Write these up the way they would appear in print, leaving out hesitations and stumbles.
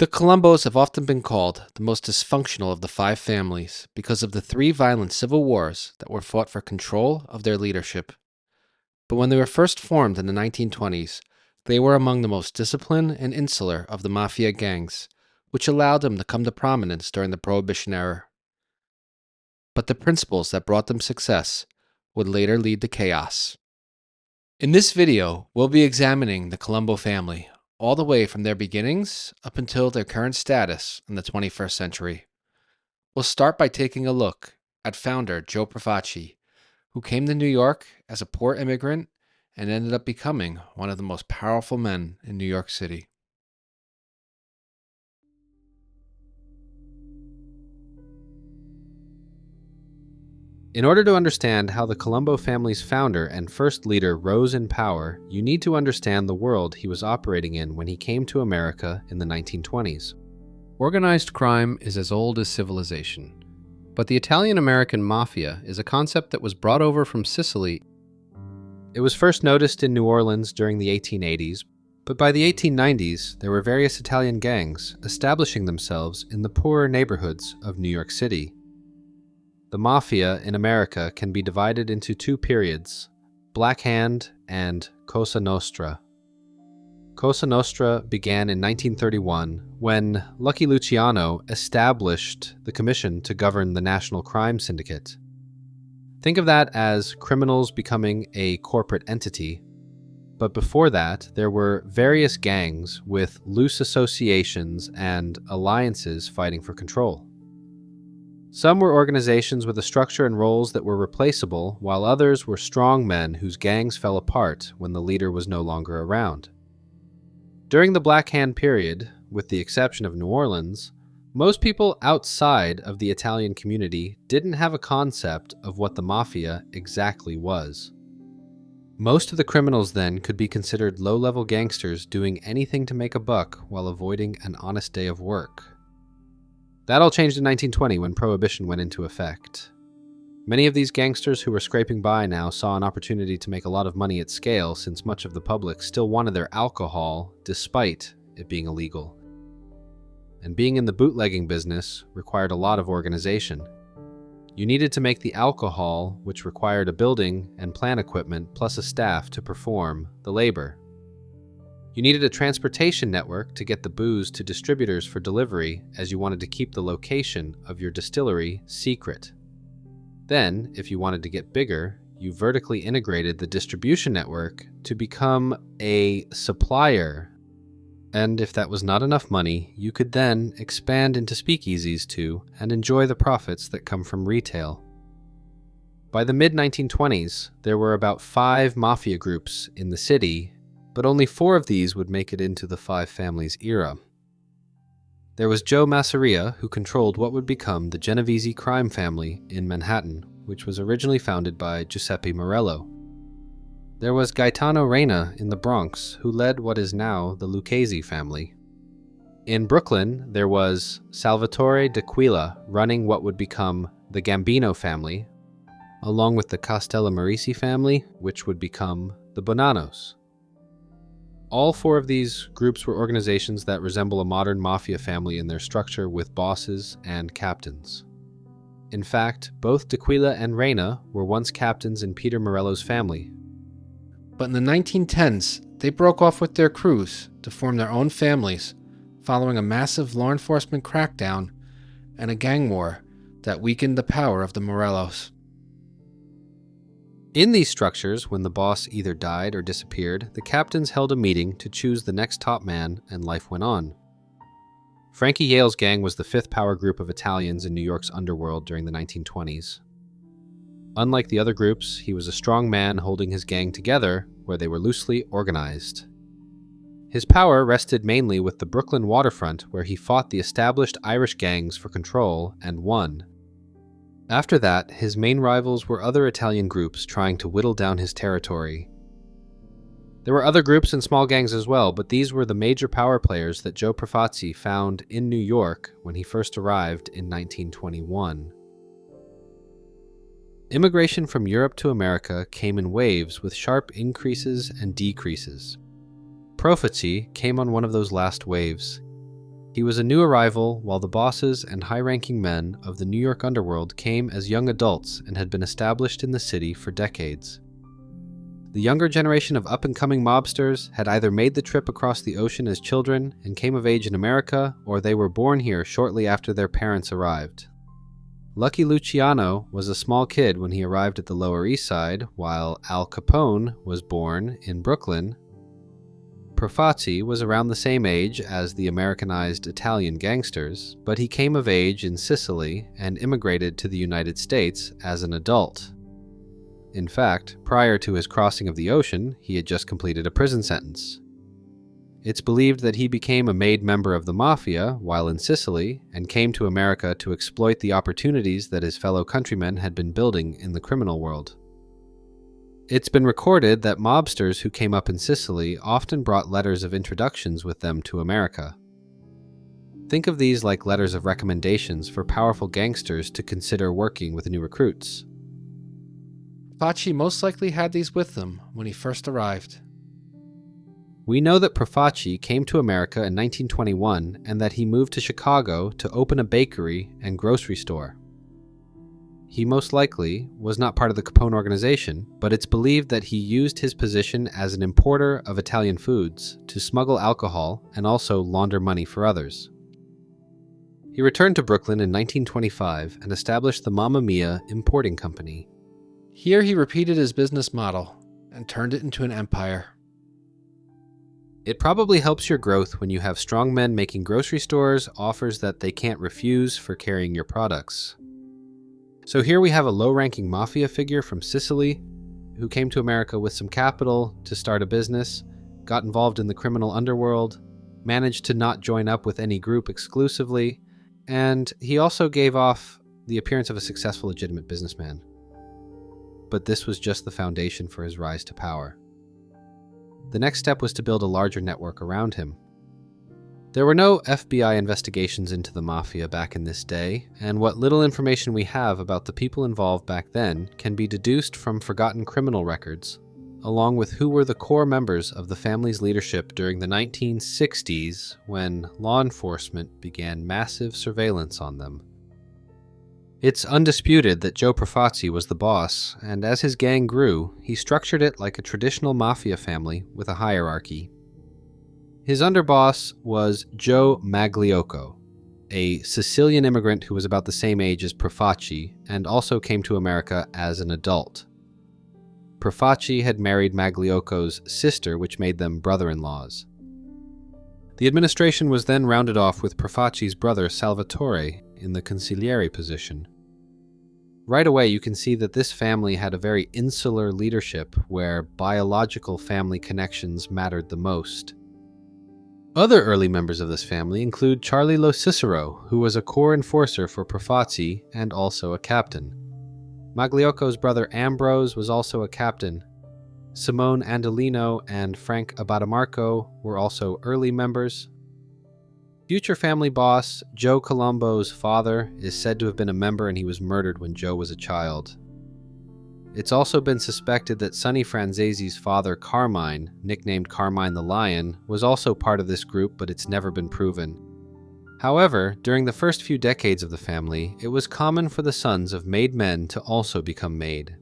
The Colombos have often been called the most dysfunctional of the five families because of the three violent civil wars that were fought for control of their leadership. But when they were first formed in the 1920s, they were among the most disciplined and insular of the mafia gangs, which allowed them to come to prominence during the Prohibition era. But the principles that brought them success would later lead to chaos. In this video, we'll be examining the Colombo family, all the way from their beginnings up until their current status in the 21st century. We'll start by taking a look at founder Joe Profaci, who came to New York as a poor immigrant and ended up becoming one of the most powerful men in New York City. In order to understand how the Colombo family's founder and first leader rose in power, you need to understand the world he was operating in when he came to America in the 1920s. Organized crime is as old as civilization, but the Italian-American Mafia is a concept that was brought over from Sicily. It was first noticed in New Orleans during the 1880s, but by the 1890s, there were various Italian gangs establishing themselves in the poorer neighborhoods of New York City. The Mafia in America can be divided into two periods, Black Hand and Cosa Nostra. Cosa Nostra began in 1931 when Lucky Luciano established the commission to govern the National Crime Syndicate. Think of that as criminals becoming a corporate entity, but before that there were various gangs with loose associations and alliances fighting for control. Some were organizations with a structure and roles that were replaceable, while others were strong men whose gangs fell apart when the leader was no longer around. During the Black Hand period, with the exception of New Orleans, most people outside of the Italian community didn't have a concept of what the Mafia exactly was. Most of the criminals then could be considered low-level gangsters doing anything to make a buck while avoiding an honest day of work. That all changed in 1920 when Prohibition went into effect. Many of these gangsters who were scraping by now saw an opportunity to make a lot of money at scale since much of the public still wanted their alcohol despite it being illegal. And being in the bootlegging business required a lot of organization. You needed to make the alcohol, which required a building and plant equipment plus a staff to perform the labor. You needed a transportation network to get the booze to distributors for delivery, as you wanted to keep the location of your distillery secret. Then, if you wanted to get bigger, you vertically integrated the distribution network to become a supplier. And if that was not enough money, you could then expand into speakeasies too and enjoy the profits that come from retail. By the mid-1920s, there were about 5 mafia groups in the city, but only 4 of these would make it into the Five Families era. There was Joe Masseria, who controlled what would become the Genovese crime family in Manhattan, which was originally founded by Giuseppe Morello. There was Gaetano Orena in the Bronx, who led what is now the Lucchese family. In Brooklyn, there was Salvatore D'Aquila running what would become the Gambino family, along with the Castellamaresi family, which would become the Bonanos. All 4 of these groups were organizations that resemble a modern mafia family in their structure with bosses and captains. In fact, both D'Aquila and Reina were once captains in Peter Morello's family. But in the 1910s, they broke off with their crews to form their own families, following a massive law enforcement crackdown and a gang war that weakened the power of the Morellos. In these structures, when the boss either died or disappeared, the captains held a meeting to choose the next top man, and life went on. Frankie Yale's gang was the 5th power group of Italians in New York's underworld during the 1920s. Unlike the other groups, he was a strong man holding his gang together, where they were loosely organized. His power rested mainly with the Brooklyn waterfront, where he fought the established Irish gangs for control and won. After that, his main rivals were other Italian groups trying to whittle down his territory. There were other groups and small gangs as well, but these were the major power players that Joe Profaci found in New York when he first arrived in 1921. Immigration from Europe to America came in waves with sharp increases and decreases. Profaci came on one of those last waves. He was a new arrival, while the bosses and high-ranking men of the New York underworld came as young adults and had been established in the city for decades. The younger generation of up-and-coming mobsters had either made the trip across the ocean as children and came of age in America, or they were born here shortly after their parents arrived. Lucky Luciano was a small kid when he arrived at the Lower East Side, while Al Capone was born in Brooklyn. Profaci was around the same age as the Americanized Italian gangsters, but he came of age in Sicily and immigrated to the United States as an adult. In fact, prior to his crossing of the ocean, he had just completed a prison sentence. It's believed that he became a made member of the Mafia while in Sicily and came to America to exploit the opportunities that his fellow countrymen had been building in the criminal world. It's been recorded that mobsters who came up in Sicily often brought letters of introductions with them to America. Think of these like letters of recommendations for powerful gangsters to consider working with new recruits. Profaci most likely had these with them when he first arrived. We know that Profaci came to America in 1921 and that he moved to Chicago to open a bakery and grocery store. He most likely was not part of the Capone organization, but it's believed that he used his position as an importer of Italian foods to smuggle alcohol and also launder money for others. He returned to Brooklyn in 1925 and established the Mamma Mia Importing Company. Here he repeated his business model and turned it into an empire. It probably helps your growth when you have strong men making grocery stores offers that they can't refuse for carrying your products. So here we have a low-ranking mafia figure from Sicily who came to America with some capital to start a business, got involved in the criminal underworld, managed to not join up with any group exclusively, and he also gave off the appearance of a successful legitimate businessman. But this was just the foundation for his rise to power. The next step was to build a larger network around him. There were no FBI investigations into the Mafia back in this day, and what little information we have about the people involved back then can be deduced from forgotten criminal records, along with who were the core members of the family's leadership during the 1960s when law enforcement began massive surveillance on them. It's undisputed that Joe Profaci was the boss, and as his gang grew, he structured it like a traditional mafia family with a hierarchy. His underboss was Joe Magliocco, a Sicilian immigrant who was about the same age as Profaci and also came to America as an adult. Profaci had married Magliocco's sister, which made them brother-in-laws. The administration was then rounded off with Profaci's brother Salvatore in the consigliere position. Right away, you can see that this family had a very insular leadership where biological family connections mattered the most. Other early members of this family include Charlie Lo Cicero, who was a core enforcer for Profaci and also a captain. Magliocco's brother Ambrose was also a captain. Simone Andolino and Frank Abadamarco were also early members. Future family boss Joe Colombo's father is said to have been a member, and he was murdered when Joe was a child. It's also been suspected that Sonny Franzese's father Carmine, nicknamed Carmine the Lion, was also part of this group, but it's never been proven. However, during the first few decades of the family, it was common for the sons of made men to also become made.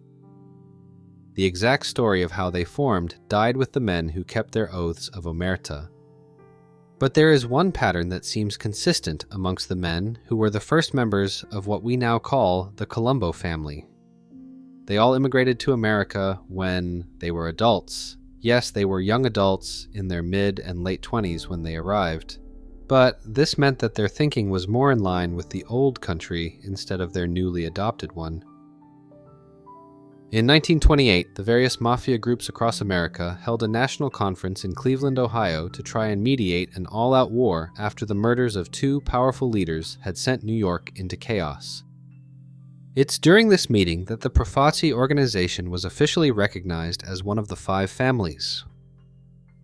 The exact story of how they formed died with the men who kept their oaths of omerta. But there is one pattern that seems consistent amongst the men who were the first members of what we now call the Colombo family. They all immigrated to America when they were adults. Yes, they were young adults in their mid and late 20s when they arrived, but this meant that their thinking was more in line with the old country instead of their newly adopted one. In 1928, the various mafia groups across America held a national conference in Cleveland, Ohio to try and mediate an all-out war after the murders of two powerful leaders had sent New York into chaos. It's during this meeting that the Profaci organization was officially recognized as one of the five families.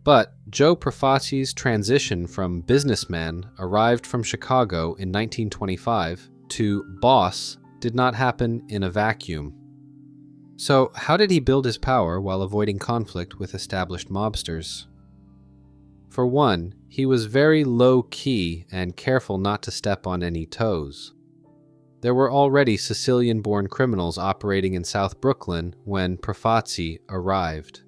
But Joe Profaci's transition from businessman arrived from Chicago in 1925 to boss did not happen in a vacuum. So how did he build his power while avoiding conflict with established mobsters? For one, he was very low-key and careful not to step on any toes. There were already Sicilian-born criminals operating in South Brooklyn when Profaci arrived.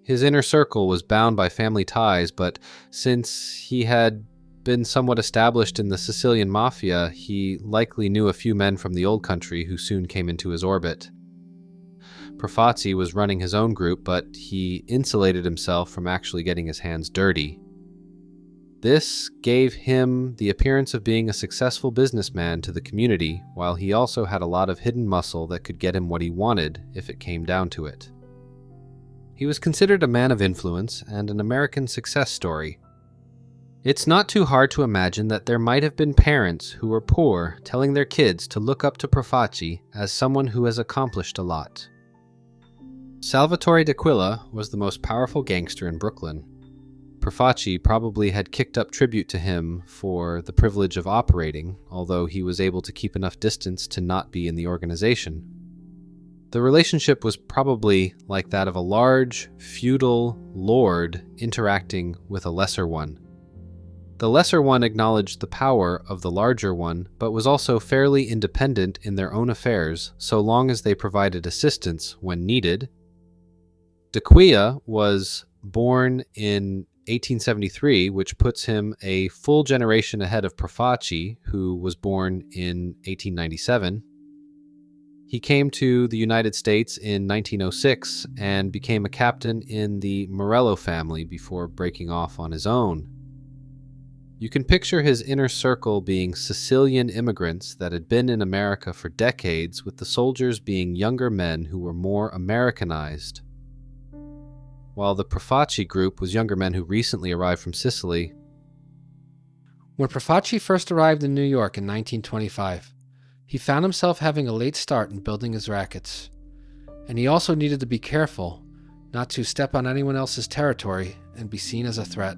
His inner circle was bound by family ties, but since he had been somewhat established in the Sicilian Mafia, he likely knew a few men from the old country who soon came into his orbit. Profaci was running his own group, but he insulated himself from actually getting his hands dirty. This gave him the appearance of being a successful businessman to the community, while he also had a lot of hidden muscle that could get him what he wanted if it came down to it. He was considered a man of influence and an American success story. It's not too hard to imagine that there might have been parents who were poor telling their kids to look up to Profaci as someone who has accomplished a lot. Salvatore D'Aquila was the most powerful gangster in Brooklyn. Profaci probably had kicked up tribute to him for the privilege of operating, although he was able to keep enough distance to not be in the organization. The relationship was probably like that of a large, feudal lord interacting with a lesser one. The lesser one acknowledged the power of the larger one, but was also fairly independent in their own affairs so long as they provided assistance when needed. D'Aquila was born in 1873, which puts him a full generation ahead of Profaci, who was born in 1897. He came to the United States in 1906 and became a captain in the Morello family before breaking off on his own. You can picture his inner circle being Sicilian immigrants that had been in America for decades, with the soldiers being younger men who were more Americanized, while the Profaci group was younger men who recently arrived from Sicily. When Profaci first arrived in New York in 1925, he found himself having a late start in building his rackets, and he also needed to be careful not to step on anyone else's territory and be seen as a threat.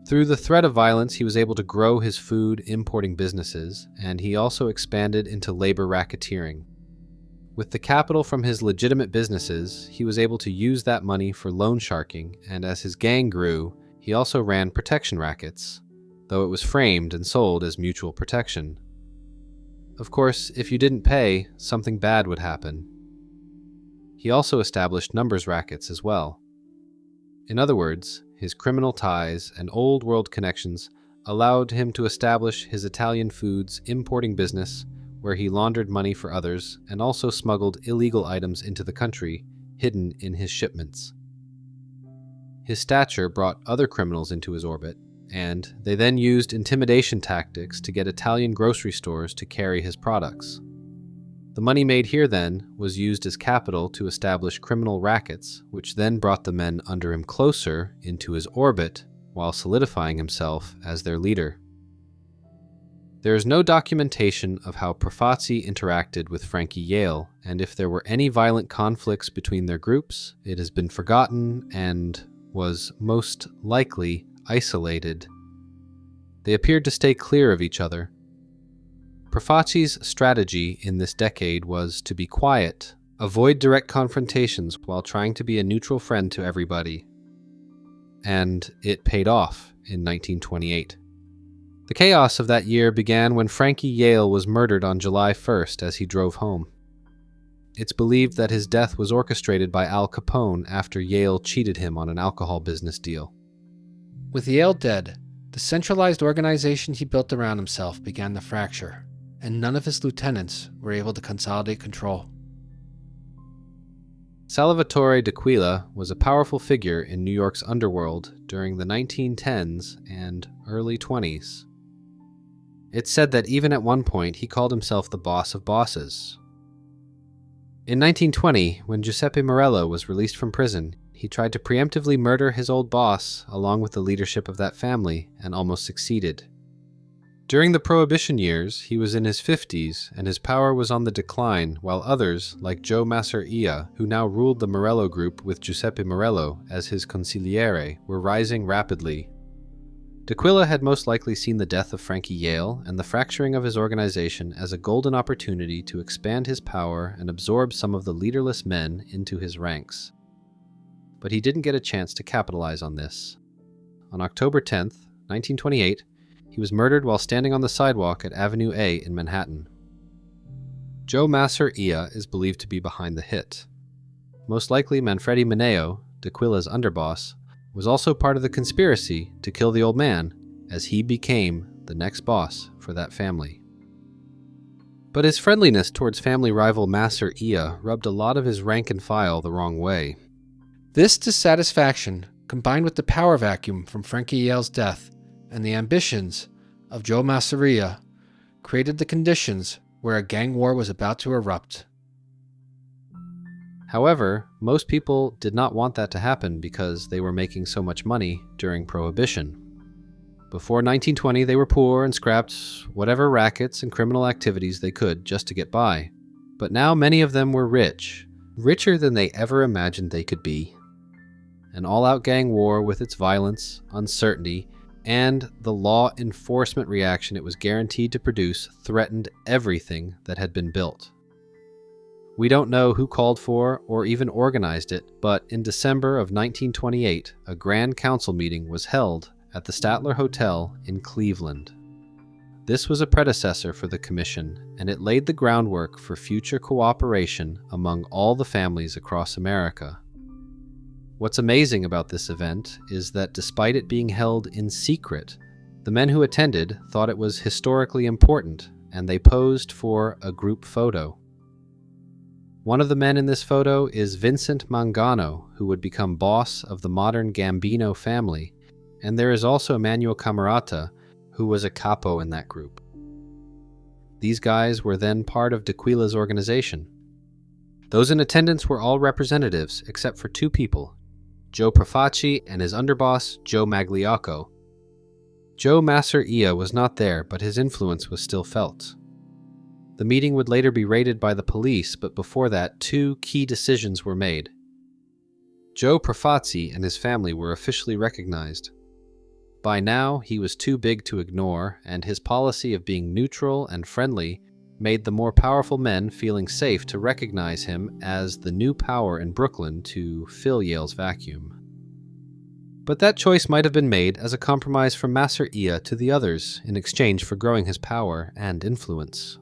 Through the threat of violence, he was able to grow his food importing businesses, and he also expanded into labor racketeering. With the capital from his legitimate businesses, he was able to use that money for loan sharking, and as his gang grew, he also ran protection rackets, though it was framed and sold as mutual protection. Of course, if you didn't pay, something bad would happen. He also established numbers rackets as well. In other words, his criminal ties and old world connections allowed him to establish his Italian foods importing business, where he laundered money for others and also smuggled illegal items into the country, hidden in his shipments. His stature brought other criminals into his orbit, and they then used intimidation tactics to get Italian grocery stores to carry his products. The money made here then was used as capital to establish criminal rackets, which then brought the men under him closer into his orbit while solidifying himself as their leader. There is no documentation of how Profaci interacted with Frankie Yale, and if there were any violent conflicts between their groups, it has been forgotten and was most likely isolated. They appeared to stay clear of each other. Profaci's strategy in this decade was to be quiet, avoid direct confrontations while trying to be a neutral friend to everybody. And it paid off in 1928. The chaos of that year began when Frankie Yale was murdered on July 1st as he drove home. It's believed that his death was orchestrated by Al Capone after Yale cheated him on an alcohol business deal. With Yale dead, the centralized organization he built around himself began to fracture, and none of his lieutenants were able to consolidate control. Salvatore D'Aquila was a powerful figure in New York's underworld during the 1910s and early 20s. It's said that even at one point he called himself the boss of bosses. In 1920, when Giuseppe Morello was released from prison, he tried to preemptively murder his old boss along with the leadership of that family and almost succeeded. During the Prohibition years, he was in his 50s and his power was on the decline, while others, like Joe Masseria, who now ruled the Morello group with Giuseppe Morello as his consigliere, were rising rapidly. D'Aquila had most likely seen the death of Frankie Yale and the fracturing of his organization as a golden opportunity to expand his power and absorb some of the leaderless men into his ranks. But he didn't get a chance to capitalize on this. on October 10th, 1928, he was murdered while standing on the sidewalk at Avenue A in Manhattan. Joe Masseria is believed to be behind the hit. Most likely Manfredi Mineo, D'Aquila's underboss, was also part of the conspiracy to kill the old man, as he became the next boss for that family. But his friendliness towards family rival Masseria rubbed a lot of his rank and file the wrong way. This dissatisfaction, combined with the power vacuum from Frankie Yale's death and the ambitions of Joe Masseria, created the conditions where a gang war was about to erupt. However, most people did not want that to happen because they were making so much money during Prohibition. Before 1920, they were poor and scrapped whatever rackets and criminal activities they could just to get by. But now many of them were rich, richer than they ever imagined they could be. An all-out gang war with its violence, uncertainty, and the law enforcement reaction it was guaranteed to produce threatened everything that had been built. We don't know who called for or even organized it, but in December of 1928, a Grand Council meeting was held at the Statler Hotel in Cleveland. This was a predecessor for the commission, and it laid the groundwork for future cooperation among all the families across America. What's amazing about this event is that despite it being held in secret, the men who attended thought it was historically important, and they posed for a group photo. One of the men in this photo is Vincent Mangano, who would become boss of the modern Gambino family, and there is also Emmanuel Camerata, who was a capo in that group. These guys were then part of D'Aquila's organization. Those in attendance were all representatives except for two people, Joe Profaci and his underboss, Joe Magliocco. Joe Masseria was not there, but his influence was still felt. The meeting would later be raided by the police, but before that, two key decisions were made. Joe Profaci and his family were officially recognized. By now, he was too big to ignore, and his policy of being neutral and friendly made the more powerful men feeling safe to recognize him as the new power in Brooklyn to fill Yale's vacuum. But that choice might have been made as a compromise from Masseria to the others in exchange for growing his power and influence.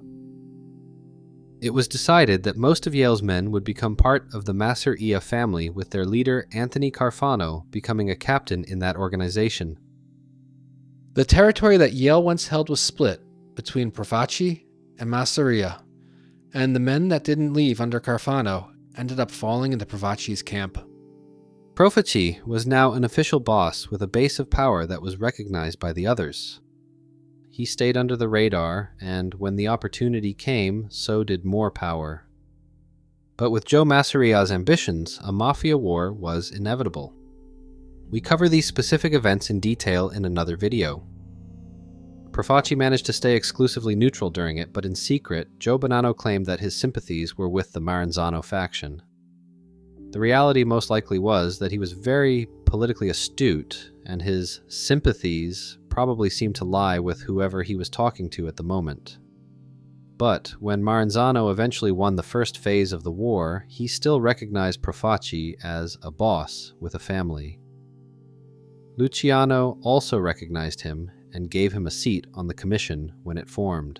It was decided that most of Yale's men would become part of the Masseria family, with their leader Anthony Carfano becoming a captain in that organization. The territory that Yale once held was split between Profaci and Masseria, and the men that didn't leave under Carfano ended up falling into Profaci's camp. Profaci was now an official boss with a base of power that was recognized by the others. He stayed under the radar, and when the opportunity came, so did more power. But with Joe Masseria's ambitions, a mafia war was inevitable. We cover these specific events in detail in another video. Profaci managed to stay exclusively neutral during it, but in secret, Joe Bonanno claimed that his sympathies were with the Maranzano faction. The reality most likely was that he was very politically astute, and his sympathies probably seemed to lie with whoever he was talking to at the moment. But when Maranzano eventually won the first phase of the war, he still recognized Profaci as a boss with a family. Luciano also recognized him and gave him a seat on the commission when it formed.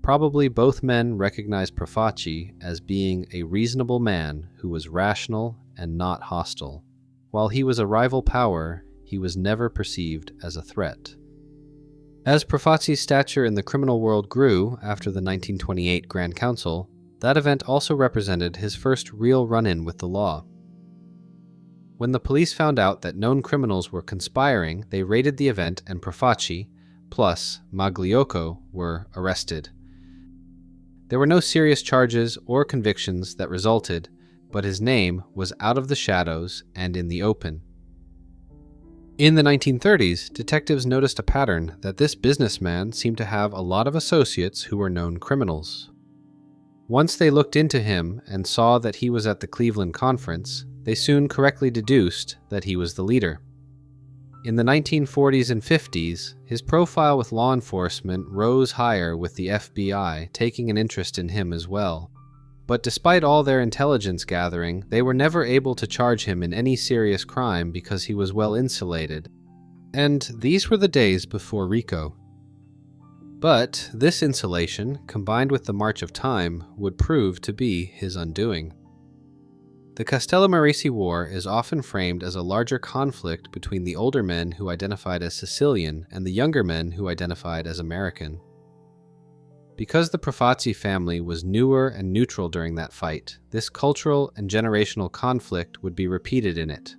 Probably both men recognized Profaci as being a reasonable man who was rational and not hostile. While he was a rival power, he was never perceived as a threat. As Profaci's stature in the criminal world grew after the 1928 Grand Council, that event also represented his first real run-in with the law. When the police found out that known criminals were conspiring, they raided the event, and Profaci, plus Magliocco, were arrested. There were no serious charges or convictions that resulted, but his name was out of the shadows and in the open. In the 1930s, detectives noticed a pattern that this businessman seemed to have a lot of associates who were known criminals. Once they looked into him and saw that he was at the Cleveland conference, they soon correctly deduced that he was the leader. In the 1940s and 50s, his profile with law enforcement rose higher, with the FBI taking an interest in him as well. But despite all their intelligence gathering, they were never able to charge him in any serious crime because he was well insulated, And these were the days before Rico. But this insulation, combined with the march of time, would prove to be his undoing. The Castellamarese War is often framed as a larger conflict between the older men who identified as Sicilian and the younger men who identified as American. Because the Profaci family was newer and neutral during that fight, this cultural and generational conflict would be repeated in it.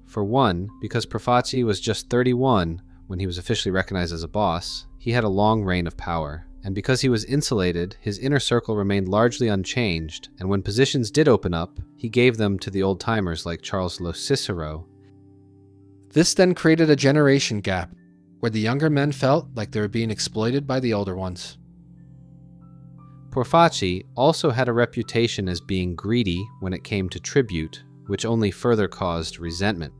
For one, because Profaci was just 31 when he was officially recognized as a boss, he had a long reign of power, and because he was insulated, his inner circle remained largely unchanged, and when positions did open up, he gave them to the old-timers like Charles Lo Cicero. This then created a generation gap, where the younger men felt like they were being exploited by the older ones. Profaci also had a reputation as being greedy when it came to tribute, which only further caused resentment.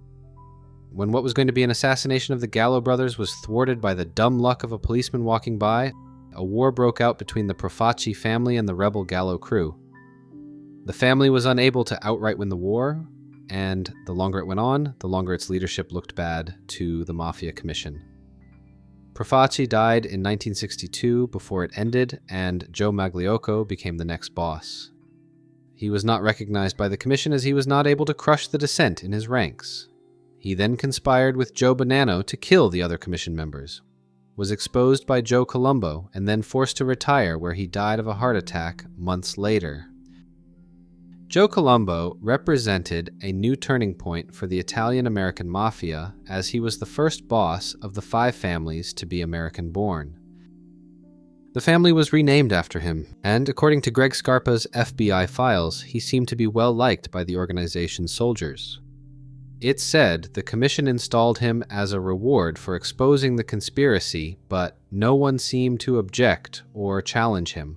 When what was going to be an assassination of the Gallo brothers was thwarted by the dumb luck of a policeman walking by, a war broke out between the Profaci family and the rebel Gallo crew. The family was unable to outright win the war, and the longer it went on, the longer its leadership looked bad to the Mafia Commission. Profaci died in 1962 before it ended, and Joe Magliocco became the next boss. He was not recognized by the commission as he was not able to crush the dissent in his ranks. He then conspired with Joe Bonanno to kill the other commission members, was exposed by Joe Colombo, and then forced to retire, where he died of a heart attack months later. Joe Colombo represented a new turning point for the Italian-American Mafia, as he was the first boss of the 5 families to be American-born. The family was renamed after him, and according to Greg Scarpa's FBI files, he seemed to be well liked by the organization's soldiers. It said the commission installed him as a reward for exposing the conspiracy, but no one seemed to object or challenge him.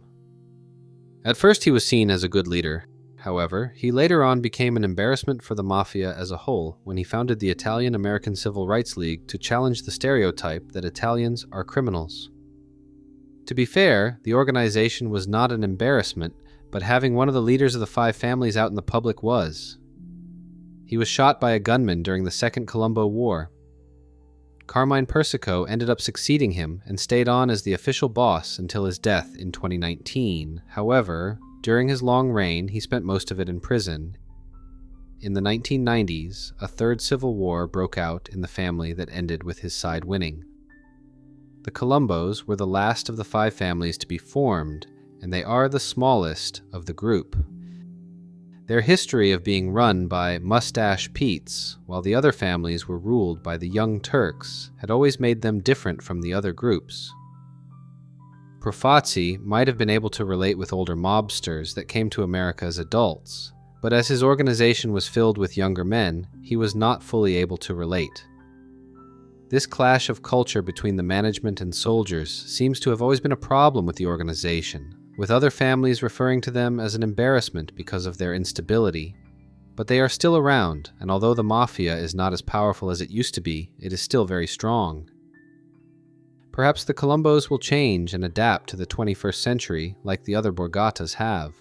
At first he was seen as a good leader. However, he later on became an embarrassment for the Mafia as a whole when he founded the Italian-American Civil Rights League to challenge the stereotype that Italians are criminals. To be fair, the organization was not an embarrassment, but having one of the leaders of the 5 families out in the public was. He was shot by a gunman during the Second Colombo War. Carmine Persico ended up succeeding him and stayed on as the official boss until his death in 2019. However, during his long reign, he spent most of it in prison. In the 1990s, a third civil war broke out in the family that ended with his side winning. The Colombos were the last of the 5 families to be formed, and they are the smallest of the group. Their history of being run by Mustache Petes, while the other families were ruled by the Young Turks, had always made them different from the other groups. Profaci might have been able to relate with older mobsters that came to America as adults, but as his organization was filled with younger men, he was not fully able to relate. This clash of culture between the management and soldiers seems to have always been a problem with the organization, with other families referring to them as an embarrassment because of their instability. But they are still around, and although the Mafia is not as powerful as it used to be, it is still very strong. Perhaps the Colombos will change and adapt to the 21st century like the other Borgatas have,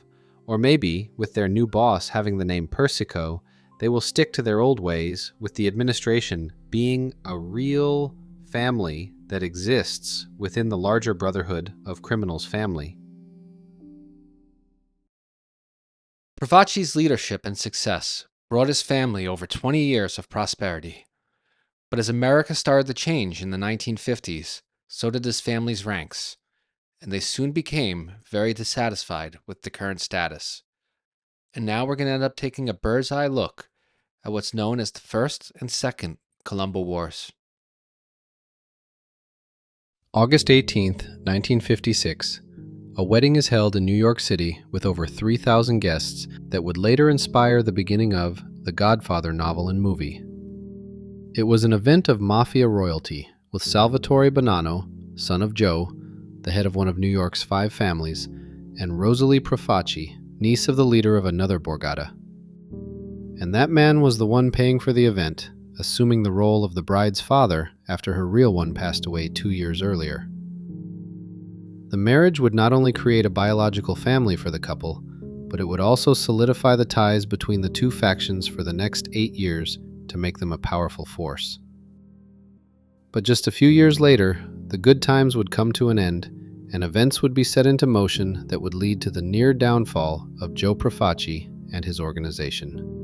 or maybe, with their new boss having the name Persico, they will stick to their old ways, with the administration being a real family that exists within the larger brotherhood of criminals' family. Profaci's leadership and success brought his family over 20 years of prosperity. But as America started to change in the 1950s, so did his family's ranks, and they soon became very dissatisfied with the current status. And now we're going to end up taking a bird's eye look at what's known as the First and Second Colombo Wars. August 18th, 1956. A wedding is held in New York City with over 3,000 guests that would later inspire the beginning of the Godfather novel and movie. It was an event of mafia royalty, with Salvatore Bonanno, son of Joe, the head of one of New York's 5 families, and Rosalie Profaci, niece of the leader of another Borgata. And that man was the one paying for the event, assuming the role of the bride's father after her real one passed away 2 years earlier. The marriage would not only create a biological family for the couple, but it would also solidify the ties between the 2 factions for the next 8 years to make them a powerful force. But just a few years later, the good times would come to an end, and events would be set into motion that would lead to the near downfall of Joe Profaci and his organization.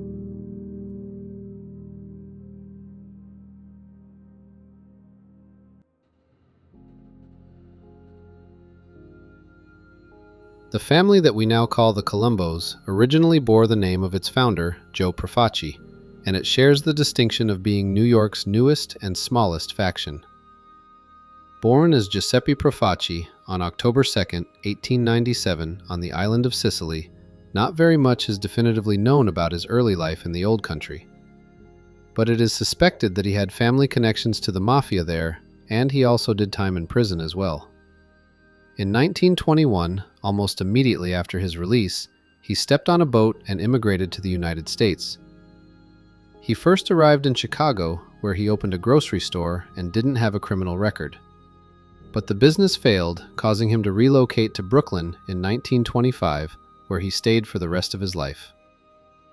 The family that we now call the Colombos originally bore the name of its founder, Joe Profaci, and it shares the distinction of being New York's newest and smallest faction. Born as Giuseppe Profaci on October 2, 1897, on the island of Sicily, not very much is definitively known about his early life in the Old Country. But it is suspected that he had family connections to the Mafia there, and he also did time in prison as well. In 1921, almost immediately after his release, he stepped on a boat and immigrated to the United States. He first arrived in Chicago, where he opened a grocery store and didn't have a criminal record. But the business failed, causing him to relocate to Brooklyn in 1925, where he stayed for the rest of his life.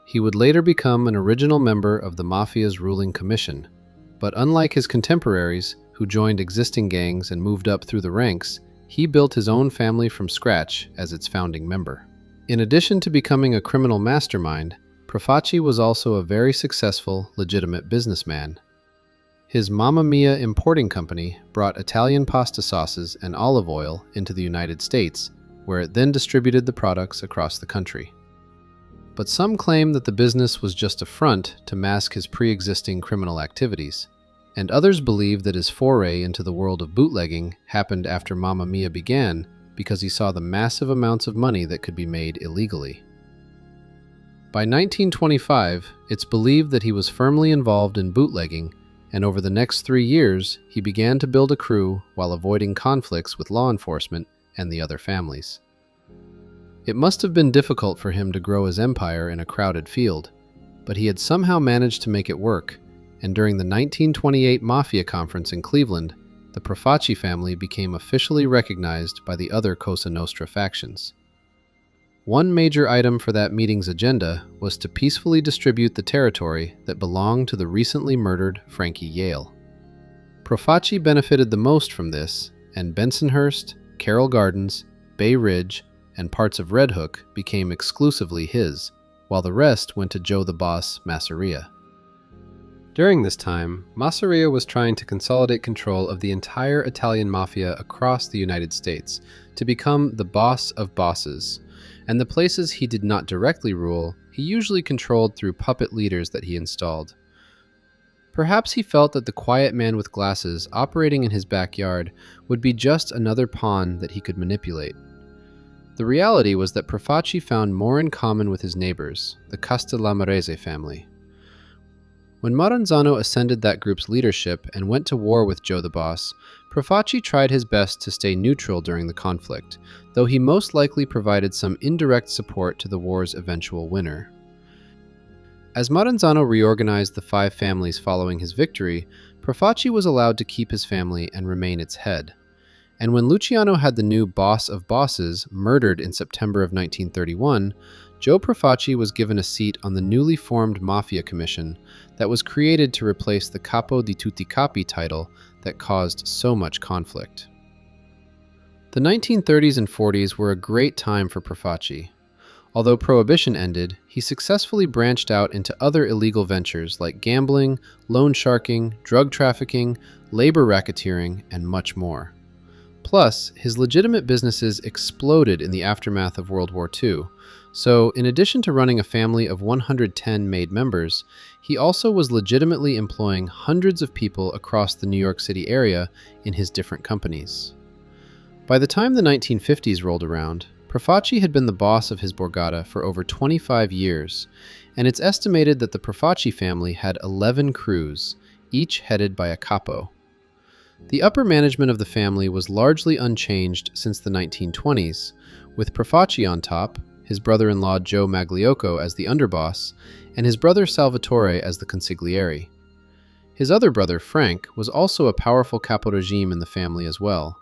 He would later become an original member of the Mafia's ruling commission, but unlike his contemporaries, who joined existing gangs and moved up through the ranks, he built his own family from scratch as its founding member. In addition to becoming a criminal mastermind, Profaci was also a very successful, legitimate businessman. His Mamma Mia importing company brought Italian pasta sauces and olive oil into the United States, where it then distributed the products across the country. But some claim that the business was just a front to mask his pre-existing criminal activities, and others believe that his foray into the world of bootlegging happened after Mamma Mia began because he saw the massive amounts of money that could be made illegally. By 1925, it's believed that he was firmly involved in bootlegging, and over the next 3 years, he began to build a crew while avoiding conflicts with law enforcement and the other families. It must have been difficult for him to grow his empire in a crowded field, but he had somehow managed to make it work, and during the 1928 Mafia Conference in Cleveland, the Profaci family became officially recognized by the other Cosa Nostra factions. One major item for that meeting's agenda was to peacefully distribute the territory that belonged to the recently murdered Frankie Yale. Profaci benefited the most from this, and Bensonhurst, Carroll Gardens, Bay Ridge, and parts of Red Hook became exclusively his, while the rest went to Joe the Boss Masseria. During this time, Masseria was trying to consolidate control of the entire Italian mafia across the United States to become the boss of bosses, and the places he did not directly rule, he usually controlled through puppet leaders that he installed. Perhaps he felt that the quiet man with glasses operating in his backyard would be just another pawn that he could manipulate. The reality was that Profaci found more in common with his neighbors, the Castellamarese family. When Maranzano ascended that group's leadership and went to war with Joe the Boss, Profaci tried his best to stay neutral during the conflict, though he most likely provided some indirect support to the war's eventual winner. As Maranzano reorganized the 5 families following his victory, Profaci was allowed to keep his family and remain its head. And when Luciano had the new boss of bosses murdered in September of 1931, Joe Profaci was given a seat on the newly formed Mafia Commission that was created to replace the Capo di Tutti Capi title that caused so much conflict. The 1930s and 40s were a great time for Profaci. Although Prohibition ended, he successfully branched out into other illegal ventures like gambling, loan sharking, drug trafficking, labor racketeering, and much more. Plus, his legitimate businesses exploded in the aftermath of World War II, so in addition to running a family of 110 made members, he also was legitimately employing hundreds of people across the New York City area in his different companies. By the time the 1950s rolled around, Profaci had been the boss of his borgata for over 25 years, and it's estimated that the Profaci family had 11 crews, each headed by a capo. The upper management of the family was largely unchanged since the 1920s, with Profaci on top, his brother-in-law Joe Magliocco as the underboss, and his brother Salvatore as the consigliere. His other brother, Frank, was also a powerful caporegime in the family as well.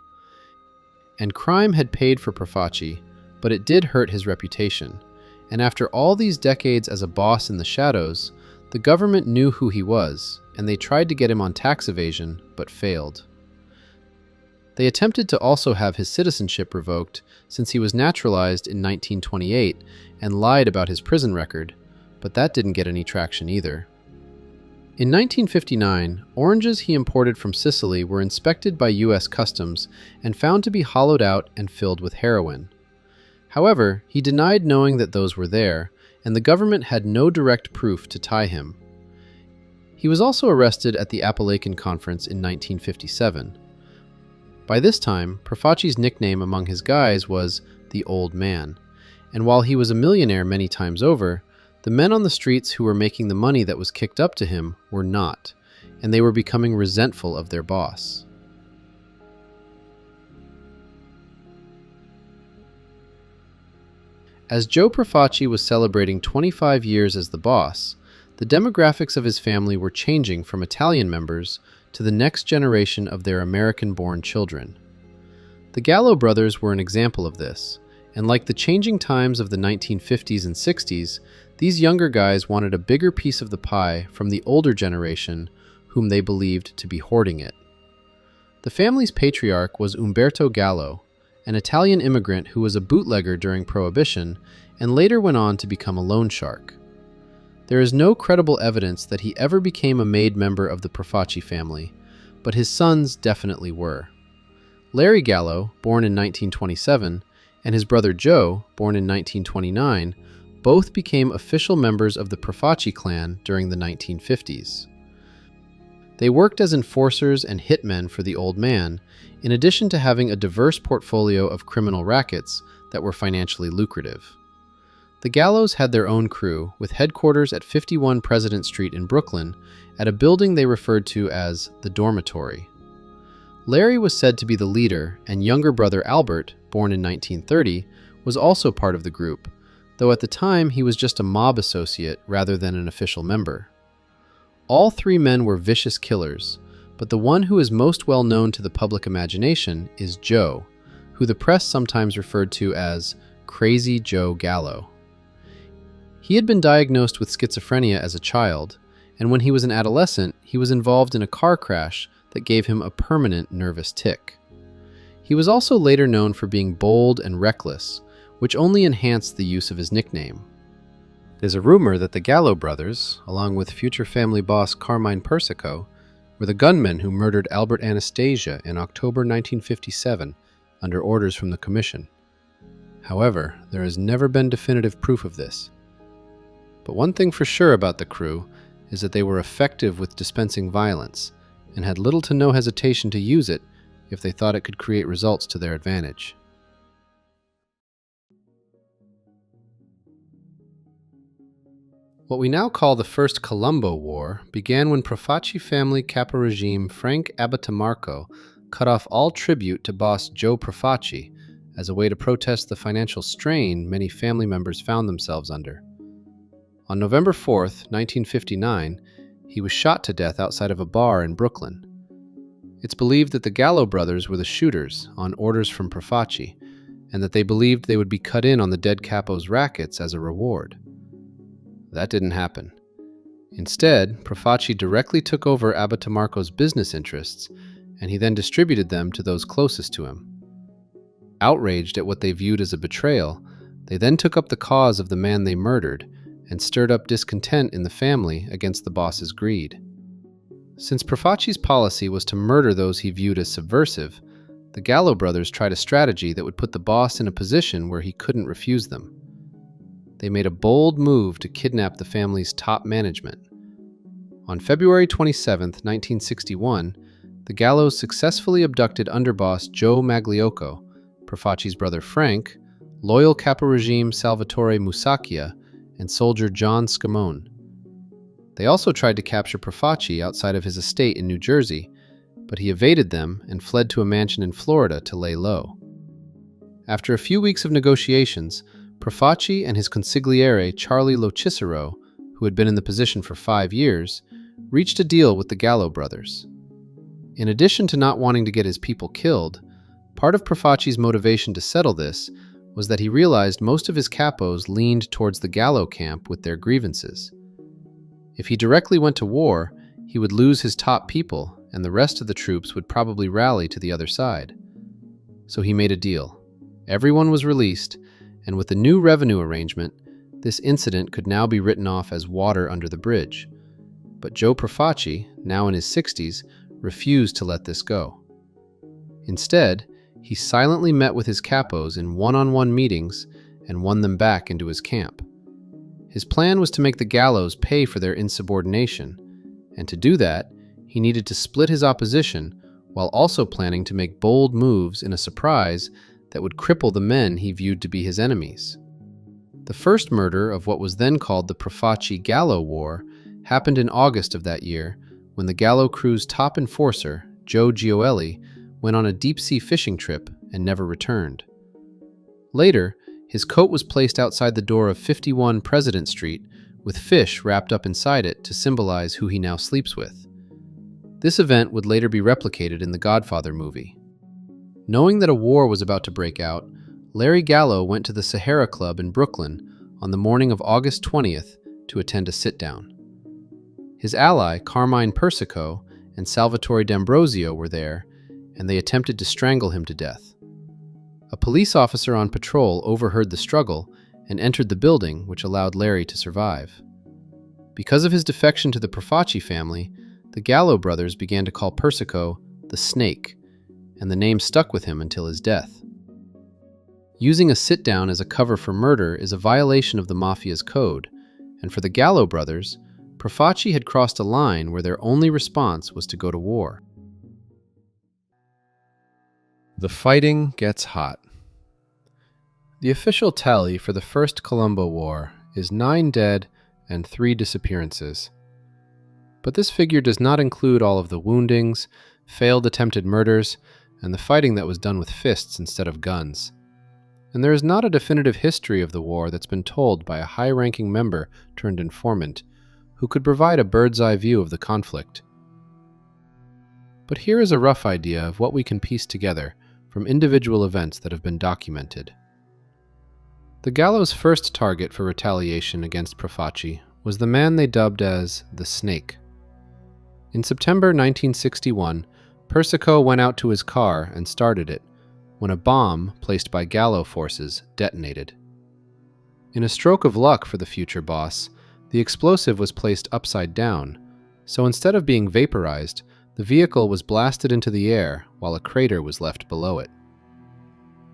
And crime had paid for Profaci, but it did hurt his reputation, and after all these decades as a boss in the shadows, The government knew who he was, and they tried to get him on tax evasion, but failed. They attempted to also have his citizenship revoked since he was naturalized in 1928 and lied about his prison record, but that didn't get any traction either. In 1959, oranges he imported from Sicily were inspected by U.S. Customs and found to be hollowed out and filled with heroin. However, he denied knowing that those were there, and the government had no direct proof to tie him. He was also arrested at the Appalachian Conference in 1957. By this time, Profaci's nickname among his guys was the Old Man, and while he was a millionaire many times over, the men on the streets who were making the money that was kicked up to him were not, and they were becoming resentful of their boss. As Joe Profaci was celebrating 25 years as the boss, the demographics of his family were changing from Italian members to the next generation of their American-born children. The Gallo brothers were an example of this, and like the changing times of the 1950s and 60s, these younger guys wanted a bigger piece of the pie from the older generation whom they believed to be hoarding it. The family's patriarch was Umberto Gallo, an Italian immigrant who was a bootlegger during Prohibition and later went on to become a loan shark. There is no credible evidence that he ever became a made member of the Profaci family, but his sons definitely were. Larry Gallo, born in 1927, and his brother Joe, born in 1929, both became official members of the Profaci clan during the 1950s. They worked as enforcers and hitmen for the Old Man, in addition to having a diverse portfolio of criminal rackets that were financially lucrative. The Gallos had their own crew, with headquarters at 51 President Street in Brooklyn, at a building they referred to as the Dormitory. Larry was said to be the leader, and younger brother Albert, born in 1930, was also part of the group, though at the time he was just a mob associate rather than an official member. All three men were vicious killers, but the one who is most well known to the public imagination is Joe, who the press sometimes referred to as Crazy Joe Gallo. He had been diagnosed with schizophrenia as a child, and when he was an adolescent, he was involved in a car crash that gave him a permanent nervous tic. He was also later known for being bold and reckless, which only enhanced the use of his nickname. There's a rumor that the Gallo brothers, along with future family boss Carmine Persico, were the gunmen who murdered Albert Anastasia in October 1957 under orders from the Commission. However, there has never been definitive proof of this. But one thing for sure about the crew is that they were effective with dispensing violence, and had little to no hesitation to use it if they thought it could create results to their advantage. What we now call the First Colombo War began when Profaci family capo regime Frank Abitamarco cut off all tribute to boss Joe Profaci as a way to protest the financial strain many family members found themselves under. On November 4th, 1959, he was shot to death outside of a bar in Brooklyn. It's believed that the Gallo brothers were the shooters on orders from Profaci, and that they believed they would be cut in on the dead capo's rackets as a reward. That didn't happen. Instead, Profaci directly took over Abitamarco's business interests, and he then distributed them to those closest to him. Outraged at what they viewed as a betrayal, they then took up the cause of the man they murdered and stirred up discontent in the family against the boss's greed. Since Profaci's policy was to murder those he viewed as subversive, the Gallo brothers tried a strategy that would put the boss in a position where he couldn't refuse them. They made a bold move to kidnap the family's top management. On February 27, 1961, the Gallos successfully abducted underboss Joe Magliocco, Profaci's brother Frank, loyal capo regime Salvatore Musacchia, and soldier John Scamone. They also tried to capture Profaci outside of his estate in New Jersey, but he evaded them and fled to a mansion in Florida to lay low. After a few weeks of negotiations, Profaci and his consigliere Charlie Lo Cicero, who had been in the position for 5 years, reached a deal with the Gallo brothers. In addition to not wanting to get his people killed, part of Profaci's motivation to settle this was that he realized most of his capos leaned towards the Gallo camp with their grievances. If he directly went to war, he would lose his top people, and the rest of the troops would probably rally to the other side. So he made a deal. Everyone was released, and with the new revenue arrangement, this incident could now be written off as water under the bridge. But Joe Profaci, now in his 60s, refused to let this go. Instead, he silently met with his capos in one-on-one meetings and won them back into his camp. His plan was to make the Gallos pay for their insubordination, and to do that, he needed to split his opposition while also planning to make bold moves in a surprise that would cripple the men he viewed to be his enemies. The first murder of what was then called the Profaci-Gallo War happened in August of that year when the Gallo crew's top enforcer, Joe Gioeli, went on a deep-sea fishing trip and never returned. Later, his coat was placed outside the door of 51 President Street with fish wrapped up inside it to symbolize who he now sleeps with. This event would later be replicated in the Godfather movie. Knowing that a war was about to break out, Larry Gallo went to the Sahara Club in Brooklyn on the morning of August 20th to attend a sit-down. His ally, Carmine Persico, and Salvatore D'Ambrosio were there, and they attempted to strangle him to death. A police officer on patrol overheard the struggle and entered the building, which allowed Larry to survive. Because of his defection to the Profaci family, the Gallo brothers began to call Persico the Snake, and the name stuck with him until his death. Using a sit-down as a cover for murder is a violation of the Mafia's code, and for the Gallo brothers, Profaci had crossed a line where their only response was to go to war. The fighting gets hot. The official tally for the First Colombo War is 9 dead and 3 disappearances. But this figure does not include all of the woundings, failed attempted murders, and the fighting that was done with fists instead of guns. And there is not a definitive history of the war that's been told by a high-ranking member turned informant who could provide a bird's-eye view of the conflict. But here is a rough idea of what we can piece together from individual events that have been documented. The Gallos' first target for retaliation against Profaci was the man they dubbed as the Snake. In September 1961, Persico went out to his car and started it, when a bomb placed by Gallo forces detonated. In a stroke of luck for the future boss, the explosive was placed upside down, so instead of being vaporized, the vehicle was blasted into the air while a crater was left below it.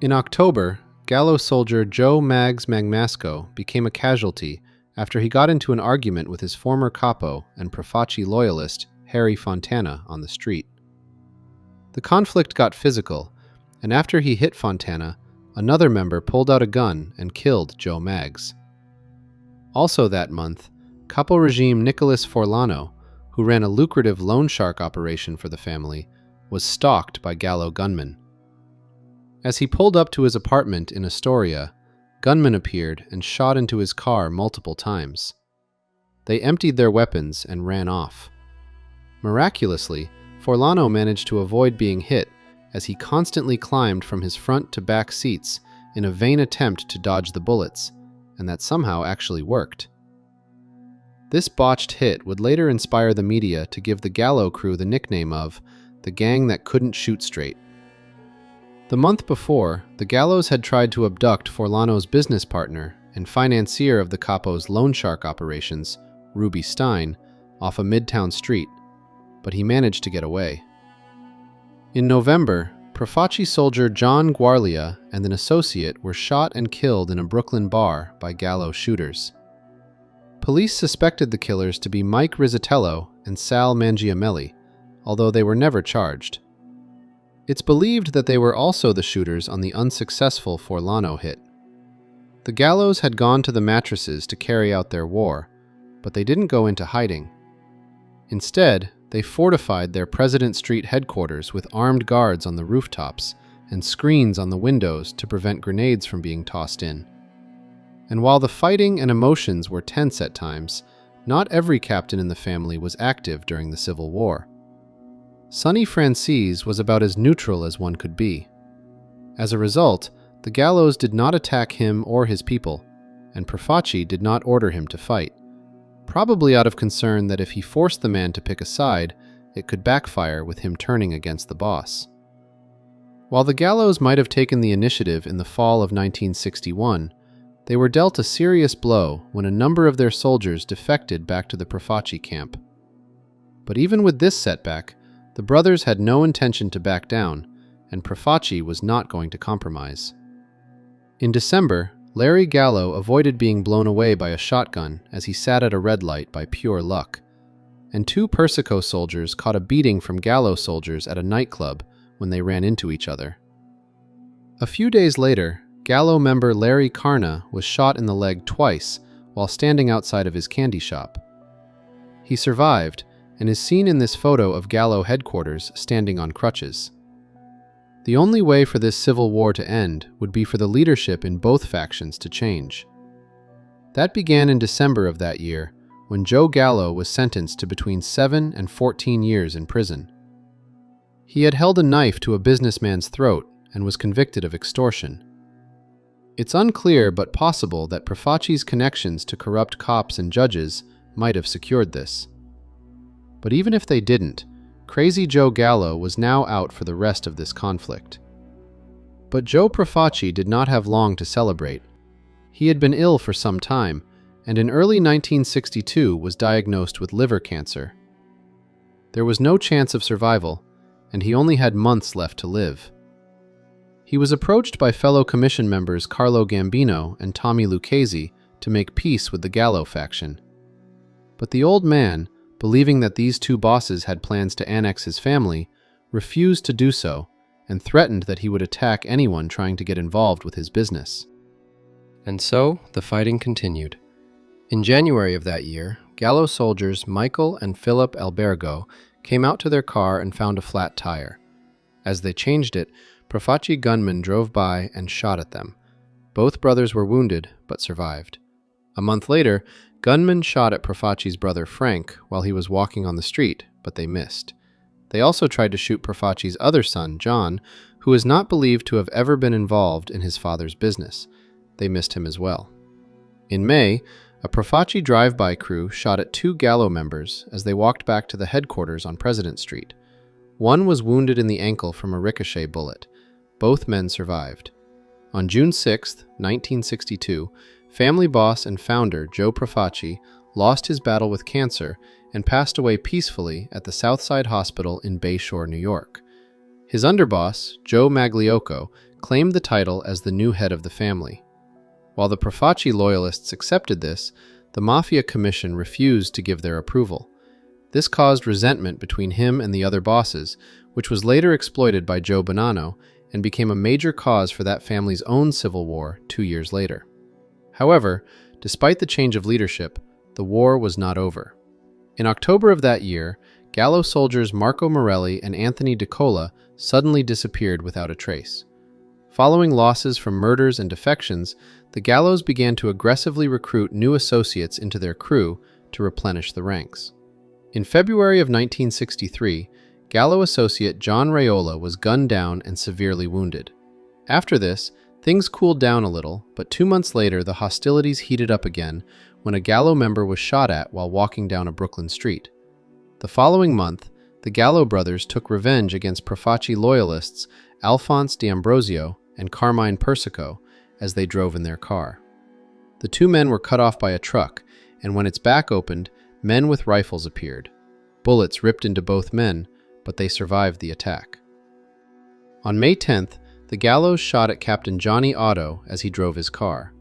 In October, Gallo soldier Joe Mags Magmasco became a casualty after he got into an argument with his former capo and Profaci loyalist Harry Fontana on the street. The conflict got physical, and after he hit Fontana, another member pulled out a gun and killed Joe Mags. Also that month, Capo Regime Nicholas Forlano, who ran a lucrative loan shark operation for the family, was stalked by Gallo gunmen. As he pulled up to his apartment in Astoria, gunmen appeared and shot into his car multiple times. They emptied their weapons and ran off. Miraculously, Forlano managed to avoid being hit as he constantly climbed from his front to back seats in a vain attempt to dodge the bullets, and that somehow actually worked. This botched hit would later inspire the media to give the Gallo crew the nickname of the gang that couldn't shoot straight. The month before, the Gallos had tried to abduct Forlano's business partner and financier of the capo's loan shark operations, Ruby Stein, off a midtown street, but he managed to get away. In November, Profaci soldier John Guarlia and an associate were shot and killed in a Brooklyn bar by Gallo shooters. Police suspected the killers to be Mike Rizzatello and Sal Mangiamelli, although they were never charged. It's believed that they were also the shooters on the unsuccessful Forlano hit. The Gallos had gone to the mattresses to carry out their war, but they didn't go into hiding. Instead, they fortified their President Street headquarters with armed guards on the rooftops and screens on the windows to prevent grenades from being tossed in. And while the fighting and emotions were tense at times, not every captain in the family was active during the Civil War. Sonny Francis was about as neutral as one could be. As a result, the Gallos did not attack him or his people, and Profaci did not order him to fight. probably out of concern that if he forced the man to pick a side, it could backfire with him turning against the boss. While the Gallos might have taken the initiative in the fall of 1961, they were dealt a serious blow when a number of their soldiers defected back to the Profaci camp. But even with this setback, the brothers had no intention to back down, and Profaci was not going to compromise. In December, Larry Gallo avoided being blown away by a shotgun as he sat at a red light by pure luck, and two Persico soldiers caught a beating from Gallo soldiers at a nightclub when they ran into each other. A few days later, Gallo member Larry Carna was shot in the leg twice while standing outside of his candy shop. He survived and is seen in this photo of Gallo headquarters standing on crutches. The only way for this civil war to end would be for the leadership in both factions to change. That began in December of that year, when Joe Gallo was sentenced to between 7 and 14 years in prison. He had held a knife to a businessman's throat and was convicted of extortion. It's unclear but possible that Profaci's connections to corrupt cops and judges might have secured this. But even if they didn't, Crazy Joe Gallo was now out for the rest of this conflict. But Joe Profaci did not have long to celebrate. He had been ill for some time, and in early 1962 was diagnosed with liver cancer. There was no chance of survival, and he only had months left to live. He was approached by fellow commission members Carlo Gambino and Tommy Lucchese to make peace with the Gallo faction. But the old man, believing that these two bosses had plans to annex his family, refused to do so and threatened that he would attack anyone trying to get involved with his business. And so, the fighting continued. In January of that year, Gallo soldiers Michael and Philip Albergo came out to their car and found a flat tire. As they changed it, Profaci gunmen drove by and shot at them. Both brothers were wounded, but survived. A month later, gunmen shot at Profaci's brother Frank while he was walking on the street, but they missed. They also tried to shoot Profaci's other son, John, who is not believed to have ever been involved in his father's business. They missed him as well. In May, a Profaci drive-by crew shot at two Gallo members as they walked back to the headquarters on President Street. One was wounded in the ankle from a ricochet bullet. Both men survived. On June 6, 1962, family boss and founder Joe Profaci lost his battle with cancer and passed away peacefully at the Southside Hospital in Bayshore, New York. His underboss, Joe Magliocco, claimed the title as the new head of the family. While the Profaci loyalists accepted this, the Mafia Commission refused to give their approval. This caused resentment between him and the other bosses, which was later exploited by Joe Bonanno and became a major cause for that family's own civil war 2 years later. However, despite the change of leadership, the war was not over. In October of that year, Gallo soldiers Marco Morelli and Anthony DiCola suddenly disappeared without a trace. Following losses from murders and defections, the Gallos began to aggressively recruit new associates into their crew to replenish the ranks. In February of 1963, Gallo associate John Raiola was gunned down and severely wounded. After this, things cooled down a little, but 2 months later the hostilities heated up again when a Gallo member was shot at while walking down a Brooklyn street. The following month, the Gallo brothers took revenge against Profaci loyalists Alphonse D'Ambrosio and Carmine Persico as they drove in their car. The two men were cut off by a truck, and when its back opened, men with rifles appeared. Bullets ripped into both men, but they survived the attack. On May 10th, the Gallos shot at Captain Johnny Otto as he drove his car.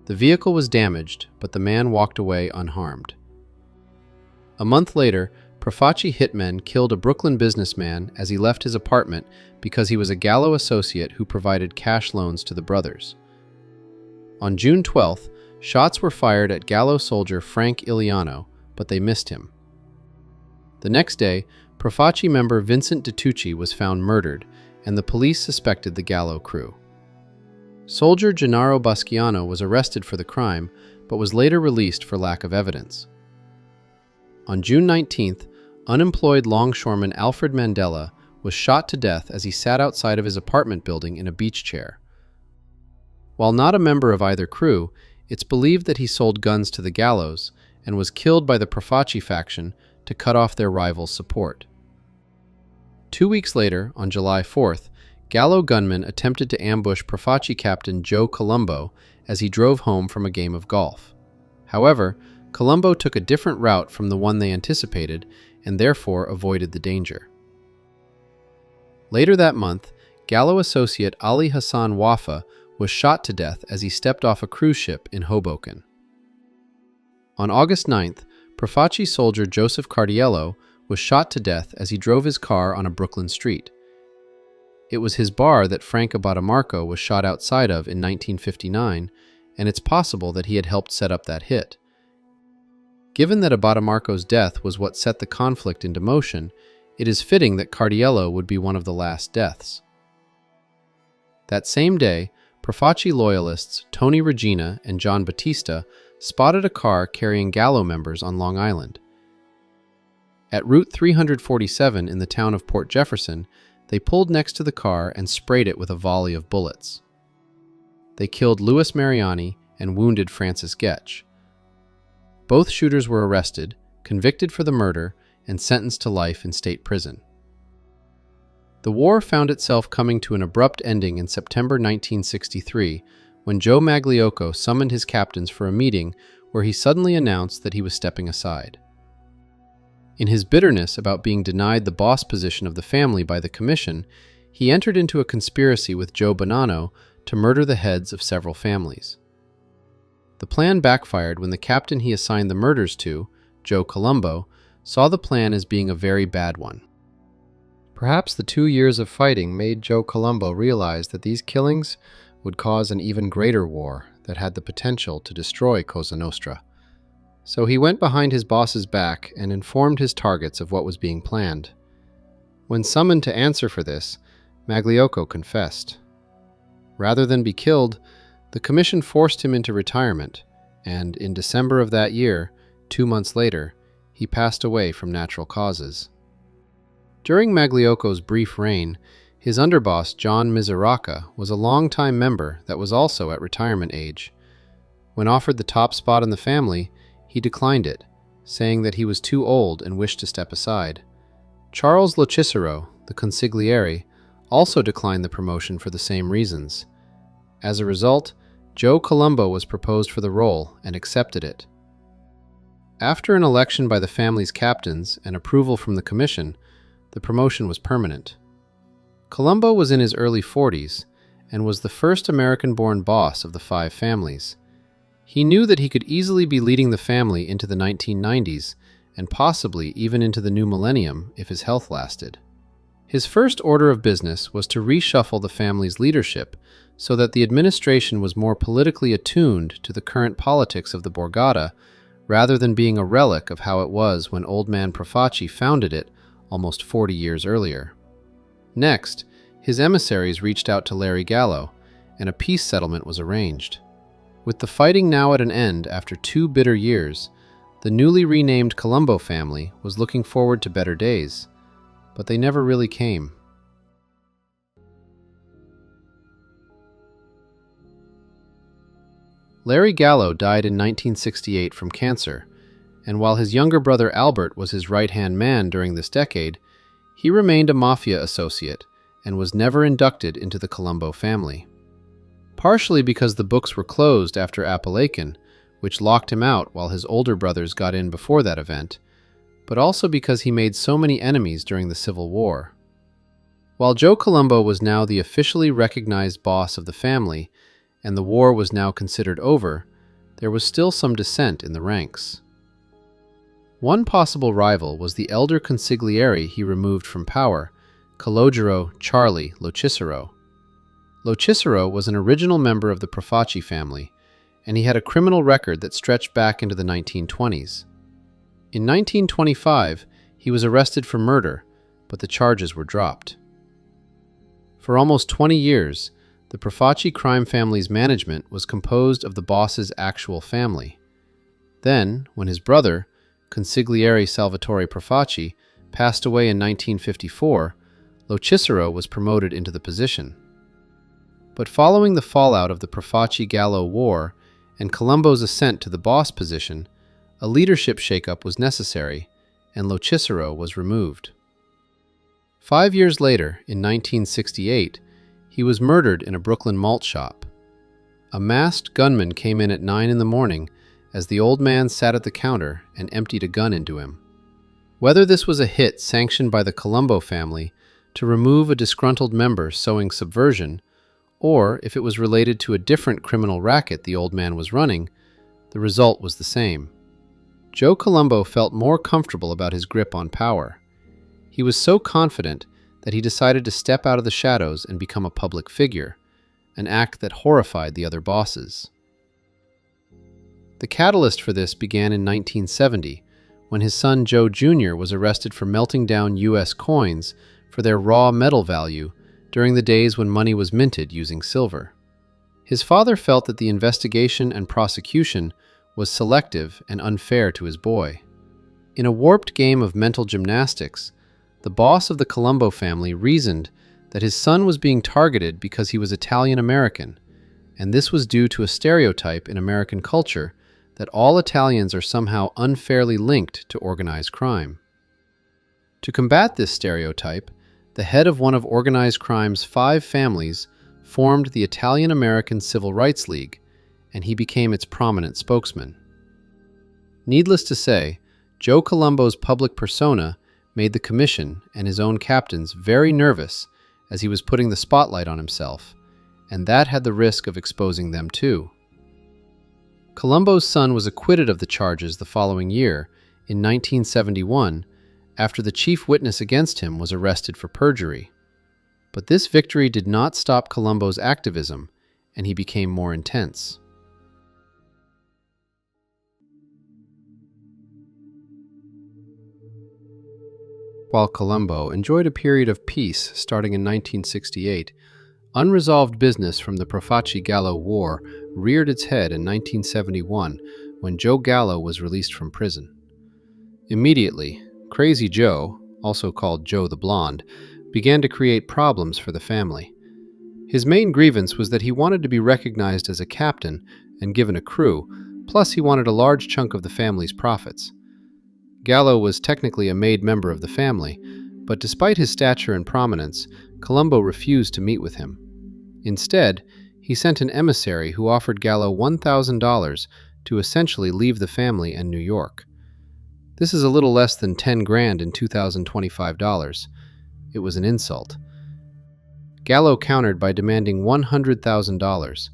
The vehicle was damaged, but the man walked away unharmed. A month later, Profaci hitmen killed a Brooklyn businessman as he left his apartment because he was a Gallo associate who provided cash loans to the brothers. On June 12th, shots were fired at Gallo soldier Frank Iliano, but they missed him. The next day, Profaci member Vincent DiTucci was found murdered, and the police suspected the Gallo crew. Soldier Gennaro Basciano was arrested for the crime, but was later released for lack of evidence. On June 19th, unemployed longshoreman Alfred Mandela was shot to death as he sat outside of his apartment building in a beach chair. While not a member of either crew, it's believed that he sold guns to the Gallos, and was killed by the Profaci faction to cut off their rival's support. 2 weeks later, on July 4th, Gallo gunmen attempted to ambush Profaci captain Joe Colombo as he drove home from a game of golf. However, Colombo took a different route from the one they anticipated and therefore avoided the danger. Later that month, Gallo associate Ali Hassan Wafa was shot to death as he stepped off a cruise ship in Hoboken. On August 9th, Profaci soldier Joseph Cardiello was shot to death as he drove his car on a Brooklyn street. It was his bar that Frank Abadamarco was shot outside of in 1959, and it's possible that he had helped set up that hit. Given that Abadamarco's death was what set the conflict into motion, it is fitting that Cardiello would be one of the last deaths. That same day, Profaci loyalists Tony Regina and John Battista spotted a car carrying Gallo members on Long Island. At Route 347 in the town of Port Jefferson, they pulled next to the car and sprayed it with a volley of bullets. They killed Louis Mariani and wounded Francis Getch. Both shooters were arrested, convicted for the murder, and sentenced to life in state prison. The war found itself coming to an abrupt ending in September 1963 when Joe Magliocco summoned his captains for a meeting where he suddenly announced that he was stepping aside. In his bitterness about being denied the boss position of the family by the commission, he entered into a conspiracy with Joe Bonanno to murder the heads of several families. The plan backfired when the captain he assigned the murders to, Joe Colombo, saw the plan as being a very bad one. Perhaps the 2 years of fighting made Joe Colombo realize that these killings would cause an even greater war that had the potential to destroy Cosa Nostra. So he went behind his boss's back and informed his targets of what was being planned. When summoned to answer for this, Magliocco confessed. Rather than be killed, the commission forced him into retirement, and in December of that year, 2 months later, he passed away from natural causes. During Magliocco's brief reign, his underboss John Misuraca was a longtime member that was also at retirement age. When offered the top spot in the family, he declined it, saying that he was too old and wished to step aside. Charles Locicero, the consigliere, also declined the promotion for the same reasons. As a result, Joe Colombo was proposed for the role and accepted it. After an election by the family's captains and approval from the commission, the promotion was permanent. Colombo was in his early 40s and was the first American-born boss of the 5 families. He knew that he could easily be leading the family into the 1990s and possibly even into the new millennium if his health lasted. His first order of business was to reshuffle the family's leadership so that the administration was more politically attuned to the current politics of the Borgata rather than being a relic of how it was when old man Profaci founded it almost 40 years earlier. Next, his emissaries reached out to Larry Gallo, and a peace settlement was arranged. With the fighting now at an end after 2 bitter years, the newly renamed Colombo family was looking forward to better days, but they never really came. Larry Gallo died in 1968 from cancer, and while his younger brother Albert was his right-hand man during this decade, he remained a mafia associate and was never inducted into the Colombo family. Partially because the books were closed after Apalachin, which locked him out while his older brothers got in before that event, but also because he made so many enemies during the Civil War. While Joe Colombo was now the officially recognized boss of the family, and the war was now considered over, there was still some dissent in the ranks. One possible rival was the elder consigliere he removed from power, Calogero Charlie Locicero. Locicero was an original member of the Profaci family, and he had a criminal record that stretched back into the 1920s. In 1925, he was arrested for murder, but the charges were dropped. For almost 20 years, the Profaci crime family's management was composed of the boss's actual family. Then, when his brother, Consigliere Salvatore Profaci, passed away in 1954, Locicero was promoted into the position. But following the fallout of the Profaci-Gallo War and Colombo's ascent to the boss position, a leadership shakeup was necessary, and Lo Cicero was removed. 5 years later, in 1968, he was murdered in a Brooklyn malt shop. A masked gunman came in at 9 in the morning as the old man sat at the counter and emptied a gun into him. Whether this was a hit sanctioned by the Colombo family to remove a disgruntled member sowing subversion, or if it was related to a different criminal racket the old man was running, the result was the same. Joe Colombo felt more comfortable about his grip on power. He was so confident that he decided to step out of the shadows and become a public figure, an act that horrified the other bosses. The catalyst for this began in 1970, when his son Joe Jr. was arrested for melting down U.S. coins for their raw metal value during the days when money was minted using silver. His father felt that the investigation and prosecution was selective and unfair to his boy. In a warped game of mental gymnastics, the boss of the Colombo family reasoned that his son was being targeted because he was Italian-American, and this was due to a stereotype in American culture that all Italians are somehow unfairly linked to organized crime. To combat this stereotype, the head of one of organized crime's 5 families formed the Italian-American Civil Rights League, and he became its prominent spokesman. Needless to say, Joe Colombo's public persona made the commission and his own captains very nervous as he was putting the spotlight on himself, and that had the risk of exposing them too. Colombo's son was acquitted of the charges the following year, in 1971, after the chief witness against him was arrested for perjury. But this victory did not stop Colombo's activism, and he became more intense. While Colombo enjoyed a period of peace starting in 1968, unresolved business from the Profaci-Gallo War reared its head in 1971 when Joe Gallo was released from prison. Immediately, Crazy Joe, also called Joe the Blonde, began to create problems for the family. His main grievance was that he wanted to be recognized as a captain and given a crew, plus he wanted a large chunk of the family's profits. Gallo was technically a made member of the family, but despite his stature and prominence, Colombo refused to meet with him. Instead, he sent an emissary who offered Gallo $1,000 to essentially leave the family and New York. This is a little less than 10 grand in 2025 dollars. It was an insult. Gallo countered by demanding $100,000.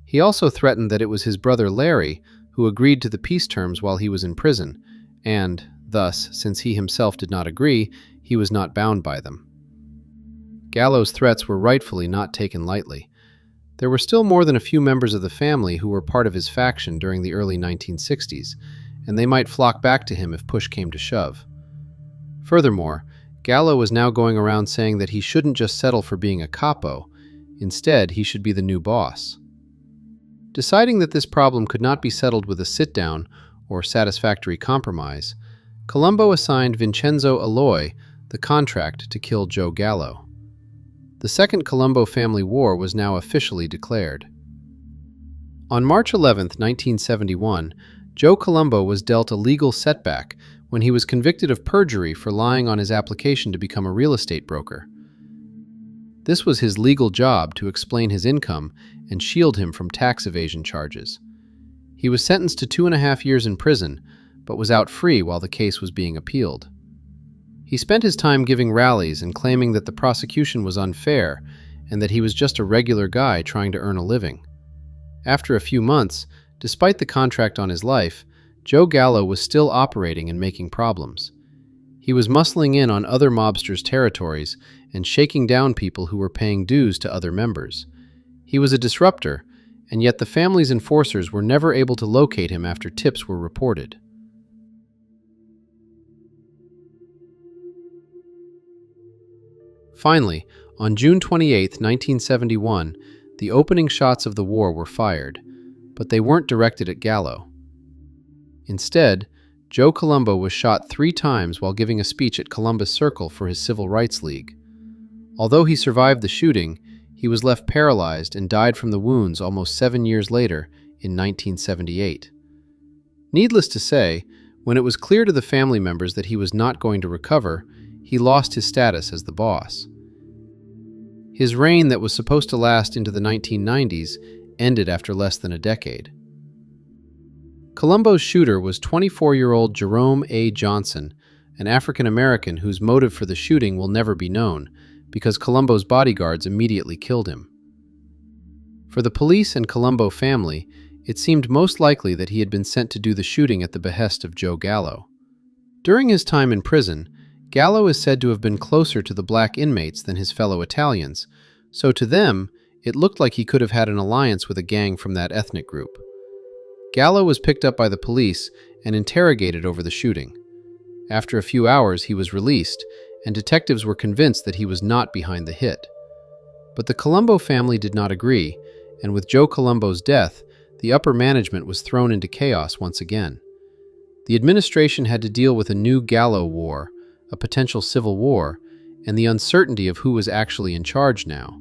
He also threatened that it was his brother Larry who agreed to the peace terms while he was in prison, and, thus, since he himself did not agree, he was not bound by them. Gallo's threats were rightfully not taken lightly. There were still more than a few members of the family who were part of his faction during the early 1960s, and they might flock back to him if push came to shove. Furthermore, Gallo was now going around saying that he shouldn't just settle for being a capo. Instead, he should be the new boss. Deciding that this problem could not be settled with a sit-down or satisfactory compromise, Colombo assigned Vincenzo Alloy the contract to kill Joe Gallo. The Second Colombo Family War was now officially declared. On March 11, 1971, Joe Colombo was dealt a legal setback when he was convicted of perjury for lying on his application to become a real estate broker. This was his legal job to explain his income and shield him from tax evasion charges. He was sentenced to 2.5 years in prison, but was out free while the case was being appealed. He spent his time giving rallies and claiming that the prosecution was unfair and that he was just a regular guy trying to earn a living. After a few months, despite the contract on his life, Joe Gallo was still operating and making problems. He was muscling in on other mobsters' territories and shaking down people who were paying dues to other members. He was a disruptor, and yet the family's enforcers were never able to locate him after tips were reported. Finally, on June 28, 1971, the opening shots of the war were fired, but they weren't directed at Gallo. Instead, Joe Colombo was shot 3 times while giving a speech at Columbus Circle for his Civil Rights League. Although he survived the shooting, he was left paralyzed and died from the wounds almost 7 years later in 1978. Needless to say, when it was clear to the family members that he was not going to recover, he lost his status as the boss. His reign that was supposed to last into the 1990s ended after less than a decade. Colombo's shooter was 24-year-old Jerome A. Johnson, an African-American whose motive for the shooting will never be known, because Colombo's bodyguards immediately killed him. For the police and Colombo family, it seemed most likely that he had been sent to do the shooting at the behest of Joe Gallo. During his time in prison, Gallo is said to have been closer to the black inmates than his fellow Italians, so to them, it looked like he could have had an alliance with a gang from that ethnic group. Gallo was picked up by the police and interrogated over the shooting. After a few hours, he was released, and detectives were convinced that he was not behind the hit. But the Colombo family did not agree, and with Joe Colombo's death, the upper management was thrown into chaos once again. The administration had to deal with a new Gallo war, a potential civil war, and the uncertainty of who was actually in charge now.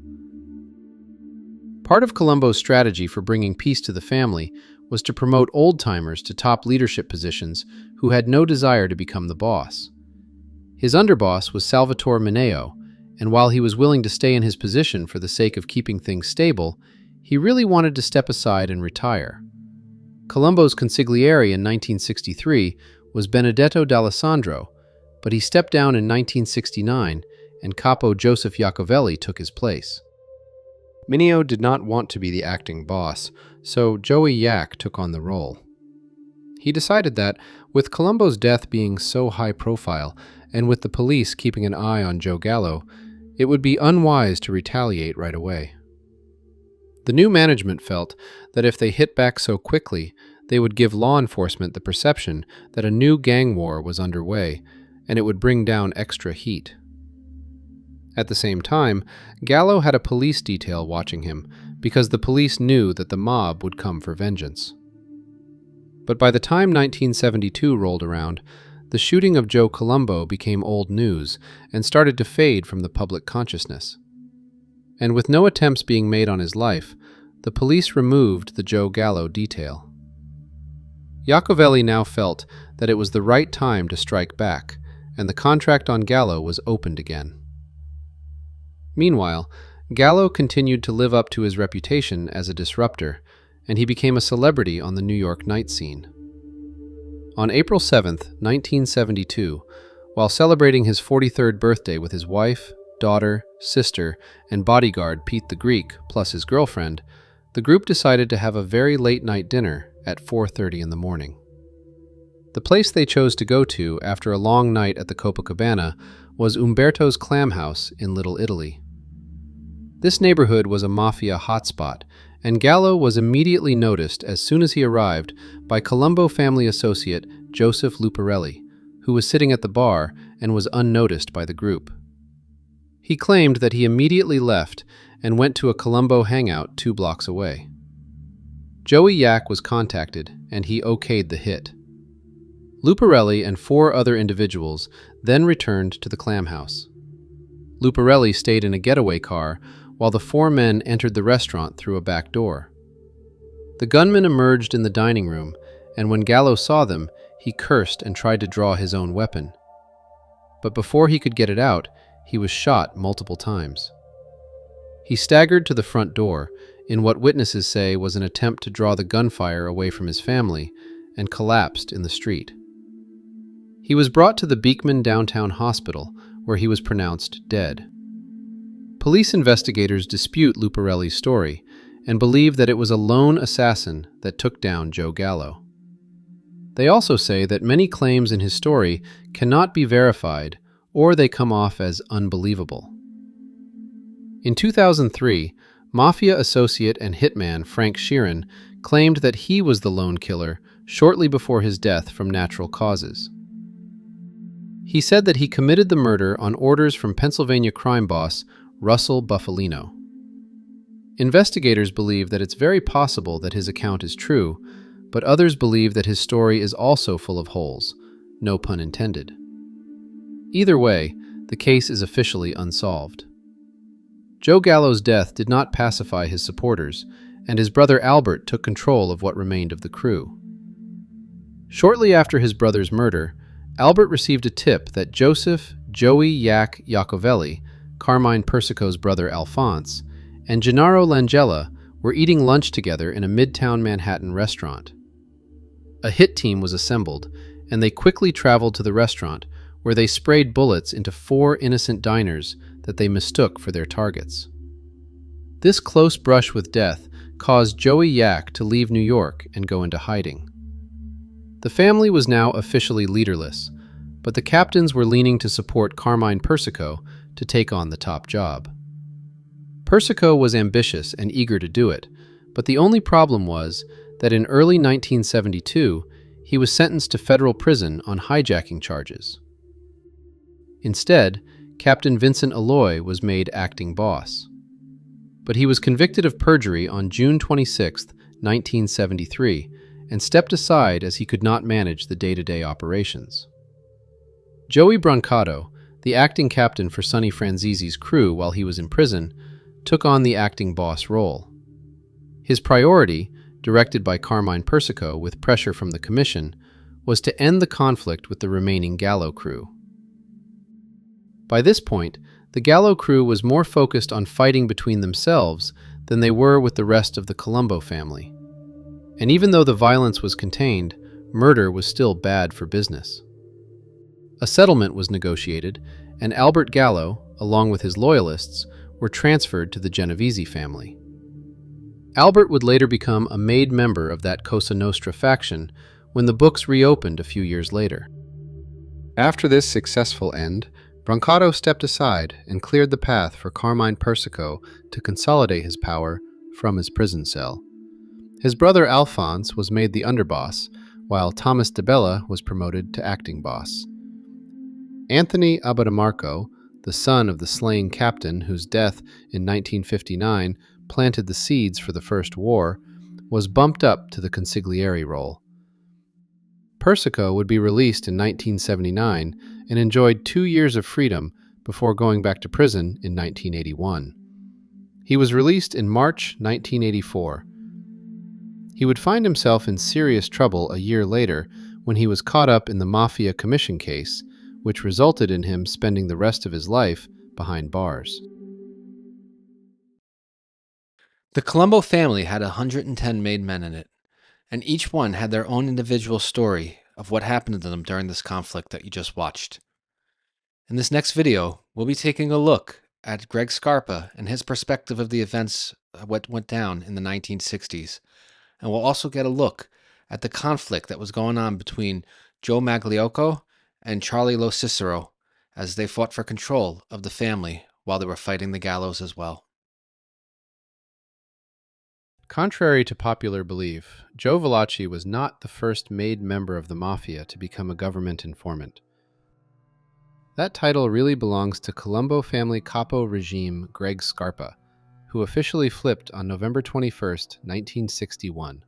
Part of Colombo's strategy for bringing peace to the family was to promote old-timers to top leadership positions who had no desire to become the boss. His underboss was Salvatore Mineo, and while he was willing to stay in his position for the sake of keeping things stable, he really wanted to step aside and retire. Colombo's consigliere in 1963 was Benedetto D'Alessandro, but he stepped down in 1969, and Capo Joseph Iacovelli took his place. Mineo did not want to be the acting boss, so Joey Yak took on the role. He decided that, with Colombo's death being so high profile, and with the police keeping an eye on Joe Gallo, it would be unwise to retaliate right away. The new management felt that if they hit back so quickly, they would give law enforcement the perception that a new gang war was underway, and it would bring down extra heat. At the same time, Gallo had a police detail watching him, because the police knew that the mob would come for vengeance. But by the time 1972 rolled around, the shooting of Joe Colombo became old news and started to fade from the public consciousness. And with no attempts being made on his life, the police removed the Joe Gallo detail. Iacovelli now felt that it was the right time to strike back, and the contract on Gallo was opened again. Meanwhile, Gallo continued to live up to his reputation as a disruptor, and he became a celebrity on the New York night scene. On April 7, 1972, while celebrating his 43rd birthday with his wife, daughter, sister, and bodyguard Pete the Greek, plus his girlfriend, the group decided to have a very late-night dinner at 4:30 in the morning. The place they chose to go to after a long night at the Copacabana was Umberto's Clam House in Little Italy. This neighborhood was a mafia hotspot, and Gallo was immediately noticed as soon as he arrived by Colombo family associate Joseph Luparelli, who was sitting at the bar and was unnoticed by the group. He claimed that he immediately left and went to a Colombo hangout 2 blocks away. Joey Yak was contacted, and he okayed the hit. Luparelli and 4 other individuals then returned to the Clam House. Luparelli stayed in a getaway car while the 4 men entered the restaurant through a back door. The gunman emerged in the dining room, and when Gallo saw them, he cursed and tried to draw his own weapon. But before he could get it out, he was shot multiple times. He staggered to the front door, in what witnesses say was an attempt to draw the gunfire away from his family, and collapsed in the street. He was brought to the Beekman Downtown Hospital, where he was pronounced dead. Police investigators dispute Luparelli's story and believe that it was a lone assassin that took down Joe Gallo. They also say that many claims in his story cannot be verified, or they come off as unbelievable. In 2003, Mafia associate and hitman Frank Sheeran claimed that he was the lone killer shortly before his death from natural causes. He said that he committed the murder on orders from Pennsylvania crime boss Russell Buffalino. Investigators believe that it's very possible that his account is true, but others believe that his story is also full of holes, no pun intended. Either way, the case is officially unsolved. Joe Gallo's death did not pacify his supporters, and his brother Albert took control of what remained of the crew. Shortly after his brother's murder, Albert received a tip that Joseph Joey Yak Iacovelli, Carmine Persico's brother Alphonse, and Gennaro Langella were eating lunch together in a midtown Manhattan restaurant. A hit team was assembled, and they quickly traveled to the restaurant, where they sprayed bullets into 4 innocent diners that they mistook for their targets. This close brush with death caused Joey Yak to leave New York and go into hiding. The family was now officially leaderless, but the captains were leaning to support Carmine Persico to take on the top job. Persico was ambitious and eager to do it, but the only problem was that in early 1972, he was sentenced to federal prison on hijacking charges. Instead, Captain Vincent Alloy was made acting boss. But he was convicted of perjury on June 26, 1973, and stepped aside as he could not manage the day-to-day operations. Joey Brancato, the acting captain for Sonny Franzese's crew while he was in prison, took on the acting boss role. His priority, directed by Carmine Persico with pressure from the commission, was to end the conflict with the remaining Gallo crew. By this point, the Gallo crew was more focused on fighting between themselves than they were with the rest of the Colombo family. And even though the violence was contained, murder was still bad for business. A settlement was negotiated, and Albert Gallo, along with his loyalists, were transferred to the Genovese family. Albert would later become a made member of that Cosa Nostra faction when the books reopened a few years later. After this successful end, Brancato stepped aside and cleared the path for Carmine Persico to consolidate his power from his prison cell. His brother Alphonse was made the underboss, while Thomas DeBella was promoted to acting boss. Anthony Abadamarco, the son of the slain captain whose death in 1959 planted the seeds for the First War, was bumped up to the consigliere role. Persico would be released in 1979 and enjoyed 2 years of freedom before going back to prison in 1981. He was released in March 1984. He would find himself in serious trouble a year later when he was caught up in the Mafia commission case, which resulted in him spending the rest of his life behind bars. The Colombo family had 110 made men in it, and each one had their own individual story of what happened to them during this conflict that you just watched. In this next video, we'll be taking a look at Greg Scarpa and his perspective of the events of what went down in the 1960s, and we'll also get a look at the conflict that was going on between Joe Magliocco and Charlie Lo Cicero as they fought for control of the family while they were fighting the Gallos as well. Contrary to popular belief, Joe Profaci was not the first made member of the Mafia to become a government informant. That title really belongs to Colombo family capo regime Greg Scarpa, who officially flipped on November 21, 1961.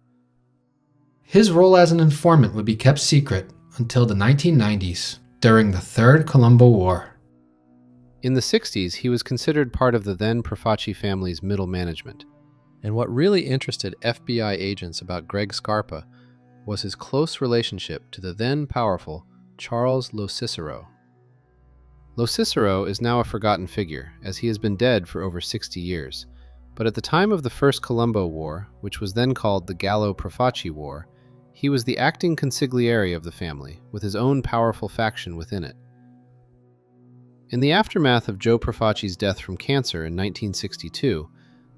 His role as an informant would be kept secret until the 1990s, during the Third Colombo War. In the 60s, he was considered part of the then Profaci family's middle management. And what really interested FBI agents about Greg Scarpa was his close relationship to the then powerful Charles Lo Cicero. Lo Cicero is now a forgotten figure, as he has been dead for over 60 years. But at the time of the First Colombo War, which was then called the Gallo-Profaci War, he was the acting consigliere of the family, with his own powerful faction within it. In the aftermath of Joe Profaci's death from cancer in 1962,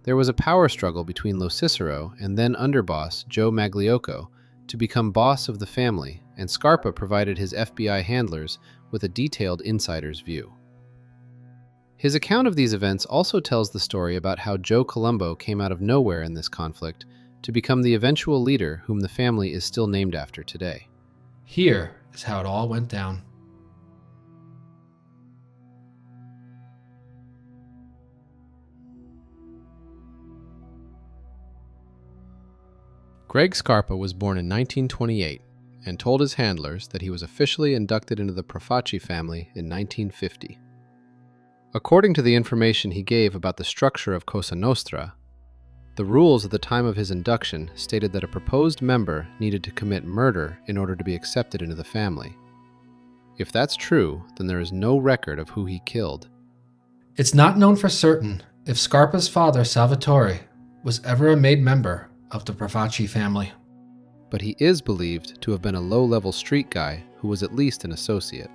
there was a power struggle between Lo Cicero and then underboss Joe Magliocco to become boss of the family, and Scarpa provided his FBI handlers with a detailed insider's view. His account of these events also tells the story about how Joe Colombo came out of nowhere in this conflict to become the eventual leader whom the family is still named after today. Here is how it all went down. Greg Scarpa was born in 1928 and told his handlers that he was officially inducted into the Profaci family in 1950. According to the information he gave about the structure of Cosa Nostra, The rules at the time of his induction stated that a proposed member needed to commit murder in order to be accepted into the family. If that's true, then there is no record of who he killed. It's not known for certain if Scarpa's father, Salvatore, was ever a made member of the Profaci family. But he is believed to have been a low-level street guy who was at least an associate.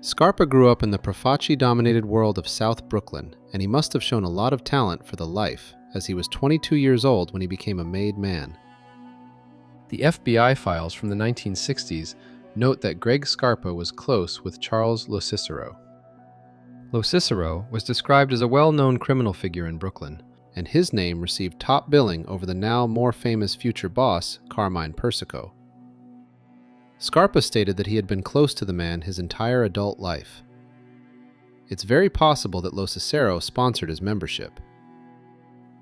Scarpa grew up in the Profaci-dominated world of South Brooklyn, and he must have shown a lot of talent for the life, as he was 22 years old when he became a made man. The FBI files from the 1960s note that Greg Scarpa was close with Charles Lo Cicero. Lo Cicero was described as a well-known criminal figure in Brooklyn, and his name received top billing over the now more famous future boss, Carmine Persico. Scarpa stated that he had been close to the man his entire adult life. It's very possible that Lo Cicero sponsored his membership.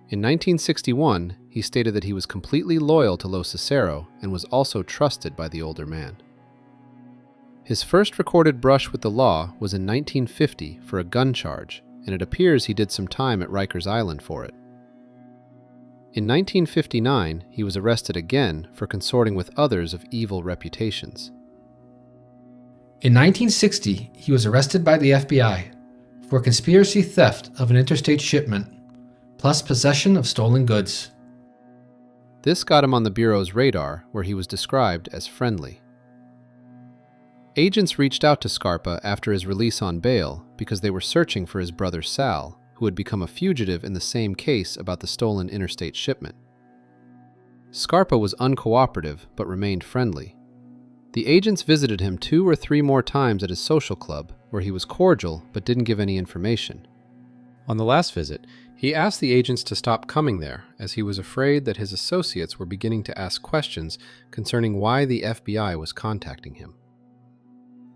In 1961, he stated that he was completely loyal to Lo Cicero and was also trusted by the older man. His first recorded brush with the law was in 1950 for a gun charge, and it appears he did some time at Rikers Island for it. In 1959, he was arrested again for consorting with others of evil reputations. In 1960, he was arrested by the FBI for conspiracy theft of an interstate shipment, plus possession of stolen goods. This got him on the Bureau's radar, where he was described as friendly. Agents reached out to Scarpa after his release on bail because they were searching for his brother Sal, who had become a fugitive in the same case about the stolen interstate shipment. Scarpa was uncooperative but remained friendly. The agents visited him 2 or 3 more times at his social club, where he was cordial but didn't give any information. On the last visit, he asked the agents to stop coming there, as he was afraid that his associates were beginning to ask questions concerning why the FBI was contacting him.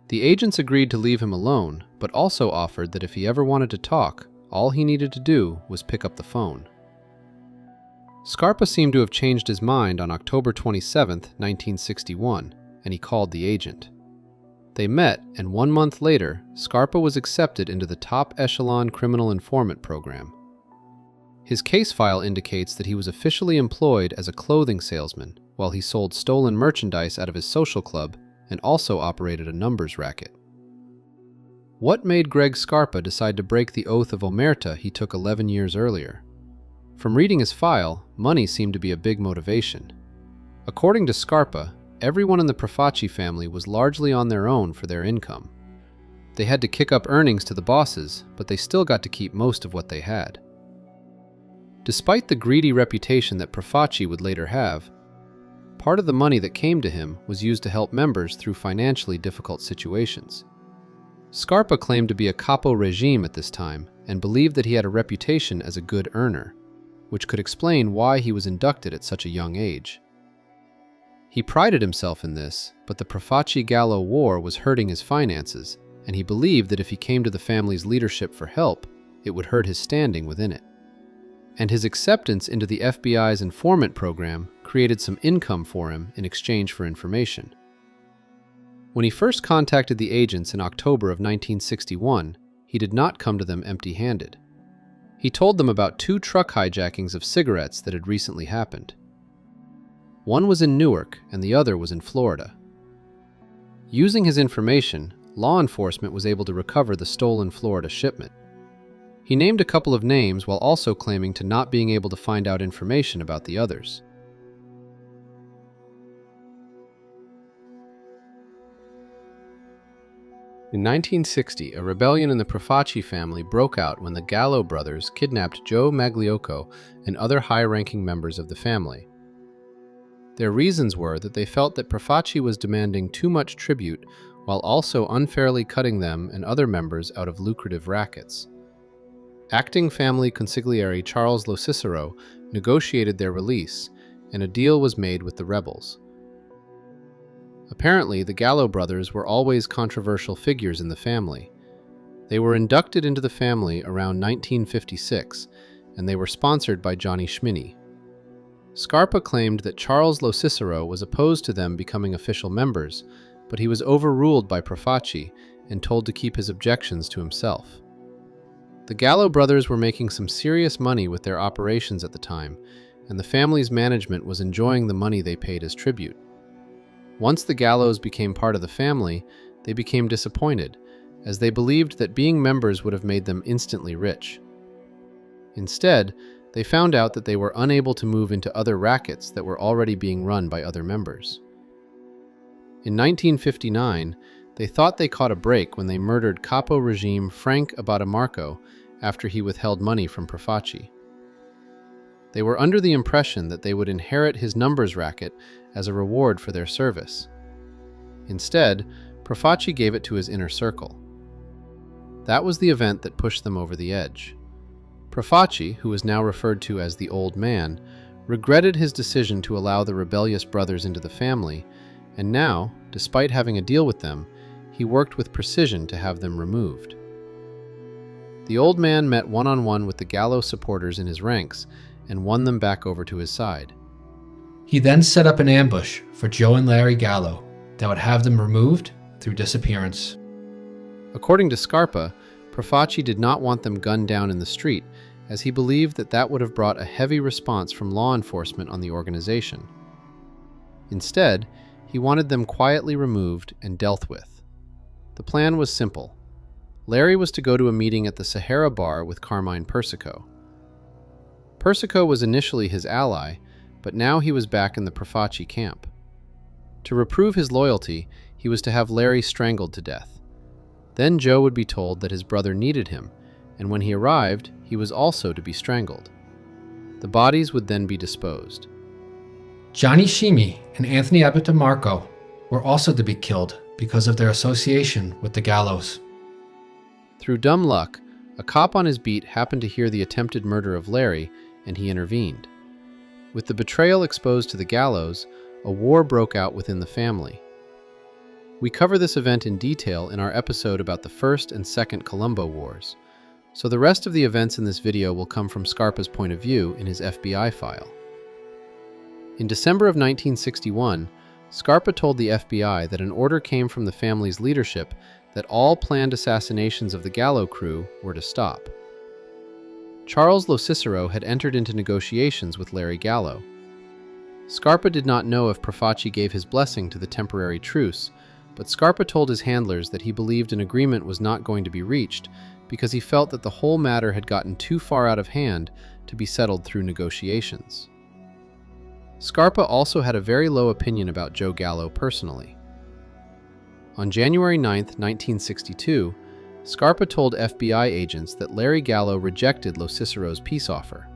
The agents agreed to leave him alone, but also offered that if he ever wanted to talk, all he needed to do was pick up the phone. Scarpa seemed to have changed his mind on October 27, 1961, and he called the agent. They met, and 1 month later, Scarpa was accepted into the top echelon criminal informant program. His case file indicates that he was officially employed as a clothing salesman while he sold stolen merchandise out of his social club and also operated a numbers racket. What made Greg Scarpa decide to break the oath of omerta he took 11 years earlier? From reading his file, money seemed to be a big motivation. According to Scarpa, everyone in the Profaci family was largely on their own for their income. They had to kick up earnings to the bosses, but they still got to keep most of what they had. Despite the greedy reputation that Profaci would later have, part of the money that came to him was used to help members through financially difficult situations. Scarpa claimed to be a capo regime at this time and believed that he had a reputation as a good earner, which could explain why he was inducted at such a young age. He prided himself in this, but the Profaci-Gallo War was hurting his finances, and he believed that if he came to the family's leadership for help, it would hurt his standing within it. And his acceptance into the FBI's informant program created some income for him in exchange for information. When he first contacted the agents in October of 1961, he did not come to them empty-handed. He told them about 2 truck hijackings of cigarettes that had recently happened. One was in Newark and the other was in Florida. Using his information, law enforcement was able to recover the stolen Florida shipment. He named a couple of names while also claiming to not being able to find out information about the others. In 1960, a rebellion in the Profaci family broke out when the Gallo brothers kidnapped Joe Magliocco and other high-ranking members of the family. Their reasons were that they felt that Profaci was demanding too much tribute while also unfairly cutting them and other members out of lucrative rackets. Acting family consigliere Charles Lo Cicero negotiated their release, and a deal was made with the rebels. Apparently, the Gallo brothers were always controversial figures in the family. They were inducted into the family around 1956, and they were sponsored by Johnny Schminny. Scarpa claimed that Charles Lo Cicero was opposed to them becoming official members, but he was overruled by Profaci and told to keep his objections to himself. The Gallo brothers were making some serious money with their operations at the time, and the family's management was enjoying the money they paid as tribute. Once the Gallos became part of the family, they became disappointed, as they believed that being members would have made them instantly rich. Instead, they found out that they were unable to move into other rackets that were already being run by other members. In 1959, they thought they caught a break when they murdered Capo regime Frank Abbatemarco after he withheld money from Profaci. They were under the impression that they would inherit his numbers racket as a reward for their service. Instead, Profaci gave it to his inner circle. That was the event that pushed them over the edge. Profaci, who was now referred to as the Old Man, regretted his decision to allow the rebellious brothers into the family, and now, despite having a deal with them, he worked with precision to have them removed. The Old Man met one-on-one with the Gallo supporters in his ranks and won them back over to his side. He then set up an ambush for Joe and Larry Gallo that would have them removed through disappearance. According to Scarpa, Profaci did not want them gunned down in the street, as he believed that that would have brought a heavy response from law enforcement on the organization. Instead, he wanted them quietly removed and dealt with. The plan was simple. Larry was to go to a meeting at the Sahara Bar with Carmine Persico. Persico was initially his ally, but now he was back in the Profaci camp. To reprove his loyalty, he was to have Larry strangled to death. Then Joe would be told that his brother needed him, and when he arrived, he was also to be strangled. The bodies would then be disposed. Johnny Shimi and Anthony Abbatemarco were also to be killed because of their association with the Gallos. Through dumb luck, a cop on his beat happened to hear the attempted murder of Larry, and he intervened. With the betrayal exposed to the Gallos, a war broke out within the family. We cover this event in detail in our episode about the First and Second Colombo Wars, so the rest of the events in this video will come from Scarpa's point of view in his FBI file. In December of 1961, Scarpa told the FBI that an order came from the family's leadership that all planned assassinations of the Gallo crew were to stop. Charles Lo Cicero had entered into negotiations with Larry Gallo. Scarpa did not know if Profaci gave his blessing to the temporary truce, but Scarpa told his handlers that he believed an agreement was not going to be reached because he felt that the whole matter had gotten too far out of hand to be settled through negotiations. Scarpa also had a very low opinion about Joe Gallo personally. On January 9, 1962, Scarpa told FBI agents that Larry Gallo rejected Lo Cicero's peace offer.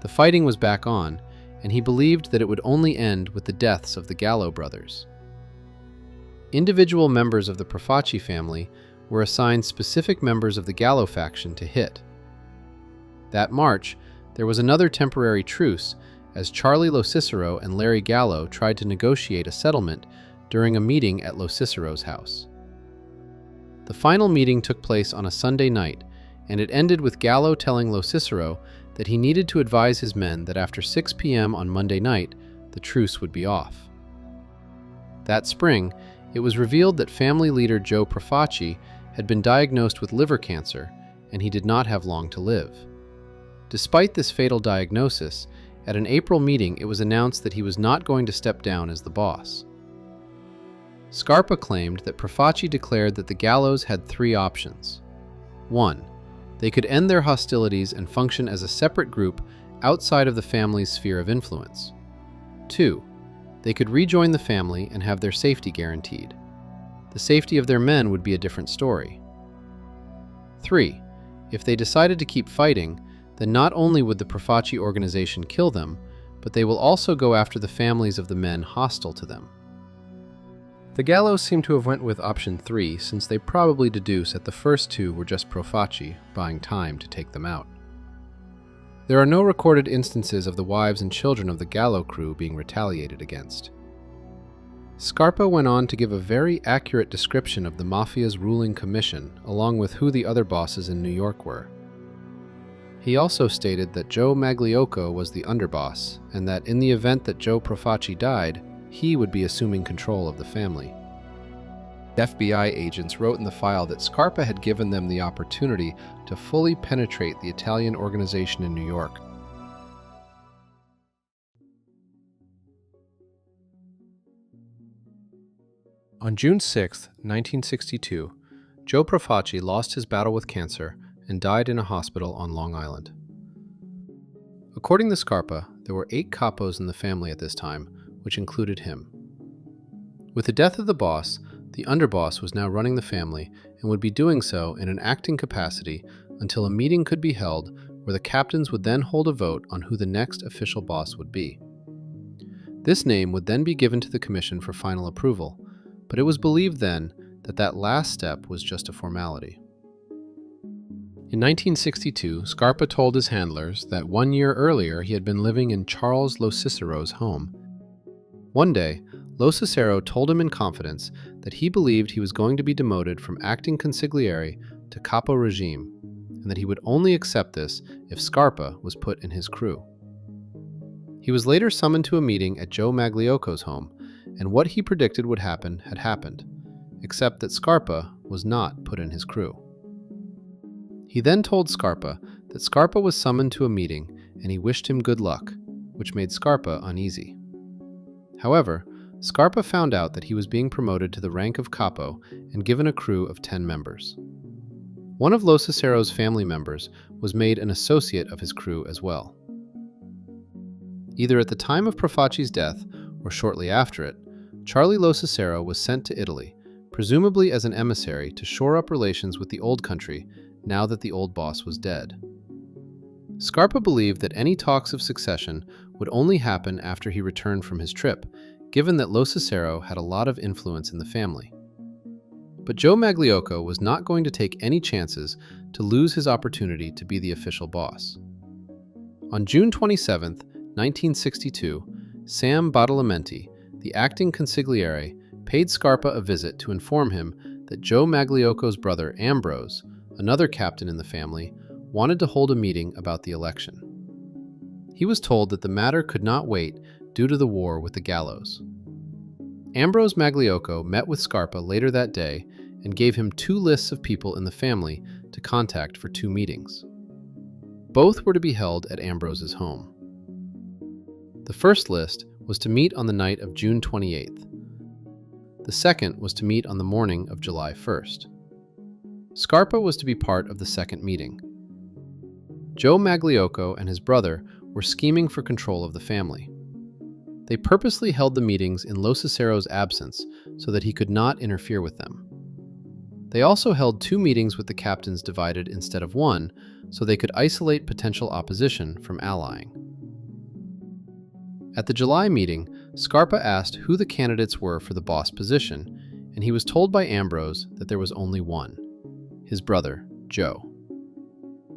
The fighting was back on, and he believed that it would only end with the deaths of the Gallo brothers. Individual members of the Profaci family were assigned specific members of the Gallo faction to hit. That March, there was another temporary truce as Charlie Lo Cicero and Larry Gallo tried to negotiate a settlement during a meeting at Lo Cicero's house. The final meeting took place on a Sunday night, and it ended with Gallo telling Lo Cicero that he needed to advise his men that after 6 p.m. on Monday night, the truce would be off. That spring, it was revealed that family leader Joe Profaci had been diagnosed with liver cancer, and he did not have long to live. Despite this fatal diagnosis, at an April meeting it was announced that he was not going to step down as the boss. Scarpa claimed that Profaci declared that the Gallos had 3 options. 1. They could end their hostilities and function as a separate group outside of the family's sphere of influence. 2. They could rejoin the family and have their safety guaranteed. The safety of their men would be a different story. 3. If they decided to keep fighting, then not only would the Profaci organization kill them, but they will also go after the families of the men hostile to them. The Gallos seem to have went with option 3 since they probably deduce that the first 2 were just Profaci, buying time to take them out. There are no recorded instances of the wives and children of the Gallo crew being retaliated against. Scarpa went on to give a very accurate description of the Mafia's ruling commission, along with who the other bosses in New York were. He also stated that Joe Magliocco was the underboss, and that in the event that Joe Profaci died, he would be assuming control of the family. FBI agents wrote in the file that Scarpa had given them the opportunity to fully penetrate the Italian organization in New York. On June 6, 1962, Joe Profaci lost his battle with cancer and died in a hospital on Long Island. According to Scarpa, there were 8 capos in the family at this time, which included him. With the death of the boss, the underboss was now running the family and would be doing so in an acting capacity until a meeting could be held where the captains would then hold a vote on who the next official boss would be. This name would then be given to the commission for final approval, but it was believed then that that last step was just a formality. In 1962, Scarpa told his handlers that 1 year earlier he had been living in Charles Lo Cicero's home. One day, Lo Cicero told him in confidence that he believed he was going to be demoted from acting consigliere to capo regime, and that he would only accept this if Scarpa was put in his crew. He was later summoned to a meeting at Joe Magliocco's home, and what he predicted would happen had happened, except that Scarpa was not put in his crew. He then told Scarpa that Scarpa was summoned to a meeting and he wished him good luck, which made Scarpa uneasy. However, Scarpa found out that he was being promoted to the rank of capo and given a crew of 10 members. One of Lo Cicero's family members was made an associate of his crew as well. Either at the time of Profaci's death or shortly after it, Charlie Lo Cicero was sent to Italy, presumably as an emissary to shore up relations with the old country now that the old boss was dead. Scarpa believed that any talks of succession would only happen after he returned from his trip, given that Lo Cicero had a lot of influence in the family. But Joe Magliocco was not going to take any chances to lose his opportunity to be the official boss. On June 27, 1962, Sam Badalamenti, the acting consigliere, paid Scarpa a visit to inform him that Joe Magliocco's brother Ambrose, another captain in the family, wanted to hold a meeting about the election. He was told that the matter could not wait due to the war with the Gallos. Ambrose Magliocco met with Scarpa later that day and gave him 2 lists of people in the family to contact for 2 meetings. Both were to be held at Ambrose's home. The first list was to meet on the night of June 28th. The second was to meet on the morning of July 1st. Scarpa was to be part of the second meeting. Joe Magliocco and his brother were scheming for control of the family. They purposely held the meetings in Lo Cicero's absence so that he could not interfere with them. They also held 2 meetings with the captains divided instead of 1, so they could isolate potential opposition from allying. At the July meeting, Scarpa asked who the candidates were for the boss position, and he was told by Ambrose that there was only one: his brother, Joe.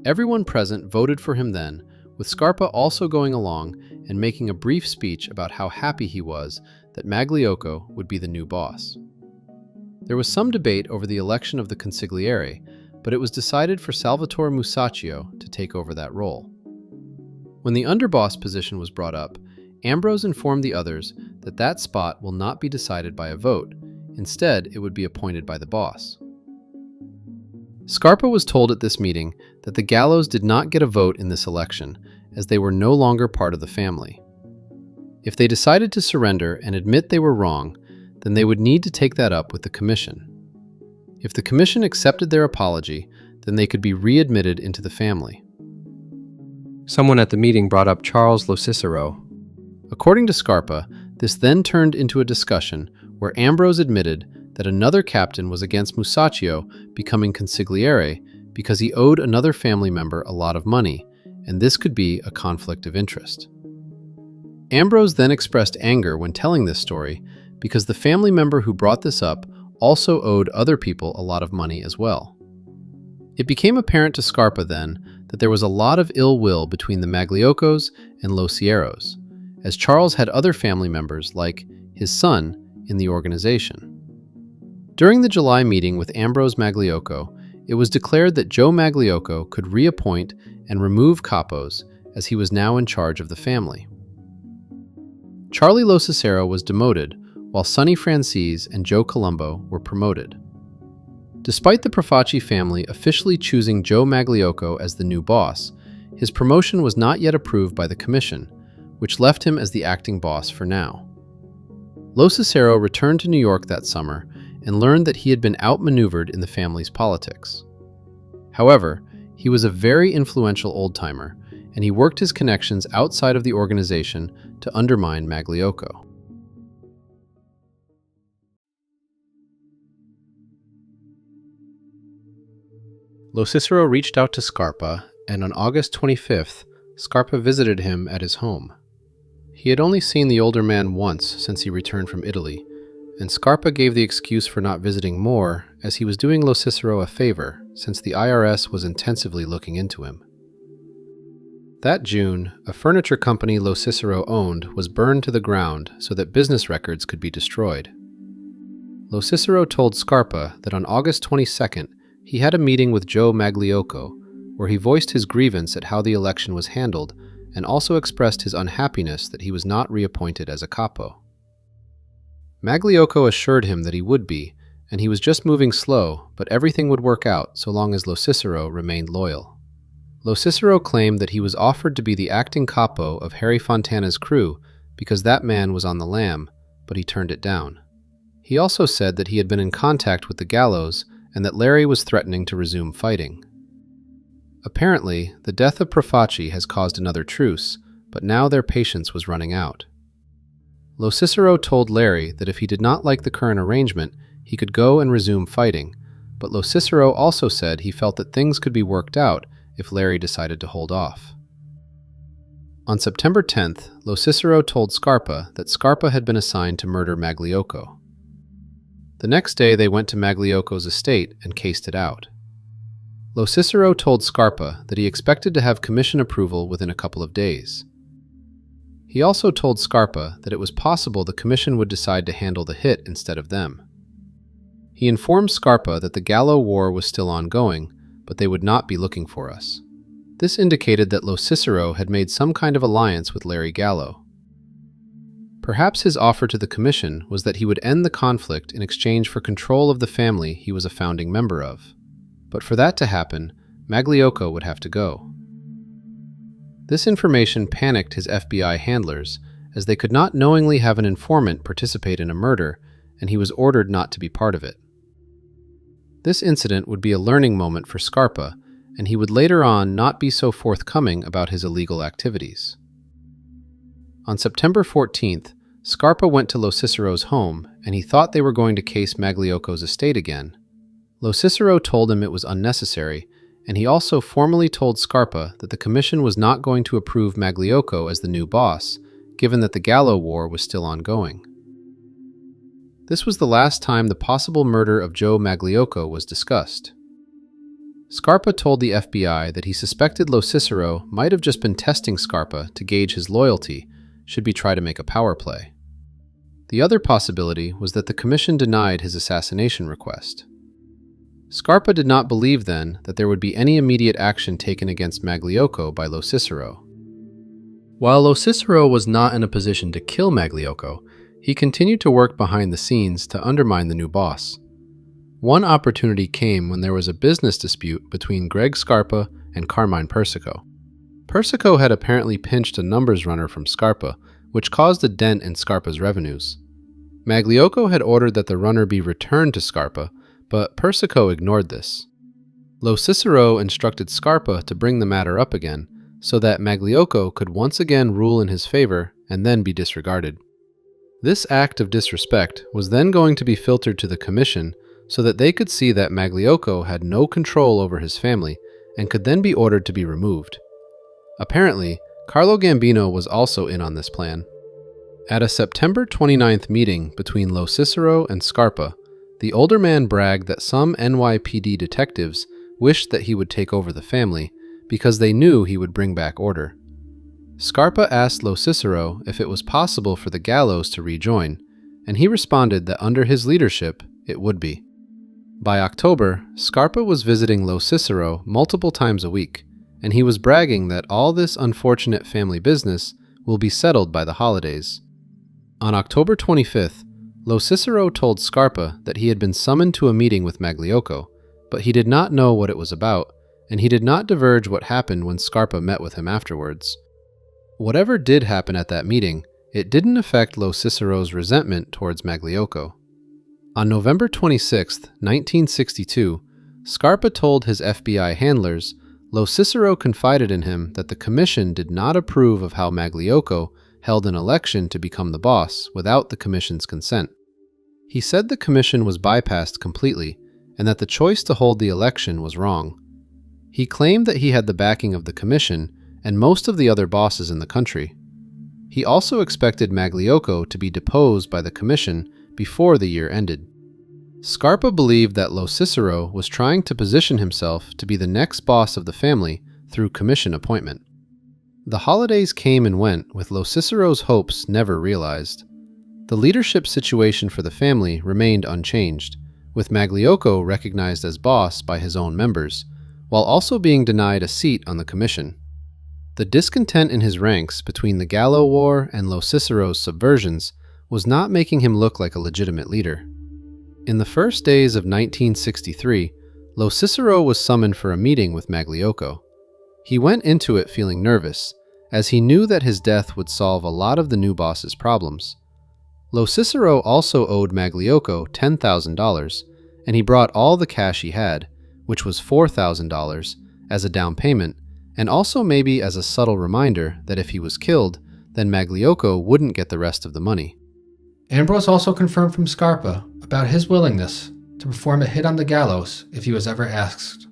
Everyone present voted for him then, with Scarpa also going along and making a brief speech about how happy he was that Magliocco would be the new boss. There was some debate over the election of the consigliere, but it was decided for Salvatore Musacchio to take over that role. When the underboss position was brought up, Ambrose informed the others that that spot will not be decided by a vote. Instead, it would be appointed by the boss. Scarpa was told at this meeting that the Gallos did not get a vote in this election, as they were no longer part of the family. If they decided to surrender and admit they were wrong, then they would need to take that up with the commission. If the commission accepted their apology, then they could be readmitted into the family. Someone at the meeting brought up Charles Lo Cicero. According to Scarpa, this then turned into a discussion where Ambrose admitted that another captain was against Musacchio becoming consigliere because he owed another family member a lot of money, and this could be a conflict of interest. Ambrose then expressed anger when telling this story because the family member who brought this up also owed other people a lot of money as well. It became apparent to Scarpa then that there was a lot of ill will between the Maglioccos and Lo Cieros, as Charles had other family members, like his son, in the organization. During the July meeting with Ambrose Magliocco, it was declared that Joe Magliocco could reappoint and remove capos, as he was now in charge of the family. Charlie Lo Cicero was demoted, while Sonny Franzese and Joe Colombo were promoted. Despite the Profaci family officially choosing Joe Magliocco as the new boss, his promotion was not yet approved by the commission, which left him as the acting boss for now. Lo Cicero returned to New York that summer and learned that he had been outmaneuvered in the family's politics. However, he was a very influential old-timer, and he worked his connections outside of the organization to undermine Magliocco. Lo Cicero reached out to Scarpa, and on August 25th, Scarpa visited him at his home. He had only seen the older man once since he returned from Italy, and Scarpa gave the excuse for not visiting more as he was doing Lo Cicero a favor since the IRS was intensively looking into him. That June, a furniture company Lo Cicero owned was burned to the ground so that business records could be destroyed. Lo Cicero told Scarpa that on August 22nd, he had a meeting with Joe Magliocco, where he voiced his grievance at how the election was handled and also expressed his unhappiness that he was not reappointed as a capo. Magliocco assured him that he would be, and he was just moving slow, but everything would work out so long as Lo Cicero remained loyal. Lo Cicero claimed that he was offered to be the acting capo of Harry Fontana's crew because that man was on the lam, but he turned it down. He also said that he had been in contact with the Gallos and that Larry was threatening to resume fighting. Apparently, the death of Profaci has caused another truce, but now their patience was running out. Lo Cicero told Larry that if he did not like the current arrangement, he could go and resume fighting, but Lo Cicero also said he felt that things could be worked out if Larry decided to hold off. On September 10th, Lo Cicero told Scarpa that Scarpa had been assigned to murder Magliocco. The next day they went to Magliocco's estate and cased it out. Lo Cicero told Scarpa that he expected to have commission approval within a couple of days. He also told Scarpa that it was possible the commission would decide to handle the hit instead of them. He informed Scarpa that the Gallo War was still ongoing, but they would not be looking for us. This indicated that Lo Cicero had made some kind of alliance with Larry Gallo. Perhaps his offer to the commission was that he would end the conflict in exchange for control of the family he was a founding member of. But for that to happen, Magliocco would have to go. This information panicked his FBI handlers, as they could not knowingly have an informant participate in a murder, and he was ordered not to be part of it. This incident would be a learning moment for Scarpa, and he would later on not be so forthcoming about his illegal activities. On September 14th, Scarpa went to Lo Cicero's home, and he thought they were going to case Magliocco's estate again. Lo Cicero told him it was unnecessary, and he also formally told Scarpa that the commission was not going to approve Magliocco as the new boss, given that the Gallo War was still ongoing. This was the last time the possible murder of Joe Magliocco was discussed. Scarpa told the FBI that he suspected Lo Cicero might have just been testing Scarpa to gauge his loyalty should he try to make a power play. The other possibility was that the commission denied his assassination request. Scarpa did not believe then that there would be any immediate action taken against Magliocco by Lo Cicero. While Lo Cicero was not in a position to kill Magliocco, he continued to work behind the scenes to undermine the new boss. One opportunity came when there was a business dispute between Greg Scarpa and Carmine Persico. Persico had apparently pinched a numbers runner from Scarpa, which caused a dent in Scarpa's revenues. Magliocco had ordered that the runner be returned to Scarpa, but Persico ignored this. Lo Cicero instructed Scarpa to bring the matter up again, so that Magliocco could once again rule in his favor and then be disregarded. This act of disrespect was then going to be filtered to the commission so that they could see that Magliocco had no control over his family and could then be ordered to be removed. Apparently, Carlo Gambino was also in on this plan. At a September 29th meeting between Lo Cicero and Scarpa, the older man bragged that some NYPD detectives wished that he would take over the family because they knew he would bring back order. Scarpa asked Lo Cicero if it was possible for the Gallos to rejoin, and he responded that under his leadership, it would be. By October, Scarpa was visiting Lo Cicero multiple times a week, and he was bragging that all this unfortunate family business will be settled by the holidays. On October 25th, Lo Cicero told Scarpa that he had been summoned to a meeting with Magliocco, but he did not know what it was about, and he did not divulge what happened when Scarpa met with him afterwards. Whatever did happen at that meeting, it didn't affect Lo Cicero's resentment towards Magliocco. On November 26, 1962, Scarpa told his FBI handlers Lo Cicero confided in him that the commission did not approve of how Magliocco held an election to become the boss without the commission's consent. He said the commission was bypassed completely and that the choice to hold the election was wrong. He claimed that he had the backing of the commission and most of the other bosses in the country. He also expected Magliocco to be deposed by the commission before the year ended. Scarpa believed that Lo Cicero was trying to position himself to be the next boss of the family through commission appointment. The holidays came and went with Lo Cicero's hopes never realized. The leadership situation for the family remained unchanged, with Magliocco recognized as boss by his own members, while also being denied a seat on the commission. The discontent in his ranks between the Gallo War and Lo Cicero's subversions was not making him look like a legitimate leader. In the first days of 1963, Lo Cicero was summoned for a meeting with Magliocco. He went into it feeling nervous, as he knew that his death would solve a lot of the new boss's problems. Lo Cicero also owed Magliocco $10,000, and he brought all the cash he had, which was $4,000, as a down payment, and also maybe as a subtle reminder that if he was killed, then Magliocco wouldn't get the rest of the money. Ambrose also confirmed from Scarpa about his willingness to perform a hit on the gallows if he was ever asked.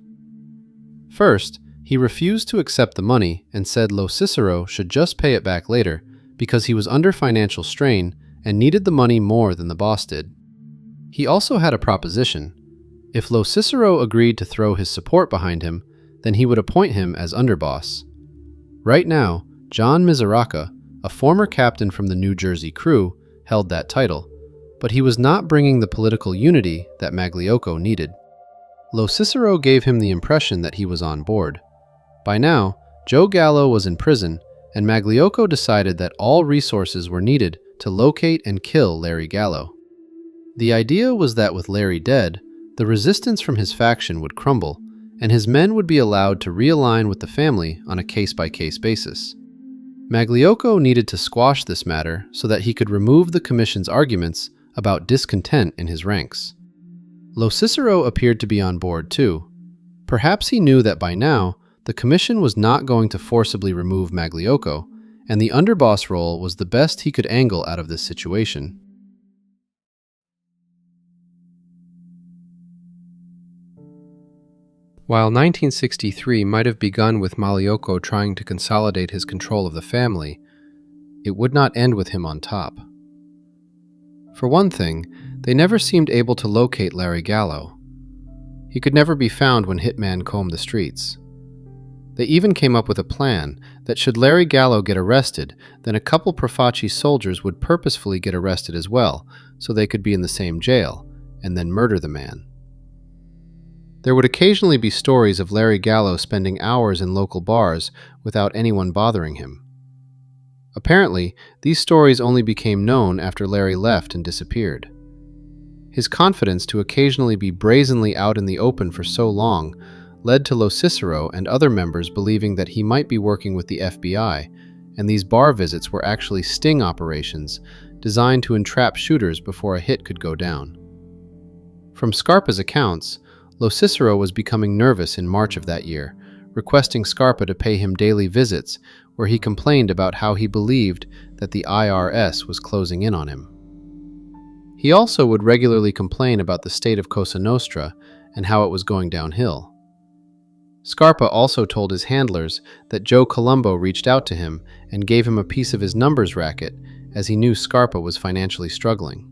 First, he refused to accept the money and said Lo Cicero should just pay it back later because he was under financial strain and needed the money more than the boss did. He also had a proposition. If Lo Cicero agreed to throw his support behind him, then he would appoint him as underboss. Right now, John Miseraca, a former captain from the New Jersey crew, held that title, but he was not bringing the political unity that Magliocco needed. Lo Cicero gave him the impression that he was on board. By now, Joe Gallo was in prison, and Magliocco decided that all resources were needed to locate and kill Larry Gallo. The idea was that with Larry dead, the resistance from his faction would crumble, and his men would be allowed to realign with the family on a case-by-case basis. Magliocco needed to squash this matter so that he could remove the commission's arguments about discontent in his ranks. Lo Cicero appeared to be on board too. Perhaps he knew that by now, the commission was not going to forcibly remove Magliocco, and the underboss role was the best he could angle out of this situation. While 1963 might have begun with Magliocco trying to consolidate his control of the family, it would not end with him on top. For one thing, they never seemed able to locate Larry Gallo. He could never be found when hitmen combed the streets. They even came up with a plan that should Larry Gallo get arrested, then a couple Profaci soldiers would purposefully get arrested as well, so they could be in the same jail, and then murder the man. There would occasionally be stories of Larry Gallo spending hours in local bars without anyone bothering him. Apparently, these stories only became known after Larry left and disappeared. His confidence to occasionally be brazenly out in the open for so long led to Lo Cicero and other members believing that he might be working with the FBI, and these bar visits were actually sting operations designed to entrap shooters before a hit could go down. From Scarpa's accounts, Lo Cicero was becoming nervous in March of that year, requesting Scarpa to pay him daily visits where he complained about how he believed that the IRS was closing in on him. He also would regularly complain about the state of Cosa Nostra and how it was going downhill. Scarpa also told his handlers that Joe Colombo reached out to him and gave him a piece of his numbers racket as he knew Scarpa was financially struggling.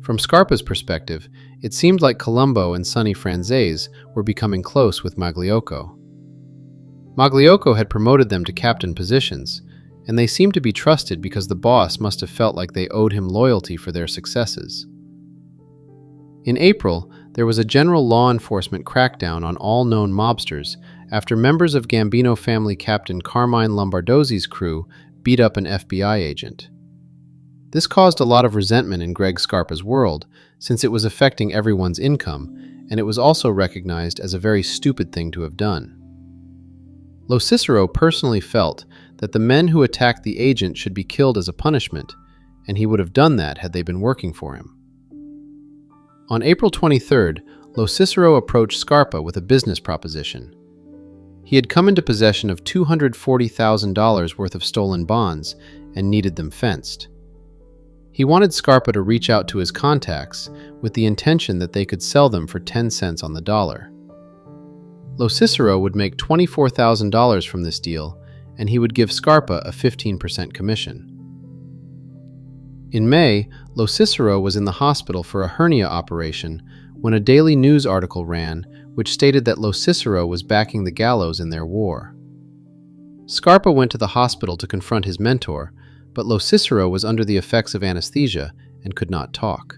From Scarpa's perspective, it seemed like Colombo and Sonny Franzese were becoming close with Magliocco. Magliocco had promoted them to captain positions, and they seemed to be trusted because the boss must have felt like they owed him loyalty for their successes. In April, there was a general law enforcement crackdown on all known mobsters after members of Gambino family captain Carmine Lombardozzi's crew beat up an FBI agent. This caused a lot of resentment in Greg Scarpa's world, since it was affecting everyone's income, and it was also recognized as a very stupid thing to have done. Lo Cicero personally felt that the men who attacked the agent should be killed as a punishment, and he would have done that had they been working for him. On April 23rd, Lo Cicero approached Scarpa with a business proposition. He had come into possession of $240,000 worth of stolen bonds and needed them fenced. He wanted Scarpa to reach out to his contacts with the intention that they could sell them for 10 cents on the dollar. Lo Cicero would make $24,000 from this deal, and he would give Scarpa a 15% commission. In May, Lo Cicero was in the hospital for a hernia operation when a daily news article ran which stated that Lo Cicero was backing the Gallos in their war. Scarpa went to the hospital to confront his mentor, but Lo Cicero was under the effects of anesthesia and could not talk.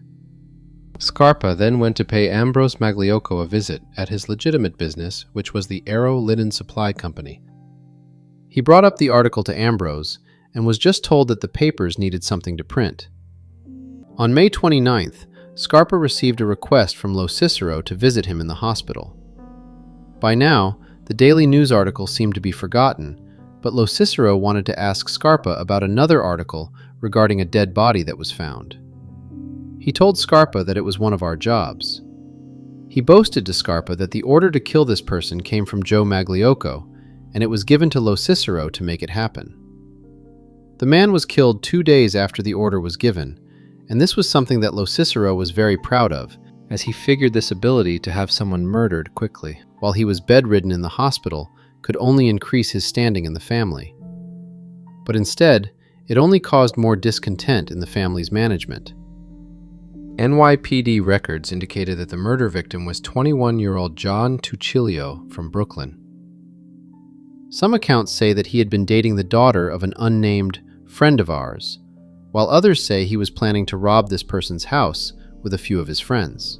Scarpa then went to pay Ambrose Magliocco a visit at his legitimate business, which was the Arrow Linen Supply Company. He brought up the article to Ambrose and was just told that the papers needed something to print. On May 29th, Scarpa received a request from Lo Cicero to visit him in the hospital. By now, the daily news article seemed to be forgotten, but Lo Cicero wanted to ask Scarpa about another article regarding a dead body that was found. He told Scarpa that it was one of our jobs. He boasted to Scarpa that the order to kill this person came from Joe Magliocco, and it was given to Lo Cicero to make it happen. The man was killed 2 days after the order was given, and this was something that Lo Cicero was very proud of, as he figured this ability to have someone murdered quickly, while he was bedridden in the hospital, could only increase his standing in the family. But instead, it only caused more discontent in the family's management. NYPD records indicated that the murder victim was 21-year-old John Tuccilio from Brooklyn. Some accounts say that he had been dating the daughter of an unnamed friend of ours, while others say he was planning to rob this person's house with a few of his friends.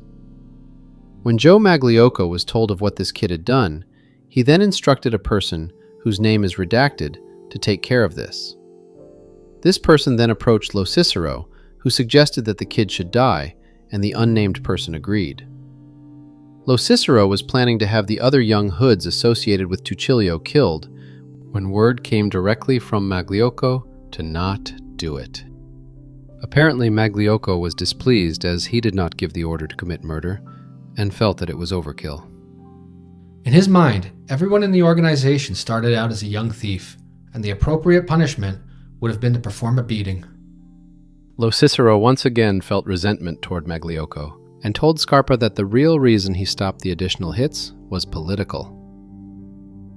When Joe Magliocco was told of what this kid had done, he then instructed a person, whose name is redacted, to take care of this. This person then approached Lo Cicero, who suggested that the kid should die, and the unnamed person agreed. Lo Cicero was planning to have the other young hoods associated with Tuccilio killed, when word came directly from Magliocco to not do it. Apparently Magliocco was displeased as he did not give the order to commit murder, and felt that it was overkill. In his mind, everyone in the organization started out as a young thief, and the appropriate punishment would have been to perform a beating. Lo Cicero once again felt resentment toward Magliocco, and told Scarpa that the real reason he stopped the additional hits was political.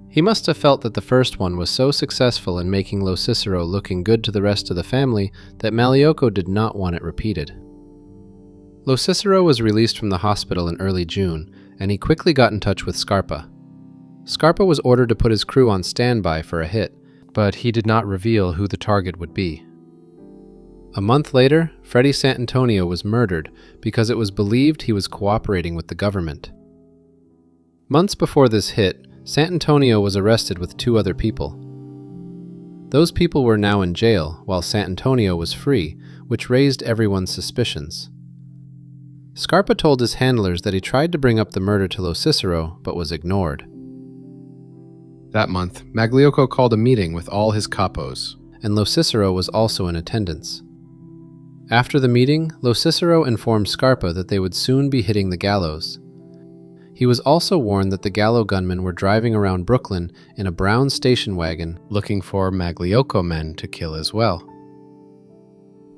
He must have felt that the first one was so successful in making Lo Cicero looking good to the rest of the family that Magliocco did not want it repeated. Lo Cicero was released from the hospital in early June, and he quickly got in touch with Scarpa. Scarpa was ordered to put his crew on standby for a hit, but he did not reveal who the target would be. A month later, Freddie Sant'Antonio was murdered because it was believed he was cooperating with the government. Months before this hit, Sant'Antonio was arrested with 2 other people. Those people were now in jail, while Sant'Antonio was free, which raised everyone's suspicions. Scarpa told his handlers that he tried to bring up the murder to Lo Cicero, but was ignored. That month, Magliocco called a meeting with all his capos, and Lo Cicero was also in attendance. After the meeting, Lo Cicero informed Scarpa that they would soon be hitting the gallows. He was also warned that the Gallo gunmen were driving around Brooklyn in a brown station wagon looking for Magliocco men to kill as well.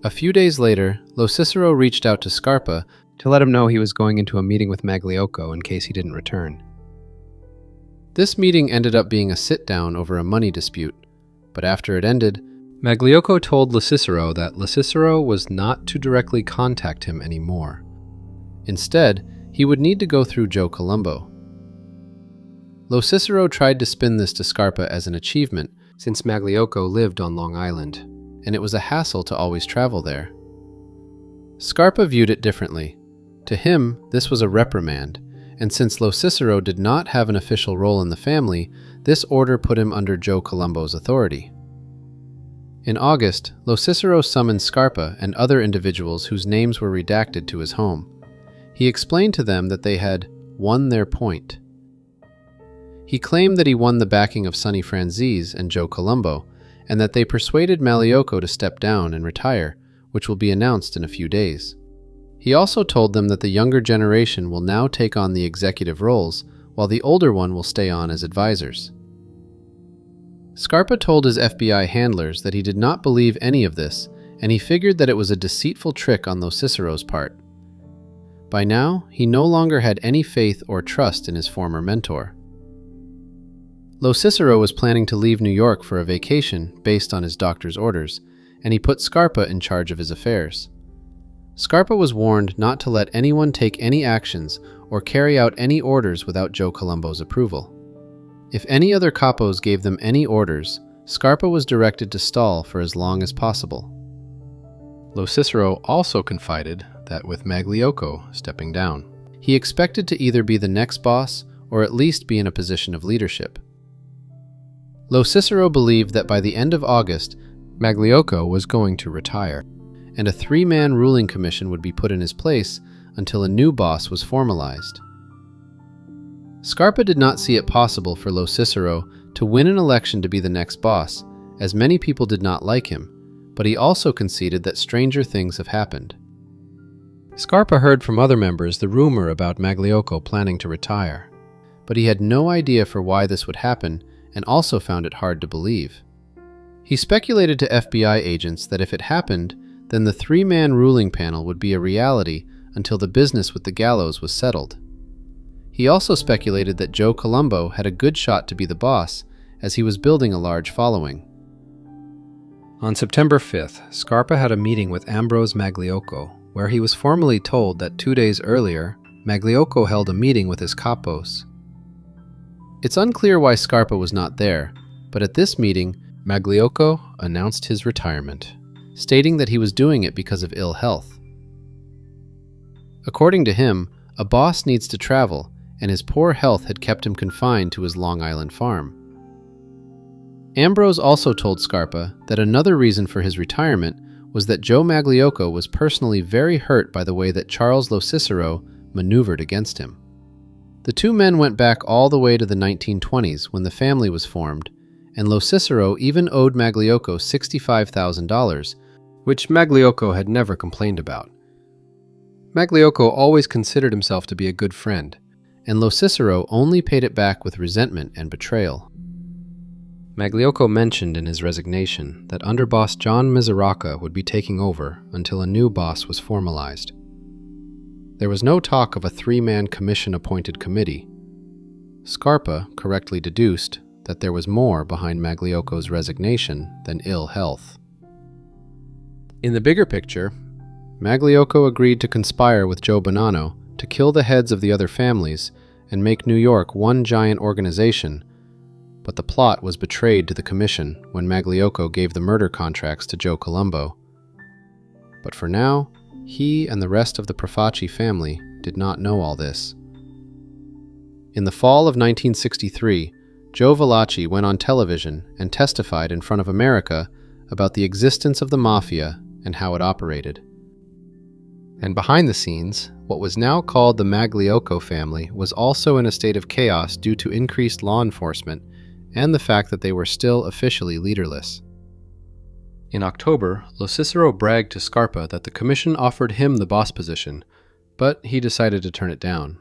A few days later, Lo Cicero reached out to Scarpa to let him know he was going into a meeting with Magliocco in case he didn't return. This meeting ended up being a sit-down over a money dispute, but after it ended, Magliocco told Lo Cicero that Lo Cicero was not to directly contact him anymore. Instead, he would need to go through Joe Colombo. Lo Cicero tried to spin this to Scarpa as an achievement, since Magliocco lived on Long Island, and it was a hassle to always travel there. Scarpa viewed it differently. To him, this was a reprimand, and since Lo Cicero did not have an official role in the family, this order put him under Joe Colombo's authority. In August, Lo Cicero summoned Scarpa and other individuals whose names were redacted to his home. He explained to them that they had won their point. He claimed that he won the backing of Sonny Franzese and Joe Colombo, and that they persuaded Magliocco to step down and retire, which will be announced in a few days. He also told them that the younger generation will now take on the executive roles, while the older one will stay on as advisors. Scarpa told his FBI handlers that he did not believe any of this, and he figured that it was a deceitful trick on Lo Cicero's part. By now, he no longer had any faith or trust in his former mentor. Lo Cicero was planning to leave New York for a vacation based on his doctor's orders, and he put Scarpa in charge of his affairs. Scarpa was warned not to let anyone take any actions or carry out any orders without Joe Colombo's approval. If any other capos gave them any orders, Scarpa was directed to stall for as long as possible. Lo Cicero also confided that with Magliocco stepping down, he expected to either be the next boss or at least be in a position of leadership. Lo Cicero believed that by the end of August, Magliocco was going to retire, and a three-man ruling commission would be put in his place until a new boss was formalized. Scarpa did not see it possible for Lo Cicero to win an election to be the next boss, as many people did not like him, but he also conceded that stranger things have happened. Scarpa heard from other members the rumor about Magliocco planning to retire, but he had no idea for why this would happen and also found it hard to believe. He speculated to FBI agents that if it happened, then the three-man ruling panel would be a reality until the business with the gallows was settled. He also speculated that Joe Colombo had a good shot to be the boss, as he was building a large following. On September 5th, Scarpa had a meeting with Ambrose Magliocco, where he was formally told that 2 days earlier, Magliocco held a meeting with his capos. It's unclear why Scarpa was not there, but at this meeting, Magliocco announced his retirement, stating that he was doing it because of ill health. According to him, a boss needs to travel, and his poor health had kept him confined to his Long Island farm. Ambrose also told Scarpa that another reason for his retirement was that Joe Magliocco was personally very hurt by the way that Charles Lo Cicero maneuvered against him. The two men went back all the way to the 1920s when the family was formed, and Lo Cicero even owed Magliocco $65,000, which Magliocco had never complained about. Magliocco always considered himself to be a good friend, and Lo Cicero only paid it back with resentment and betrayal. Magliocco mentioned in his resignation that underboss John Miseraca would be taking over until a new boss was formalized. There was no talk of a three-man commission-appointed committee. Scarpa correctly deduced that there was more behind Magliocco's resignation than ill health. In the bigger picture, Magliocco agreed to conspire with Joe Bonanno to kill the heads of the other families and make New York one giant organization, but the plot was betrayed to the commission when Magliocco gave the murder contracts to Joe Colombo. But for now, he and the rest of the Profaci family did not know all this. In the fall of 1963, Joe Profaci went on television and testified in front of America about the existence of the Mafia and how it operated. And behind the scenes, what was now called the Magliocco family was also in a state of chaos due to increased law enforcement and the fact that they were still officially leaderless. In October, Lo Cicero bragged to Scarpa that the commission offered him the boss position, but he decided to turn it down.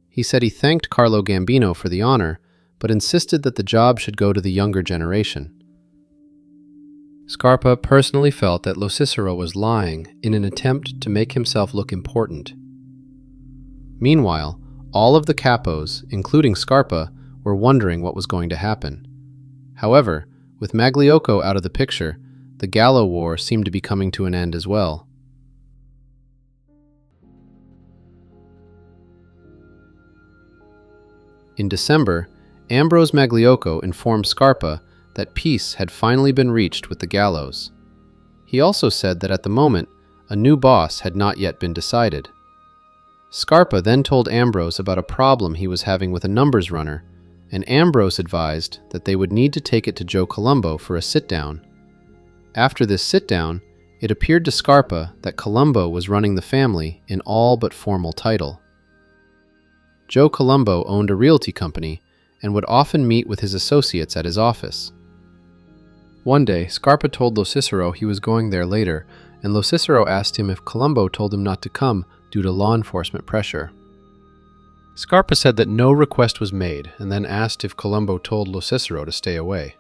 He said he thanked Carlo Gambino for the honor, but insisted that the job should go to the younger generation. Scarpa personally felt that Lo Cicero was lying in an attempt to make himself look important. Meanwhile, all of the capos, including Scarpa, were wondering what was going to happen. However, with Magliocco out of the picture, the Gallo War seemed to be coming to an end as well. In December, Ambrose Magliocco informed Scarpa that peace had finally been reached with the gallows. He also said that at the moment, a new boss had not yet been decided. Scarpa then told Ambrose about a problem he was having with a numbers runner, and Ambrose advised that they would need to take it to Joe Colombo for a sit-down. After this sit-down, it appeared to Scarpa that Colombo was running the family in all but formal title. Joe Colombo owned a realty company and would often meet with his associates at his office. One day, Scarpa told Lo Cicero he was going there later, and Lo Cicero asked him if Colombo told him not to come due to law enforcement pressure. Scarpa said that no request was made, and then asked if Colombo told Lo Cicero to stay away.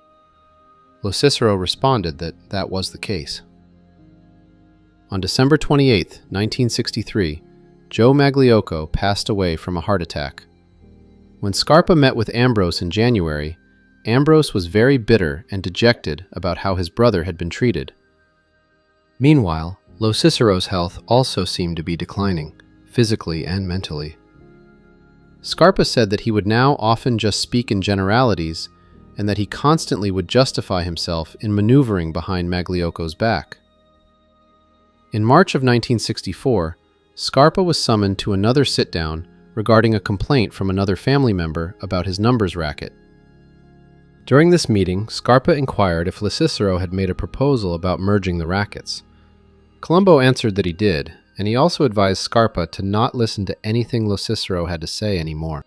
Lo Cicero responded that that was the case. On December 28, 1963, Joe Magliocco passed away from a heart attack. When Scarpa met with Ambrose in January, Ambrose was very bitter and dejected about how his brother had been treated. Meanwhile, Lo Cicero's health also seemed to be declining, physically and mentally. Scarpa said that he would now often just speak in generalities and that he constantly would justify himself in maneuvering behind Magliocco's back. In March of 1964, Scarpa was summoned to another sit-down regarding a complaint from another family member about his numbers racket. During this meeting, Scarpa inquired if Lo Cicero had made a proposal about merging the rackets. Colombo answered that he did, and he also advised Scarpa to not listen to anything Lo Cicero had to say anymore.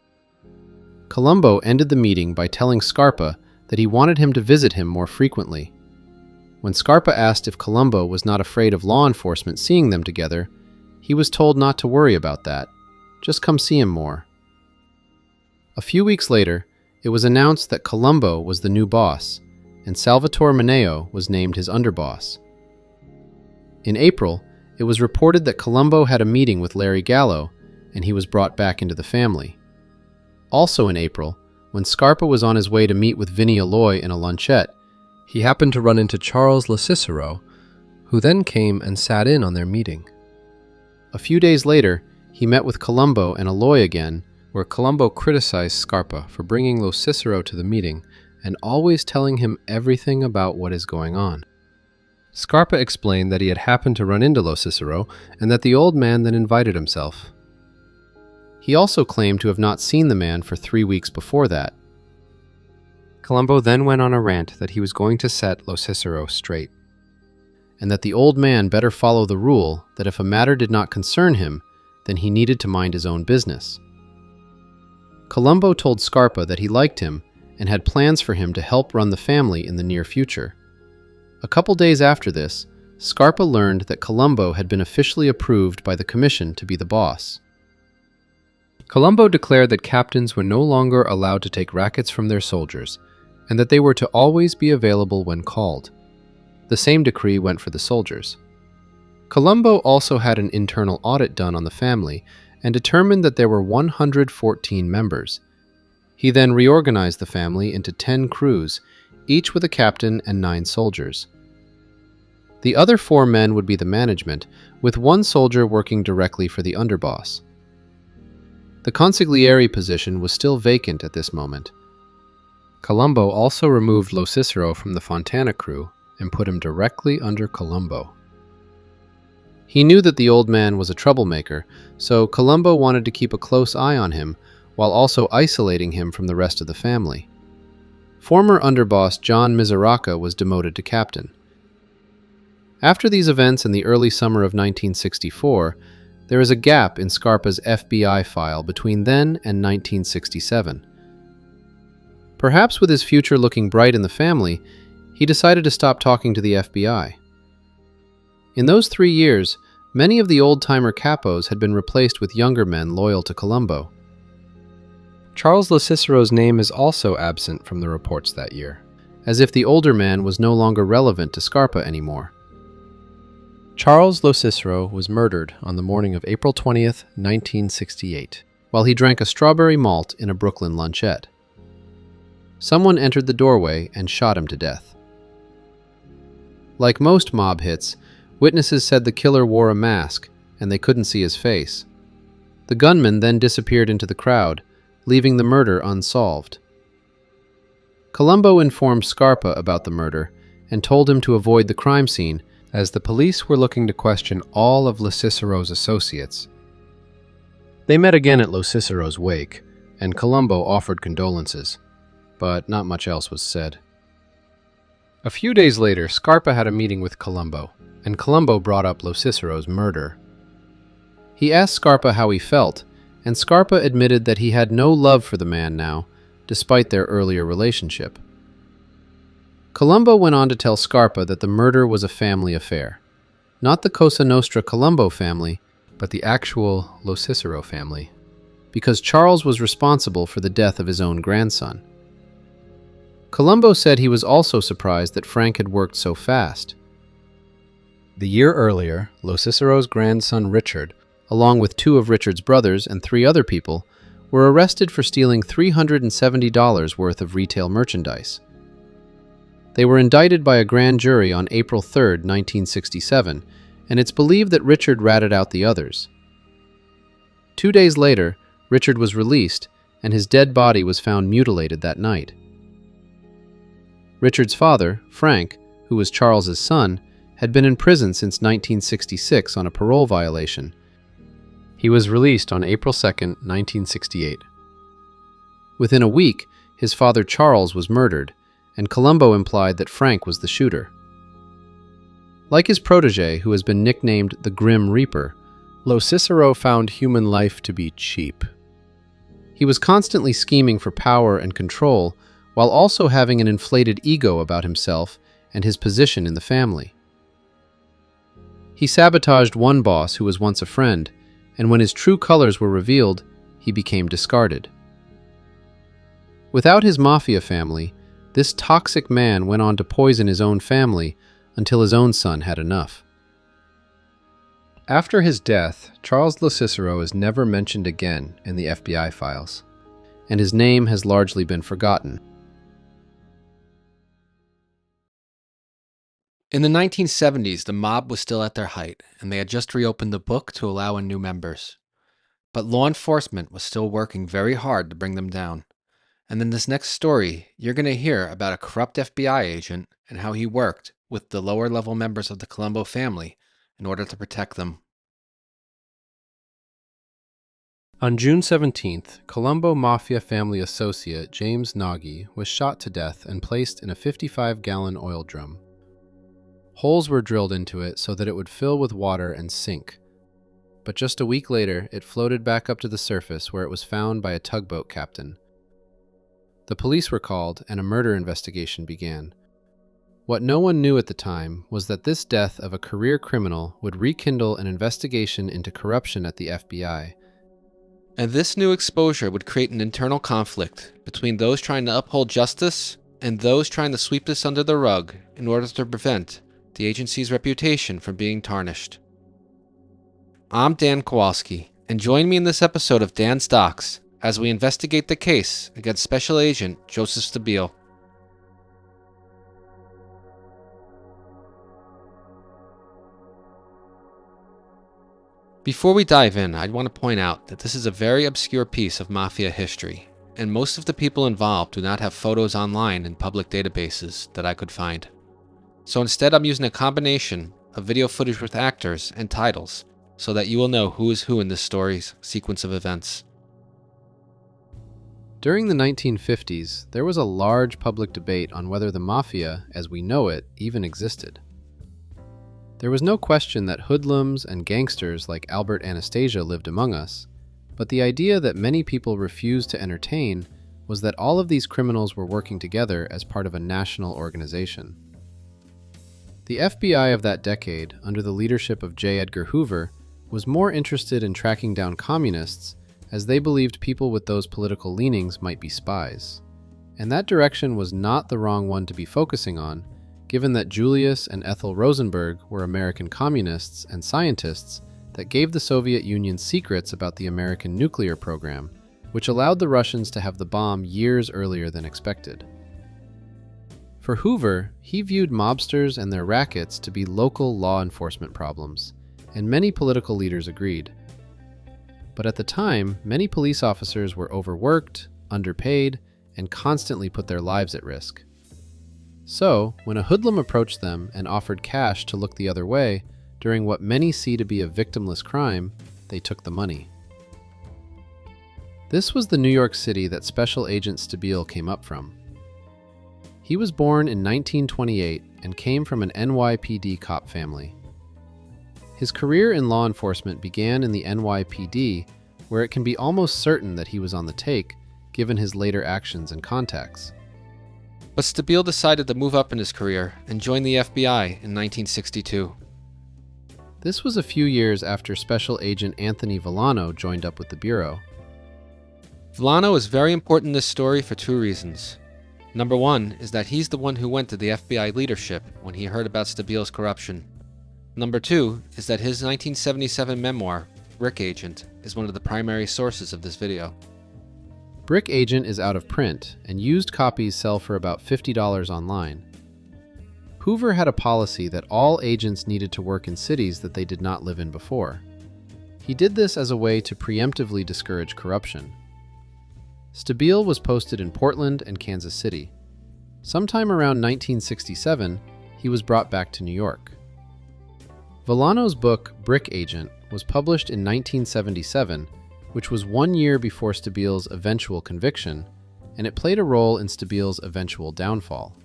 Colombo ended the meeting by telling Scarpa that he wanted him to visit him more frequently. When Scarpa asked if Colombo was not afraid of law enforcement seeing them together, he was told not to worry about that. Just come see him more. A few weeks later, it was announced that Colombo was the new boss, and Salvatore Mineo was named his underboss. In April, it was reported that Colombo had a meeting with Larry Gallo, and he was brought back into the family. Also in April, when Scarpa was on his way to meet with Vinnie Alloy in a lunchette, he happened to run into Charles Lo Cicero, who then came and sat in on their meeting. A few days later, he met with Colombo and Alloy again, where Colombo criticized Scarpa for bringing Lo Cicero to the meeting and always telling him everything about what is going on. Scarpa explained that he had happened to run into Lo Cicero and that the old man then invited himself. He also claimed to have not seen the man for 3 weeks before that. Colombo then went on a rant that he was going to set Lo Cicero straight, and that the old man better follow the rule that if a matter did not concern him, then he needed to mind his own business. Colombo told Scarpa that he liked him and had plans for him to help run the family in the near future. A couple days after this, Scarpa learned that Colombo had been officially approved by the commission to be the boss. Colombo declared that captains were no longer allowed to take rackets from their soldiers, and that they were to always be available when called. The same decree went for the soldiers. Colombo also had an internal audit done on the family and determined that there were 114 members. He then reorganized the family into 10 crews, each with a captain and 9 soldiers. The other 4 men would be the management, with 1 soldier working directly for the underboss. The consigliere position was still vacant at this moment. Colombo also removed Lo Cicero from the Fontana crew and put him directly under Colombo. He knew that the old man was a troublemaker, so Colombo wanted to keep a close eye on him while also isolating him from the rest of the family. Former underboss John Miseraca was demoted to captain. After these events in the early summer of 1964, there is a gap in Scarpa's FBI file between then and 1967. Perhaps with his future looking bright in the family, he decided to stop talking to the FBI. In those 3 years, many of the old-timer capos had been replaced with younger men loyal to Colombo. Charles Lo Cicero's name is also absent from the reports that year, as if the older man was no longer relevant to Scarpa anymore. Charles Lo Cicero was murdered on the morning of April 20th, 1968, while he drank a strawberry malt in a Brooklyn lunchette. Someone entered the doorway and shot him to death. Like most mob hits, witnesses said the killer wore a mask and they couldn't see his face. The gunman then disappeared into the crowd, leaving the murder unsolved. Colombo informed Scarpa about the murder and told him to avoid the crime scene, as the police were looking to question all of Lo Cicero's associates. They met again at Lo Cicero's wake, and Colombo offered condolences, but not much else was said. A few days later, Scarpa had a meeting with Colombo, and Colombo brought up Lo Cicero's murder. He asked Scarpa how he felt, and Scarpa admitted that he had no love for the man now, despite their earlier relationship. Colombo went on to tell Scarpa that the murder was a family affair. Not the Cosa Nostra Colombo family, but the actual Lo Cicero family, because Charles was responsible for the death of his own grandson. Colombo said he was also surprised that Frank had worked so fast. The year earlier, Lo Cicero's grandson Richard, along with 2 of Richard's brothers and 3 other people, were arrested for stealing $370 worth of retail merchandise. They were indicted by a grand jury on April 3, 1967, and it's believed that Richard ratted out the others. 2 days later, Richard was released, and his dead body was found mutilated that night. Richard's father, Frank, who was Charles's son, had been in prison since 1966 on a parole violation. He was released on April 2, 1968. Within a week, his father Charles was murdered, and Colombo implied that Frank was the shooter. Like his protege, who has been nicknamed the Grim Reaper, Lo Cicero found human life to be cheap. He was constantly scheming for power and control, while also having an inflated ego about himself and his position in the family. He sabotaged one boss who was once a friend, and when his true colors were revealed, he became discarded. Without his mafia family, this toxic man went on to poison his own family until his own son had enough. After his death, Charles Lo Cicero is never mentioned again in the FBI files, and his name has largely been forgotten. In the 1970s, the mob was still at their height, and they had just reopened the book to allow in new members. But law enforcement was still working very hard to bring them down. And in this next story, you're going to hear about a corrupt FBI agent and how he worked with the lower-level members of the Colombo family in order to protect them. On June 17th, Colombo Mafia family associate James Nagy was shot to death and placed in a 55-gallon oil drum. Holes were drilled into it so that it would fill with water and sink. But just a week later, it floated back up to the surface where it was found by a tugboat captain. The police were called and a murder investigation began. What no one knew at the time was that this death of a career criminal would rekindle an investigation into corruption at the FBI. And this new exposure would create an internal conflict between those trying to uphold justice and those trying to sweep this under the rug in order to prevent the agency's reputation from being tarnished. I'm Dan Kowalski, and join me in this episode of Dan's Docs as we investigate the case against Special Agent Joseph Stabile. Before we dive in, I'd want to point out that this is a very obscure piece of Mafia history, and most of the people involved do not have photos online in public databases that I could find. So instead, I'm using a combination of video footage with actors and titles so that you will know who is who in this story's sequence of events. During the 1950s, there was a large public debate on whether the Mafia, as we know it, even existed. There was no question that hoodlums and gangsters like Albert Anastasia lived among us, but the idea that many people refused to entertain was that all of these criminals were working together as part of a national organization. The FBI of that decade, under the leadership of J. Edgar Hoover, was more interested in tracking down communists as they believed people with those political leanings might be spies. And that direction was not the wrong one to be focusing on, given that Julius and Ethel Rosenberg were American communists and scientists that gave the Soviet Union secrets about the American nuclear program, which allowed the Russians to have the bomb years earlier than expected. For Hoover, he viewed mobsters and their rackets to be local law enforcement problems, and many political leaders agreed. But at the time, many police officers were overworked, underpaid, and constantly put their lives at risk. So, when a hoodlum approached them and offered cash to look the other way during what many see to be a victimless crime, they took the money. This was the New York City that Special Agent Stabile came up from. He was born in 1928 and came from an NYPD cop family. His career in law enforcement began in the NYPD, where it can be almost certain that he was on the take, given his later actions and contacts. But Stabile decided to move up in his career and joined the FBI in 1962. This was a few years after Special Agent Anthony Villano joined up with the Bureau. Villano is very important in this story for two reasons. Number one is that he's the one who went to the FBI leadership when he heard about Stabile's corruption. Number two is that his 1977 memoir, Brick Agent, is one of the primary sources of this video. Brick Agent is out of print, and used copies sell for about $50 online. Hoover had a policy that all agents needed to work in cities that they did not live in before. He did this as a way to preemptively discourage corruption. Stabile was posted in Portland and Kansas City. Sometime around 1967, he was brought back to New York. Villano's book, Brick Agent, was published in 1977, which was 1 year before Stabile's eventual conviction, and it played a role in Stabile's eventual downfall.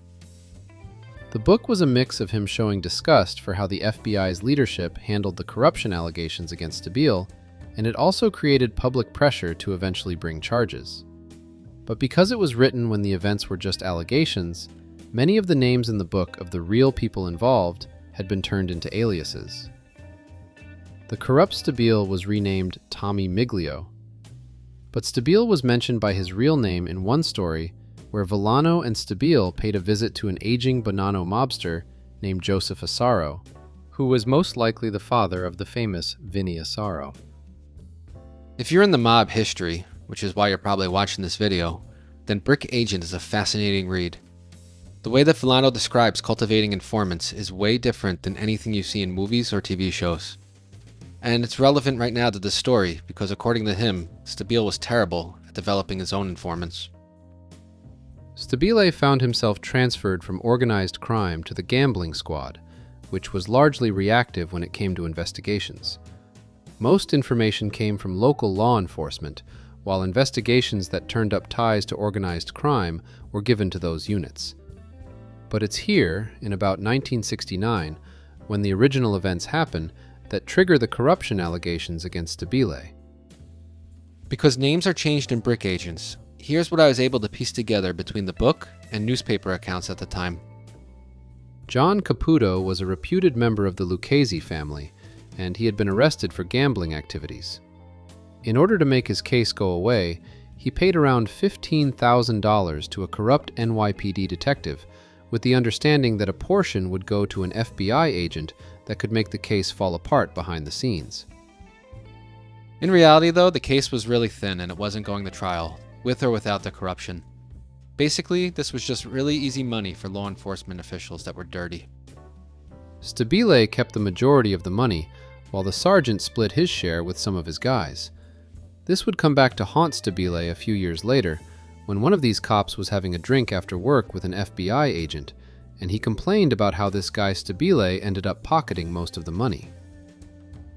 The book was a mix of him showing disgust for how the FBI's leadership handled the corruption allegations against Stabile, and it also created public pressure to eventually bring charges. But because it was written when the events were just allegations, many of the names in the book of the real people involved had been turned into aliases. The corrupt Stabile was renamed Tommy Miglio, but Stabile was mentioned by his real name in one story where Villano and Stabile paid a visit to an aging Bonanno mobster named Joseph Asaro, who was most likely the father of the famous Vinny Asaro. If you're in the mob history, which is why you're probably watching this video, then Brick Agent is a fascinating read. The way that Villano describes cultivating informants is way different than anything you see in movies or TV shows. And it's relevant right now to this story because according to him, Stabile was terrible at developing his own informants. Stabile found himself transferred from organized crime to the gambling squad, which was largely reactive when it came to investigations. Most information came from local law enforcement, while investigations that turned up ties to organized crime were given to those units. But it's here, in about 1969, when the original events happen, that trigger the corruption allegations against Stabile. Because names are changed in Brick Agents, here's what I was able to piece together between the book and newspaper accounts at the time. John Caputo was a reputed member of the Lucchese family, and he had been arrested for gambling activities. In order to make his case go away, he paid around $15,000 to a corrupt NYPD detective, with the understanding that a portion would go to an FBI agent that could make the case fall apart behind the scenes. In reality, though, the case was really thin and it wasn't going to trial, with or without the corruption. Basically, this was just really easy money for law enforcement officials that were dirty. Stabile kept the majority of the money, while the sergeant split his share with some of his guys. This would come back to haunt Stabile a few years later, when one of these cops was having a drink after work with an FBI agent, and he complained about how this guy Stabile ended up pocketing most of the money.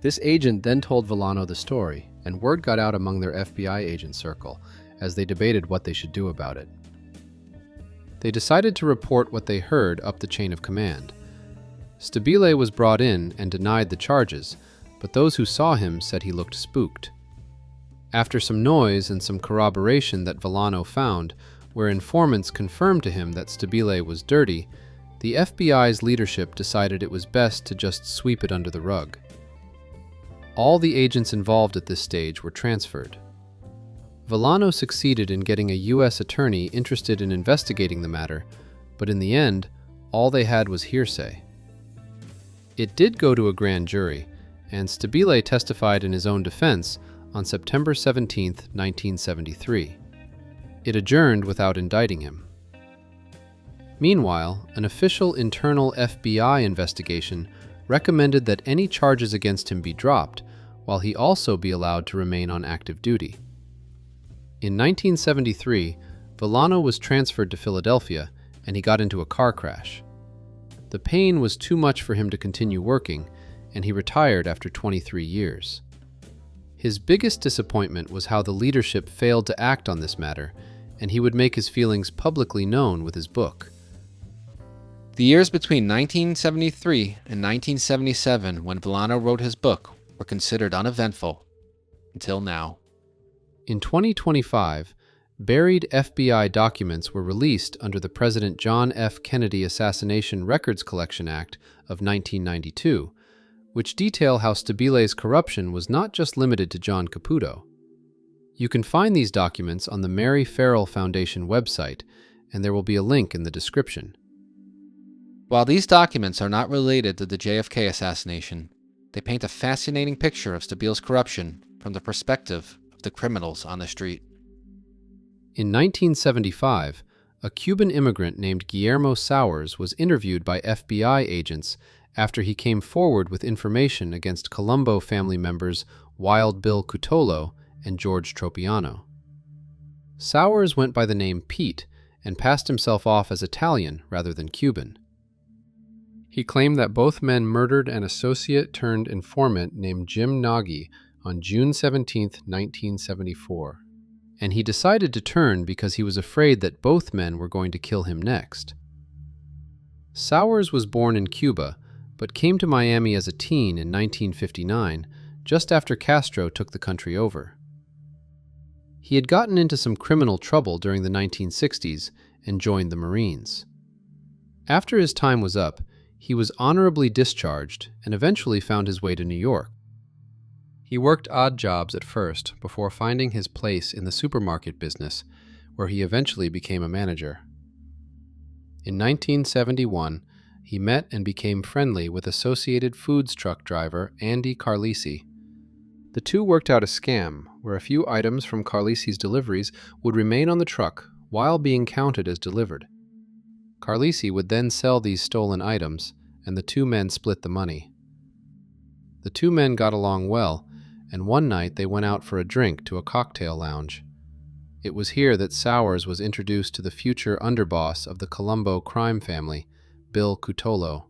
This agent then told Villano the story, and word got out among their FBI agent circle, as they debated what they should do about it. They decided to report what they heard up the chain of command. Stabile was brought in and denied the charges, but those who saw him said he looked spooked. After some noise and some corroboration that Villano found, where informants confirmed to him that Stabile was dirty, the FBI's leadership decided it was best to just sweep it under the rug. All the agents involved at this stage were transferred. Villano succeeded in getting a U.S. attorney interested in investigating the matter, but in the end, all they had was hearsay. It did go to a grand jury, and Stabile testified in his own defense on September 17, 1973. It adjourned without indicting him. Meanwhile, an official internal FBI investigation recommended that any charges against him be dropped, while he also be allowed to remain on active duty. In 1973, Villano was transferred to Philadelphia, and he got into a car crash. The pain was too much for him to continue working, and he retired after 23 years. His biggest disappointment was how the leadership failed to act on this matter, and he would make his feelings publicly known with his book. The years between 1973 and 1977, when Villano wrote his book, were considered uneventful until now. In 2025, buried FBI documents were released under the President John F. Kennedy Assassination Records Collection Act of 1992, which detail how Stabile's corruption was not just limited to John Caputo. You can find these documents on the Mary Farrell Foundation website, and there will be a link in the description. While these documents are not related to the JFK assassination, they paint a fascinating picture of Stabile's corruption from the perspective of the criminals on the street. In 1975, a Cuban immigrant named Guillermo Sowers was interviewed by FBI agents after he came forward with information against Colombo family members Wild Bill Cutolo and George Tropiano. Sowers went by the name Pete and passed himself off as Italian rather than Cuban. He claimed that both men murdered an associate-turned-informant named Jim Nagy on June 17, 1974, and he decided to turn because he was afraid that both men were going to kill him next. Sowers was born in Cuba, but came to Miami as a teen in 1959, just after Castro took the country over. He had gotten into some criminal trouble during the 1960s and joined the Marines. After his time was up, he was honorably discharged and eventually found his way to New York. He worked odd jobs at first before finding his place in the supermarket business, where he eventually became a manager. In 1971, he met and became friendly with Associated Foods truck driver Andy Carlisi. The two worked out a scam where a few items from Carlisi's deliveries would remain on the truck while being counted as delivered. Carlisi would then sell these stolen items, and the two men split the money. The two men got along well, and one night they went out for a drink to a cocktail lounge. It was here that Sowers was introduced to the future underboss of the Colombo Crime Family, Bill Cutolo.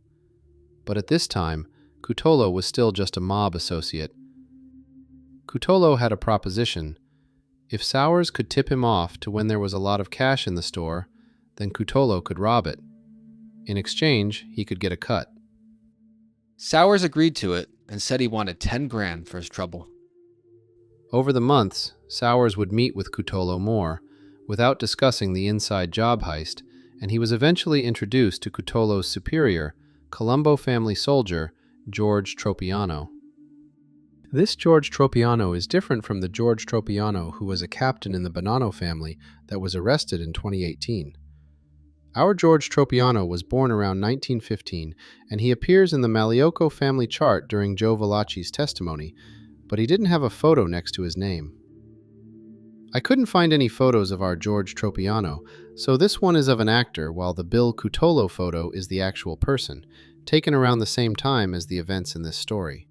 But at this time, Cutolo was still just a mob associate. Cutolo had a proposition. If Sowers could tip him off to when there was a lot of cash in the store, then Cutolo could rob it. In exchange, he could get a cut. Sowers agreed to it and said he wanted 10 grand for his trouble. Over the months, Sowers would meet with Cutolo more, without discussing the inside job heist, and he was eventually introduced to Cutolo's superior, Colombo family soldier, George Tropiano. This George Tropiano is different from the George Tropiano who was a captain in the Bonanno family that was arrested in 2018. Our George Tropiano was born around 1915, and he appears in the Magliocco family chart during Joe Profaci's testimony, but he didn't have a photo next to his name. I couldn't find any photos of our George Tropiano, so this one is of an actor, while the Bill Cutolo photo is the actual person, taken around the same time as the events in this story.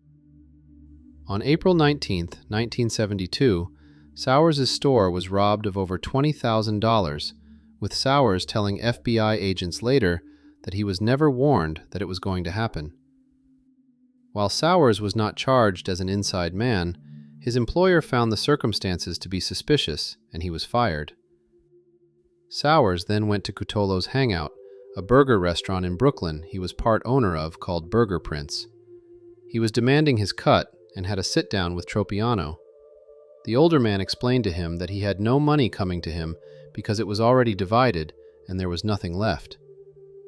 On April 19, 1972, Sowers' store was robbed of over $20,000, with Sowers telling FBI agents later that he was never warned that it was going to happen. While Sowers was not charged as an inside man, his employer found the circumstances to be suspicious, and he was fired. Sowers then went to Cutolo's Hangout, a burger restaurant in Brooklyn he was part owner of called Burger Prince. He was demanding his cut and had a sit-down with Tropiano. The older man explained to him that he had no money coming to him because it was already divided and there was nothing left.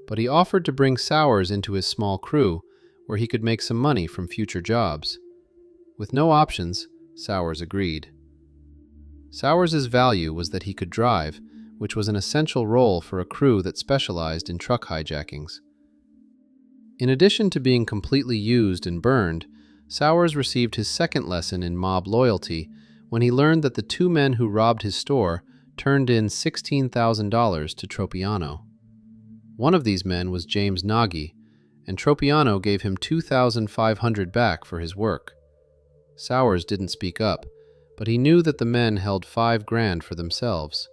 But he offered to bring Sowers into his small crew, where he could make some money from future jobs. With no options, Sowers agreed. Sowers' value was that he could drive, which was an essential role for a crew that specialized in truck hijackings. In addition to being completely used and burned, Sowers received his second lesson in mob loyalty when he learned that the two men who robbed his store turned in $16,000 to Tropiano. One of these men was James Nagy, and Tropiano gave him $2,500 back for his work. Sowers didn't speak up, but he knew that the men held $5 grand for themselves.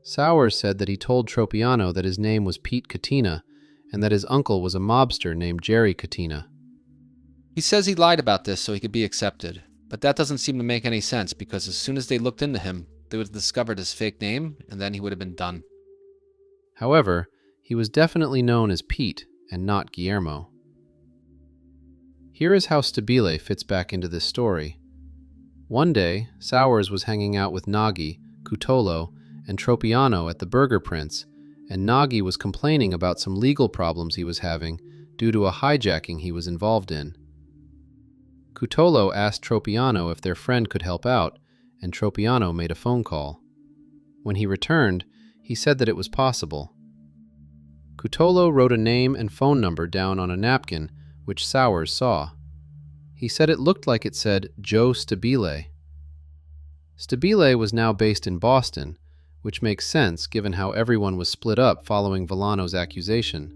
Sowers said that he told Tropiano that his name was Pete Katina and that his uncle was a mobster named Jerry Katina. He says he lied about this so he could be accepted, but that doesn't seem to make any sense because as soon as they looked into him, they would have discovered his fake name and then he would have been done. However, He was definitely known as Pete and not Guillermo. Here is how Stabile fits back into this story. One day, Sowers was hanging out with Nagi, Cutolo, and Tropiano at the Burger Prince, and Nagi was complaining about some legal problems he was having due to a hijacking he was involved in. Cutolo asked Tropiano if their friend could help out, and Tropiano made a phone call. When he returned, he said that it was possible. Cutolo wrote a name and phone number down on a napkin, which Sowers saw. He said it looked like it said Joe Stabile. Stabile was now based in Boston, which makes sense given how everyone was split up following Villano's accusation.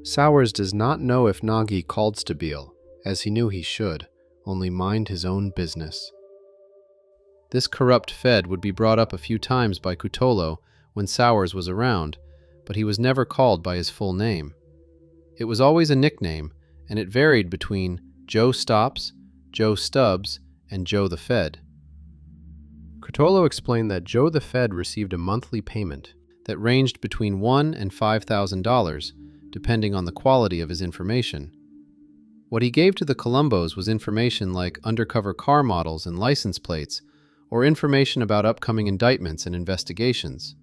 Sowers does not know if Nagi called Stabile, as he knew he should, only mind his own business. This corrupt Fed would be brought up a few times by Cutolo when Sowers was around, but he was never called by his full name. It was always a nickname, and it varied between Joe Stops, Joe Stubbs, and Joe the Fed. Cutolo explained that Joe the Fed received a monthly payment that ranged between $1,000 and $5,000, depending on the quality of his information. What he gave to the Colombos was information like undercover car models and license plates, or information about upcoming indictments and investigations.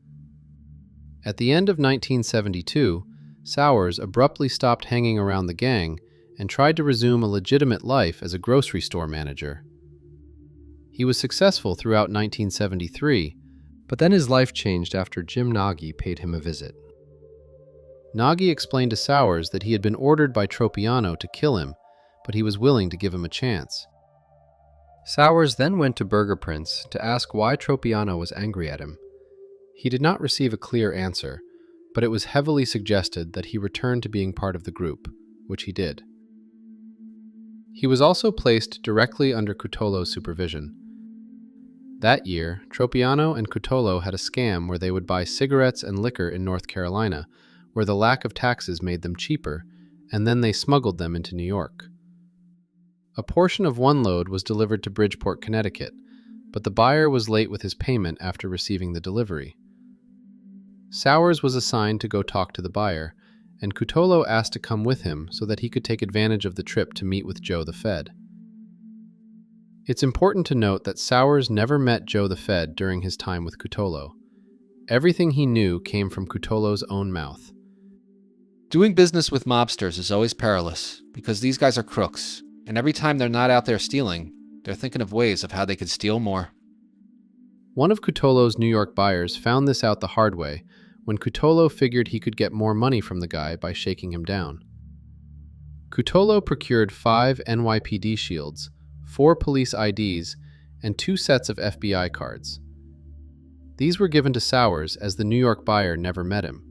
At the end of 1972, Sowers abruptly stopped hanging around the gang and tried to resume a legitimate life as a grocery store manager. He was successful throughout 1973, but then his life changed after Jim Nagi paid him a visit. Nagi explained to Sowers that he had been ordered by Tropiano to kill him, but he was willing to give him a chance. Sowers then went to Burger Prince to ask why Tropiano was angry at him. He did not receive a clear answer, but it was heavily suggested that he return to being part of the group, which he did. He was also placed directly under Cutolo's supervision. That year, Tropiano and Cutolo had a scam where they would buy cigarettes and liquor in North Carolina, where the lack of taxes made them cheaper, and then they smuggled them into New York. A portion of one load was delivered to Bridgeport, Connecticut, but the buyer was late with his payment after receiving the delivery. Sowers was assigned to go talk to the buyer, and Cutolo asked to come with him so that he could take advantage of the trip to meet with Joe the Fed. It's important to note that Sowers never met Joe the Fed during his time with Cutolo. Everything he knew came from Cutolo's own mouth. Doing business with mobsters is always perilous, because these guys are crooks, and every time they're not out there stealing, they're thinking of ways of how they could steal more. One of Cutolo's New York buyers found this out the hard way when Cutolo figured he could get more money from the guy by shaking him down. Cutolo procured 5 NYPD shields, 4 police IDs, and 2 sets of FBI cards. These were given to Sowers as the New York buyer never met him.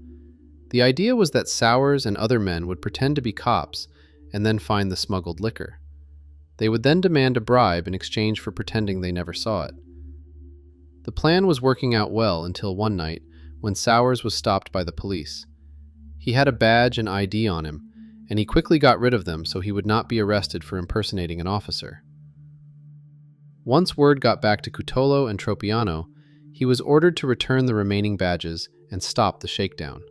The idea was that Sowers and other men would pretend to be cops and then find the smuggled liquor. They would then demand a bribe in exchange for pretending they never saw it. The plan was working out well until one night when Sowers was stopped by the police. He had a badge and ID on him, and he quickly got rid of them so he would not be arrested for impersonating an officer. Once word got back to Cutolo and Tropiano, he was ordered to return the remaining badges and stop the shakedown.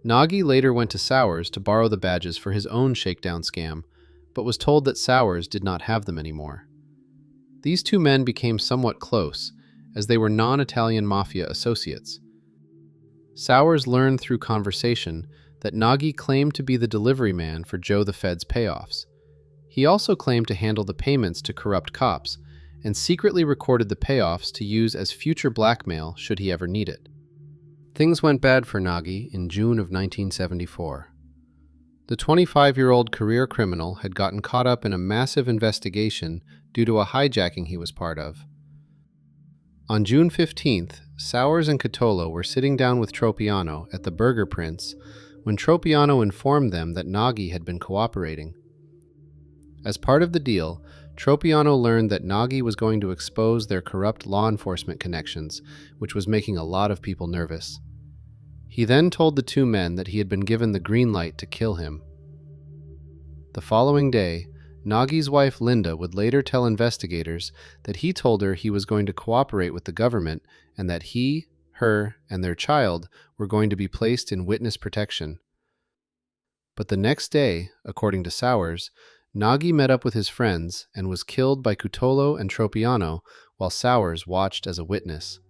Nagi later went to Sowers to borrow the badges for his own shakedown scam, but was told that Sowers did not have them anymore. These two men became somewhat close, as they were non-Italian mafia associates. Sowers learned through conversation that Nagi claimed to be the delivery man for Joe the Fed's payoffs. He also claimed to handle the payments to corrupt cops, and secretly recorded the payoffs to use as future blackmail should he ever need it. Things went bad for Nagi in June of 1974. The 25-year-old career criminal had gotten caught up in a massive investigation due to a hijacking he was part of. On June 15th, Sowers and Cutolo were sitting down with Tropiano at the Burger Prince when Tropiano informed them that Nagi had been cooperating. As part of the deal, Tropiano learned that Nagi was going to expose their corrupt law enforcement connections, which was making a lot of people nervous. He then told the two men that he had been given the green light to kill him. The following day, Nagi's wife Linda would later tell investigators that he told her he was going to cooperate with the government and that he, her, and their child were going to be placed in witness protection. But the next day, according to Sowers, Nagy met up with his friends and was killed by Cutolo and Tropiano while Sowers watched as a witness.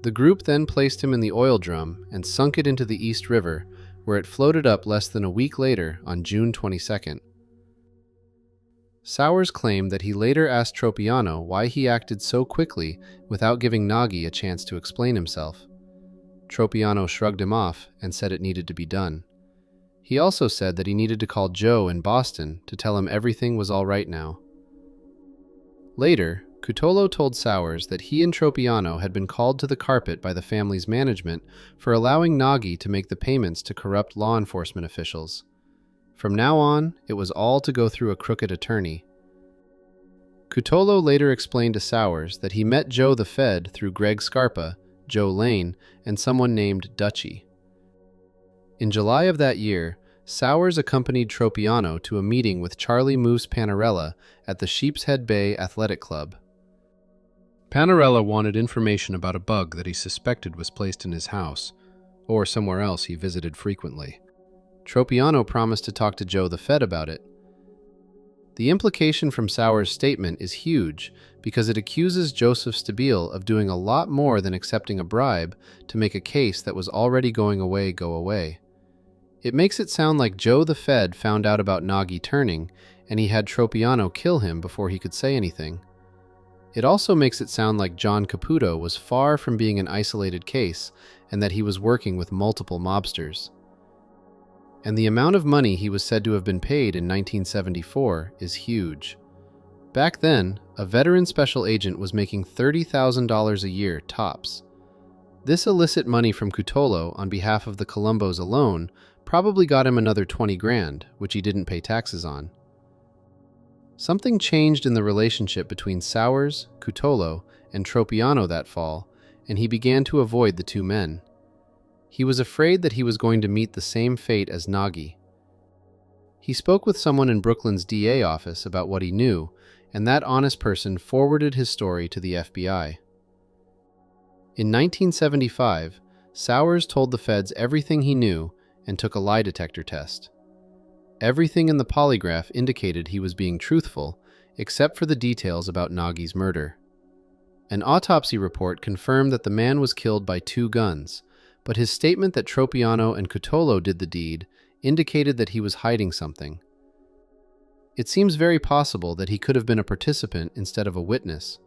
The group then placed him in the oil drum and sunk it into the East River, where it floated up less than a week later on June 22nd. Sowers claimed that he later asked Tropiano why he acted so quickly without giving Nagy a chance to explain himself. Tropiano shrugged him off and said it needed to be done. He also said that he needed to call Joe in Boston to tell him everything was all right now. Later, Cutolo told Sowers that he and Tropiano had been called to the carpet by the family's management for allowing Nagy to make the payments to corrupt law enforcement officials. From now on, it was all to go through a crooked attorney. Cutolo later explained to Sowers that he met Joe the Fed through Greg Scarpa, Joe Lane, and someone named Dutchie. In July of that year, Sowers accompanied Tropiano to a meeting with Charlie Moose Panarella at the Sheepshead Bay Athletic Club. Panarella wanted information about a bug that he suspected was placed in his house, or somewhere else he visited frequently. Tropiano promised to talk to Joe the Fed about it. The implication from Sowers' statement is huge because it accuses Joseph Stabile of doing a lot more than accepting a bribe to make a case that was already going away go away. It makes it sound like Joe the Fed found out about Nagy turning and he had Tropiano kill him before he could say anything. It also makes it sound like John Caputo was far from being an isolated case and that he was working with multiple mobsters. And the amount of money he was said to have been paid in 1974 is huge. Back then, a veteran special agent was making $30,000 a year tops. This illicit money from Cutolo on behalf of the Colombos alone probably got him another 20 grand, which he didn't pay taxes on. Something changed in the relationship between Sowers, Cutolo, and Tropiano that fall, and he began to avoid the two men. He was afraid that he was going to meet the same fate as Nagy. He spoke with someone in Brooklyn's DA office about what he knew, and that honest person forwarded his story to the FBI. In 1975, Sowers told the feds everything he knew and took a lie detector test. Everything in the polygraph indicated he was being truthful, except for the details about Nagy's murder. An autopsy report confirmed that the man was killed by 2 guns, but his statement that Tropiano and Cutolo did the deed indicated that he was hiding something. It seems very possible that he could have been a participant instead of a witness.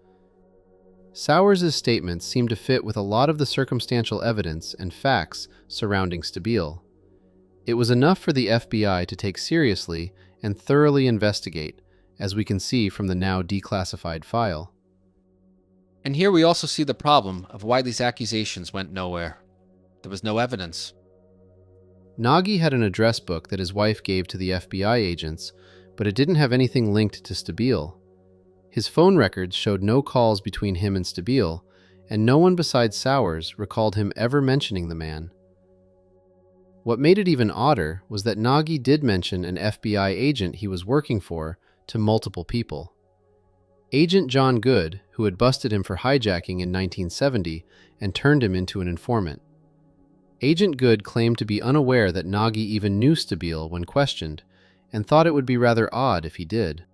Sowers' statements seem to fit with a lot of the circumstantial evidence and facts surrounding Stabile. It was enough for the FBI to take seriously and thoroughly investigate, as we can see from the now declassified file. And here we also see the problem of why these accusations went nowhere. There was no evidence. Nagy had an address book that his wife gave to the FBI agents, but it didn't have anything linked to Stabile. His phone records showed no calls between him and Stabile, and no one besides Sowers recalled him ever mentioning the man. What made it even odder was that Nagy did mention an FBI agent he was working for to multiple people. Agent John Good, who had busted him for hijacking in 1970 and turned him into an informant. Agent Good claimed to be unaware that Nagy even knew Stabile when questioned, and thought it would be rather odd if he did.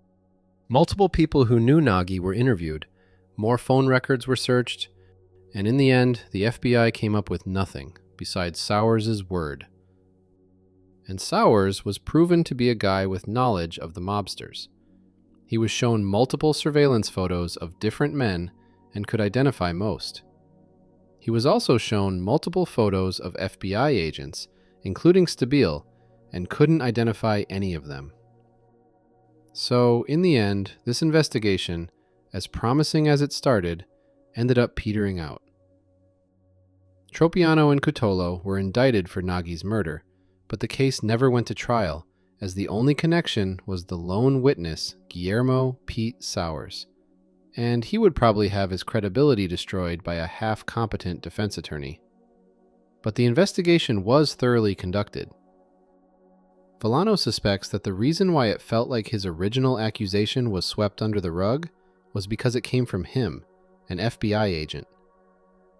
Multiple people who knew Nagy were interviewed, more phone records were searched, and in the end, the FBI came up with nothing besides Sowers' word. And Sowers was proven to be a guy with knowledge of the mobsters. He was shown multiple surveillance photos of different men and could identify most. He was also shown multiple photos of FBI agents, including Stabile, and couldn't identify any of them. So, in the end, this investigation, as promising as it started, ended up petering out. Tropiano and Cutolo were indicted for Nagy's murder, but the case never went to trial, as the only connection was the lone witness, Guillermo Pete Sowers. And he would probably have his credibility destroyed by a half-competent defense attorney. But the investigation was thoroughly conducted. Villano suspects that the reason why it felt like his original accusation was swept under the rug was because it came from him, an FBI agent.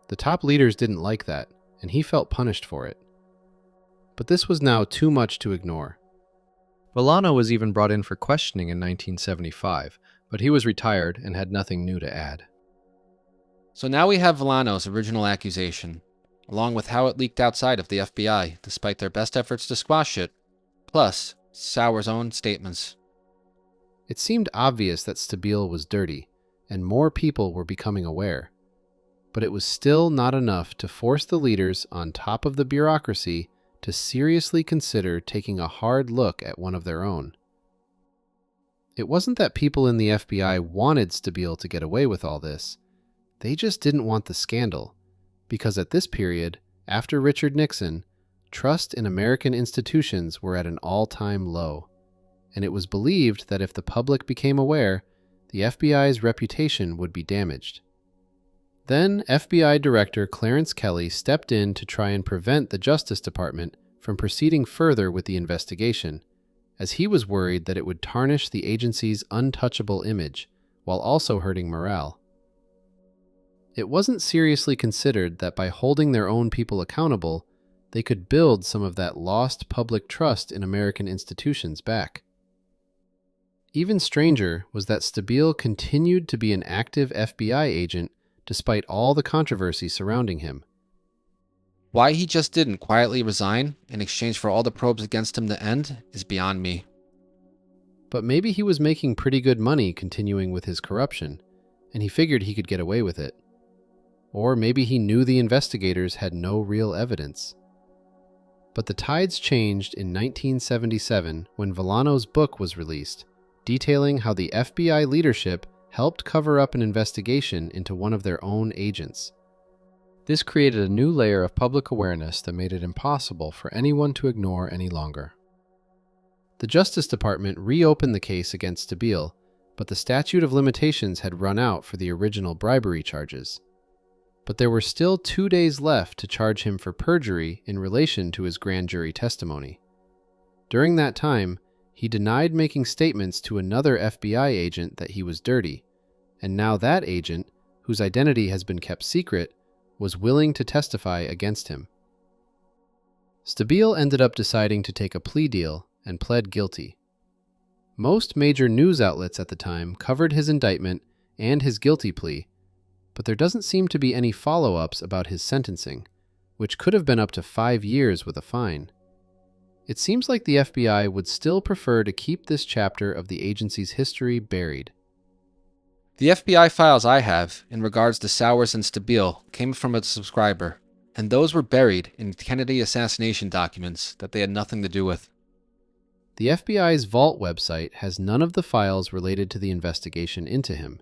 The top leaders didn't like that, and he felt punished for it. But this was now too much to ignore. Villano was even brought in for questioning in 1975, but he was retired and had nothing new to add. So now we have Villano's original accusation, along with how it leaked outside of the FBI, despite their best efforts to squash it, plus Sauer's own statements. It seemed obvious that Stabile was dirty, and more people were becoming aware. But it was still not enough to force the leaders on top of the bureaucracy to seriously consider taking a hard look at one of their own. It wasn't that people in the FBI wanted Stabile to get away with all this. They just didn't want the scandal, because at this period, after Richard Nixon, trust in American institutions were at an all-time low, and it was believed that if the public became aware, the FBI's reputation would be damaged. Then FBI Director Clarence Kelly stepped in to try and prevent the Justice Department from proceeding further with the investigation, as he was worried that it would tarnish the agency's untouchable image, while also hurting morale. It wasn't seriously considered that by holding their own people accountable, they could build some of that lost public trust in American institutions back. Even stranger was that Stabile continued to be an active FBI agent despite all the controversy surrounding him. Why he just didn't quietly resign in exchange for all the probes against him to end is beyond me. But maybe he was making pretty good money continuing with his corruption, and he figured he could get away with it. Or maybe he knew the investigators had no real evidence. But the tides changed in 1977 when Villano's book was released, detailing how the FBI leadership helped cover up an investigation into one of their own agents. This created a new layer of public awareness that made it impossible for anyone to ignore any longer. The Justice Department reopened the case against Stabile, but the statute of limitations had run out for the original bribery charges. But there were still 2 days left to charge him for perjury in relation to his grand jury testimony. During that time, he denied making statements to another FBI agent that he was dirty, and now that agent, whose identity has been kept secret, was willing to testify against him. Stabile ended up deciding to take a plea deal and pled guilty. Most major news outlets at the time covered his indictment and his guilty plea, but there doesn't seem to be any follow-ups about his sentencing, which could have been up to 5 years with a fine. It seems like the FBI would still prefer to keep this chapter of the agency's history buried. The FBI files I have in regards to Sowers and Stabile came from a subscriber, and those were buried in Kennedy assassination documents that they had nothing to do with. The FBI's Vault website has none of the files related to the investigation into him.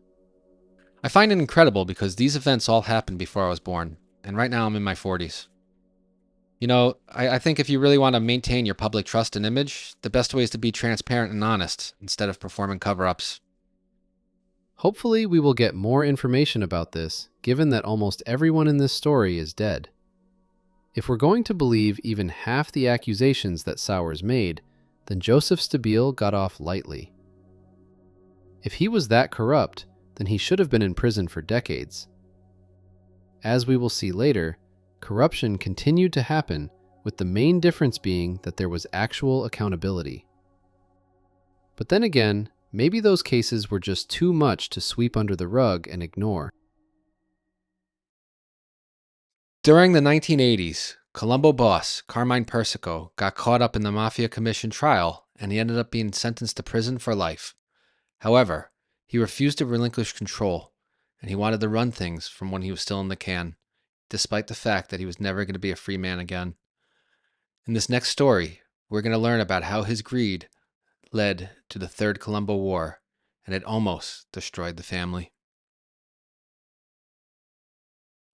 I find it incredible because these events all happened before I was born, and right now I'm in my 40s. You know, I think if you really want to maintain your public trust and image, the best way is to be transparent and honest instead of performing cover-ups. Hopefully we will get more information about this, given that almost everyone in this story is dead. If we're going to believe even half the accusations that Sowers made, then Joseph Stabile got off lightly. If he was that corrupt, then he should have been in prison for decades. As we will see later, corruption continued to happen, with the main difference being that there was actual accountability. But then again, maybe those cases were just too much to sweep under the rug and ignore. During the 1980s, Colombo boss Carmine Persico got caught up in the Mafia Commission trial, and he ended up being sentenced to prison for life. However, he refused to relinquish control, and he wanted to run things from when he was still in the can, despite the fact that he was never going to be a free man again. In this next story, we're going to learn about how his greed led to the Third Colombo War, and it almost destroyed the family.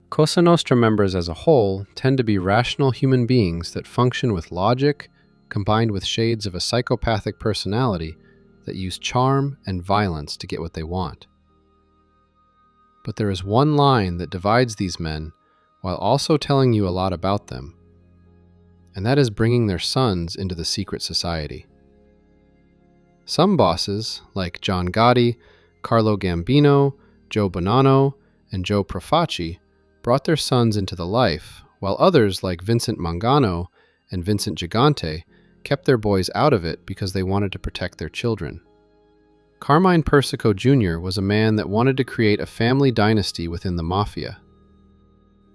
Cosa Nostra members as a whole tend to be rational human beings that function with logic, combined with shades of a psychopathic personality that use charm and violence to get what they want. But there is one line that divides these men while also telling you a lot about them, and that is bringing their sons into the secret society. Some bosses, like John Gotti, Carlo Gambino, Joe Bonanno, and Joe Profaci, brought their sons into the life, while others like Vincent Mangano and Vincent Gigante kept their boys out of it because they wanted to protect their children. Carmine Persico Jr. was a man that wanted to create a family dynasty within the Mafia.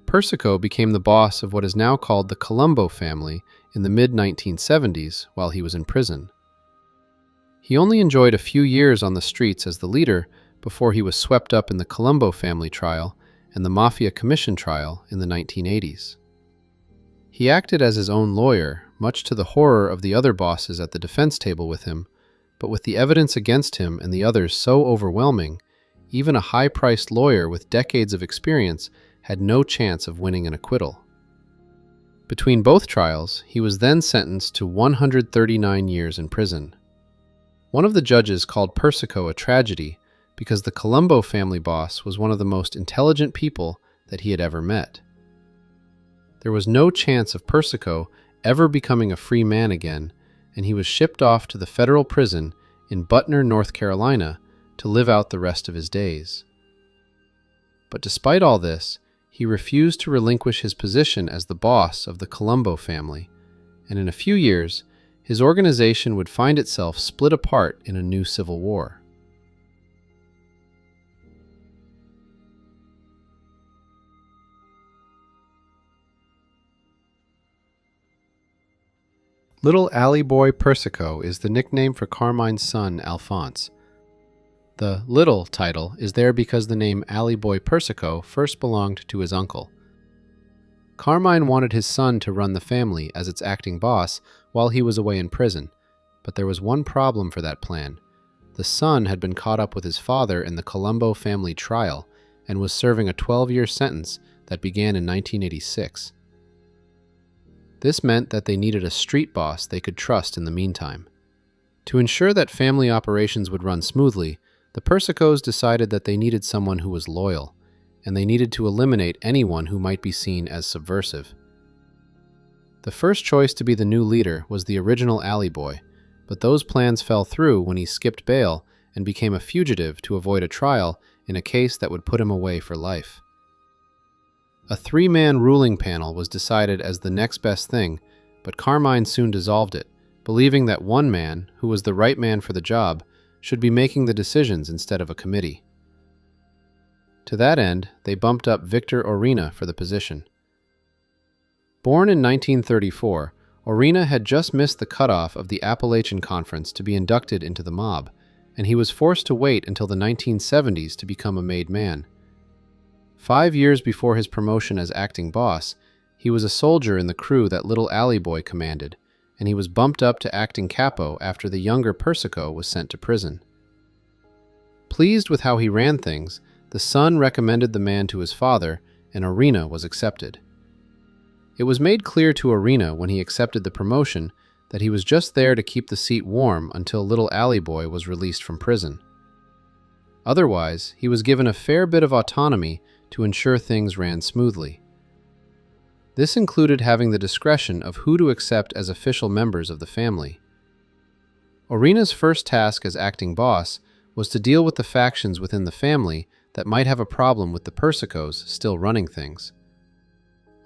Persico became the boss of what is now called the Colombo family in the mid-1970s while he was in prison. He only enjoyed a few years on the streets as the leader before he was swept up in the Colombo family trial and the Mafia Commission trial in the 1980s. He acted as his own lawyer, much to the horror of the other bosses at the defense table with him, but with the evidence against him and the others so overwhelming, even a high-priced lawyer with decades of experience had no chance of winning an acquittal. Between both trials, he was then sentenced to 139 years in prison. One of the judges called Persico a tragedy because the Colombo family boss was one of the most intelligent people that he had ever met. There was no chance of Persico ever becoming a free man again, and he was shipped off to the federal prison in Butner, North Carolina, to live out the rest of his days. But despite all this, he refused to relinquish his position as the boss of the Colombo family, and in a few years, his organization would find itself split apart in a new civil war. Little Alley Boy Persico is the nickname for Carmine's son, Alphonse. The "little" title is there because the name Alley Boy Persico first belonged to his uncle. Carmine wanted his son to run the family as its acting boss while he was away in prison, but there was one problem for that plan. The son had been caught up with his father in the Colombo family trial and was serving a 12-year sentence that began in 1986. This meant that they needed a street boss they could trust in the meantime. To ensure that family operations would run smoothly, the Persicos decided that they needed someone who was loyal, and they needed to eliminate anyone who might be seen as subversive. The first choice to be the new leader was the original Alley Boy, but those plans fell through when he skipped bail and became a fugitive to avoid a trial in a case that would put him away for life. A 3-man ruling panel was decided as the next best thing, but Carmine soon dissolved it, believing that one man, who was the right man for the job, should be making the decisions instead of a committee. To that end, they bumped up Victor Orena for the position. Born in 1934, Orena had just missed the cutoff of the Appalachian Conference to be inducted into the mob, and he was forced to wait until the 1970s to become a made man. 5 years before his promotion as acting boss, he was a soldier in the crew that Little Alley Boy commanded, and he was bumped up to acting capo after the younger Persico was sent to prison. Pleased with how he ran things, the son recommended the man to his father, and Orena was accepted. It was made clear to Orena when he accepted the promotion that he was just there to keep the seat warm until Little Alley Boy was released from prison. Otherwise, he was given a fair bit of autonomy to ensure things ran smoothly. This included having the discretion of who to accept as official members of the family. Orena's first task as acting boss was to deal with the factions within the family that might have a problem with the Persicos still running things.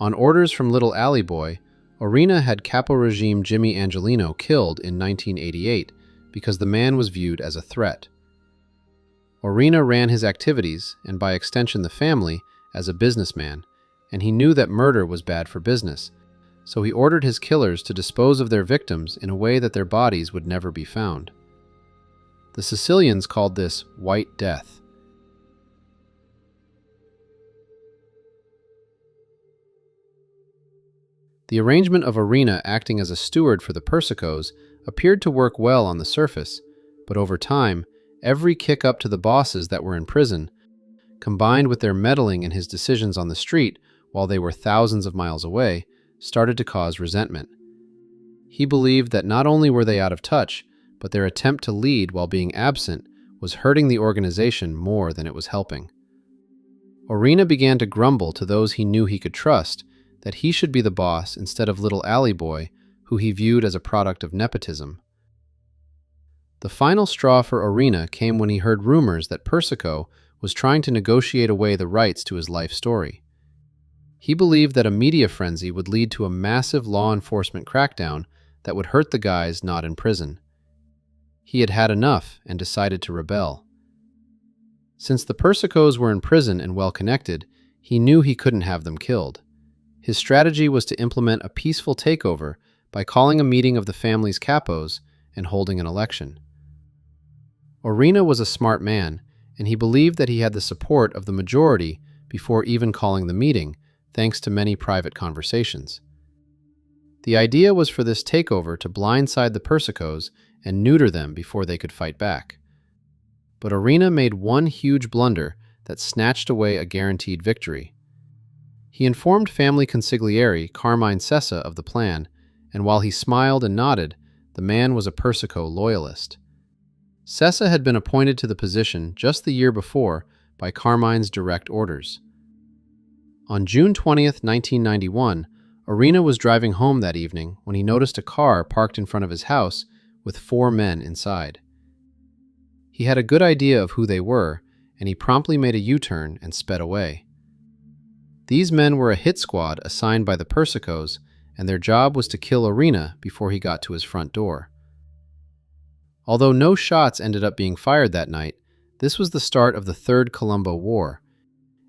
On orders from Little Alley Boy, Orena had capo regime Jimmy Angelino killed in 1988 because the man was viewed as a threat. Orena ran his activities, and by extension the family, as a businessman, and he knew that murder was bad for business, so he ordered his killers to dispose of their victims in a way that their bodies would never be found. The Sicilians called this White Death. The arrangement of Orena acting as a steward for the Persicos appeared to work well on the surface, but over time, every kick up to the bosses that were in prison, combined with their meddling in his decisions on the street while they were thousands of miles away, started to cause resentment. He believed that not only were they out of touch, but their attempt to lead while being absent was hurting the organization more than it was helping. Orena began to grumble to those he knew he could trust that he should be the boss instead of Little Alley Boy, who he viewed as a product of nepotism. The final straw for Orena came when he heard rumors that Persico was trying to negotiate away the rights to his life story. He believed that a media frenzy would lead to a massive law enforcement crackdown that would hurt the guys not in prison. He had had enough and decided to rebel. Since the Persicos were in prison and well-connected, he knew he couldn't have them killed. His strategy was to implement a peaceful takeover by calling a meeting of the family's capos and holding an election. Orena was a smart man, and he believed that he had the support of the majority before even calling the meeting, thanks to many private conversations. The idea was for this takeover to blindside the Persicos and neuter them before they could fight back. But Orena made one huge blunder that snatched away a guaranteed victory. He informed family consigliere Carmine Sessa of the plan, and while he smiled and nodded, the man was a Persico loyalist. Sessa had been appointed to the position just the year before by Carmine's direct orders. On June 20th, 1991, Orena was driving home that evening when he noticed a car parked in front of his house with 4 men inside. He had a good idea of who they were, and he promptly made a U-turn and sped away. These men were a hit squad assigned by the Persicos, and their job was to kill Orena before he got to his front door. Although no shots ended up being fired that night, this was the start of the Third Colombo War,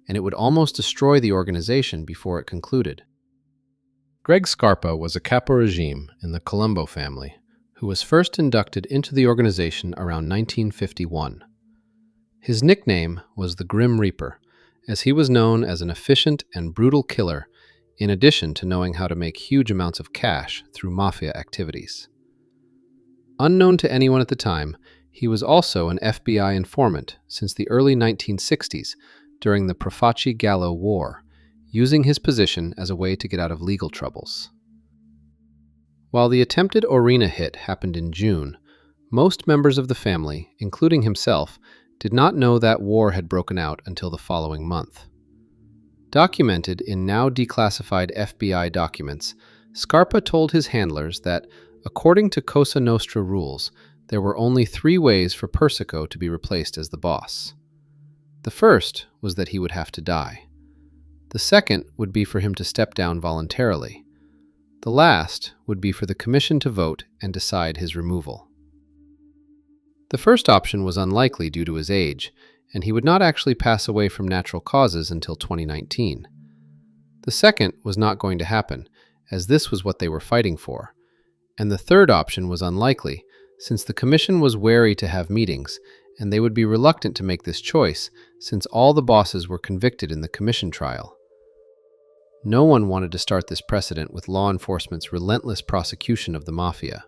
and it would almost destroy the organization before it concluded. Greg Scarpa was a capo regime in the Colombo family, who was first inducted into the organization around 1951. His nickname was the Grim Reaper, as he was known as an efficient and brutal killer, in addition to knowing how to make huge amounts of cash through mafia activities. Unknown to anyone at the time, he was also an FBI informant since the early 1960s during the Profaci-Gallo War, using his position as a way to get out of legal troubles. While the attempted Orena hit happened in June, most members of the family, including himself, did not know that war had broken out until the following month. Documented in now declassified FBI documents, Scarpa told his handlers that, according to Cosa Nostra rules, there were only 3 ways for Persico to be replaced as the boss. The first was that he would have to die. The second would be for him to step down voluntarily. The last would be for the commission to vote and decide his removal. The first option was unlikely due to his age, and he would not actually pass away from natural causes until 2019. The second was not going to happen, as this was what they were fighting for. And the third option was unlikely, since the commission was wary to have meetings, and they would be reluctant to make this choice, since all the bosses were convicted in the commission trial. No one wanted to start this precedent with law enforcement's relentless prosecution of the mafia.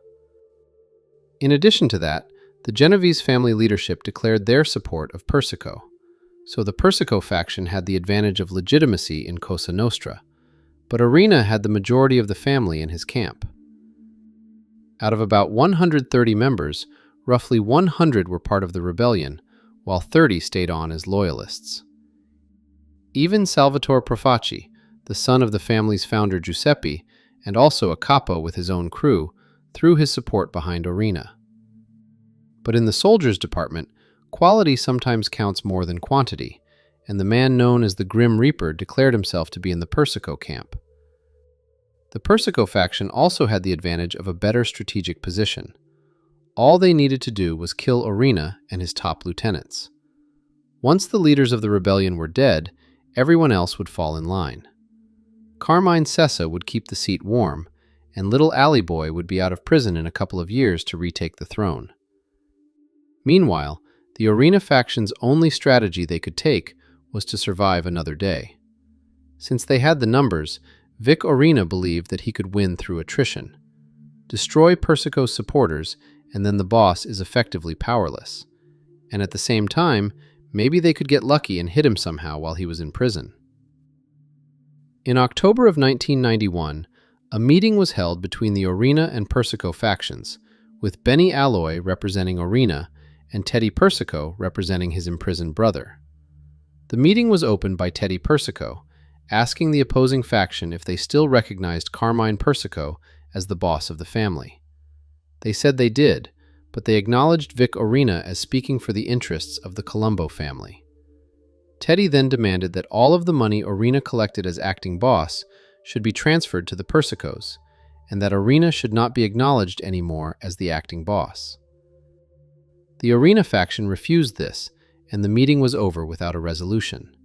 In addition to that, the Genovese family leadership declared their support of Persico, so the Persico faction had the advantage of legitimacy in Cosa Nostra, but Orena had the majority of the family in his camp. Out of about 130 members, roughly 100 were part of the rebellion, while 30 stayed on as loyalists. Even Salvatore Profaci, the son of the family's founder Giuseppe, and also a capo with his own crew, threw his support behind Orena. But in the soldiers' department, quality sometimes counts more than quantity, and the man known as the Grim Reaper declared himself to be in the Persico camp. The Persico faction also had the advantage of a better strategic position. All they needed to do was kill Orena and his top lieutenants. Once the leaders of the rebellion were dead, everyone else would fall in line. Carmine Sessa would keep the seat warm, and little Alley Boy would be out of prison in a couple of years to retake the throne. Meanwhile, the Orena faction's only strategy they could take was to survive another day. Since they had the numbers, Vic Orena believed that he could win through attrition. Destroy Persico's supporters, and then the boss is effectively powerless. And at the same time, maybe they could get lucky and hit him somehow while he was in prison. In October of 1991, a meeting was held between the Orena and Persico factions, with Benny Alloy representing Orena and Teddy Persico representing his imprisoned brother. The meeting was opened by Teddy Persico, asking the opposing faction if they still recognized Carmine Persico as the boss of the family. They said they did, but they acknowledged Vic Orena as speaking for the interests of the Colombo family. Teddy then demanded that all of the money Orena collected as acting boss should be transferred to the Persicos, and that Orena should not be acknowledged anymore as the acting boss. The Orena faction refused this, and the meeting was over without a resolution.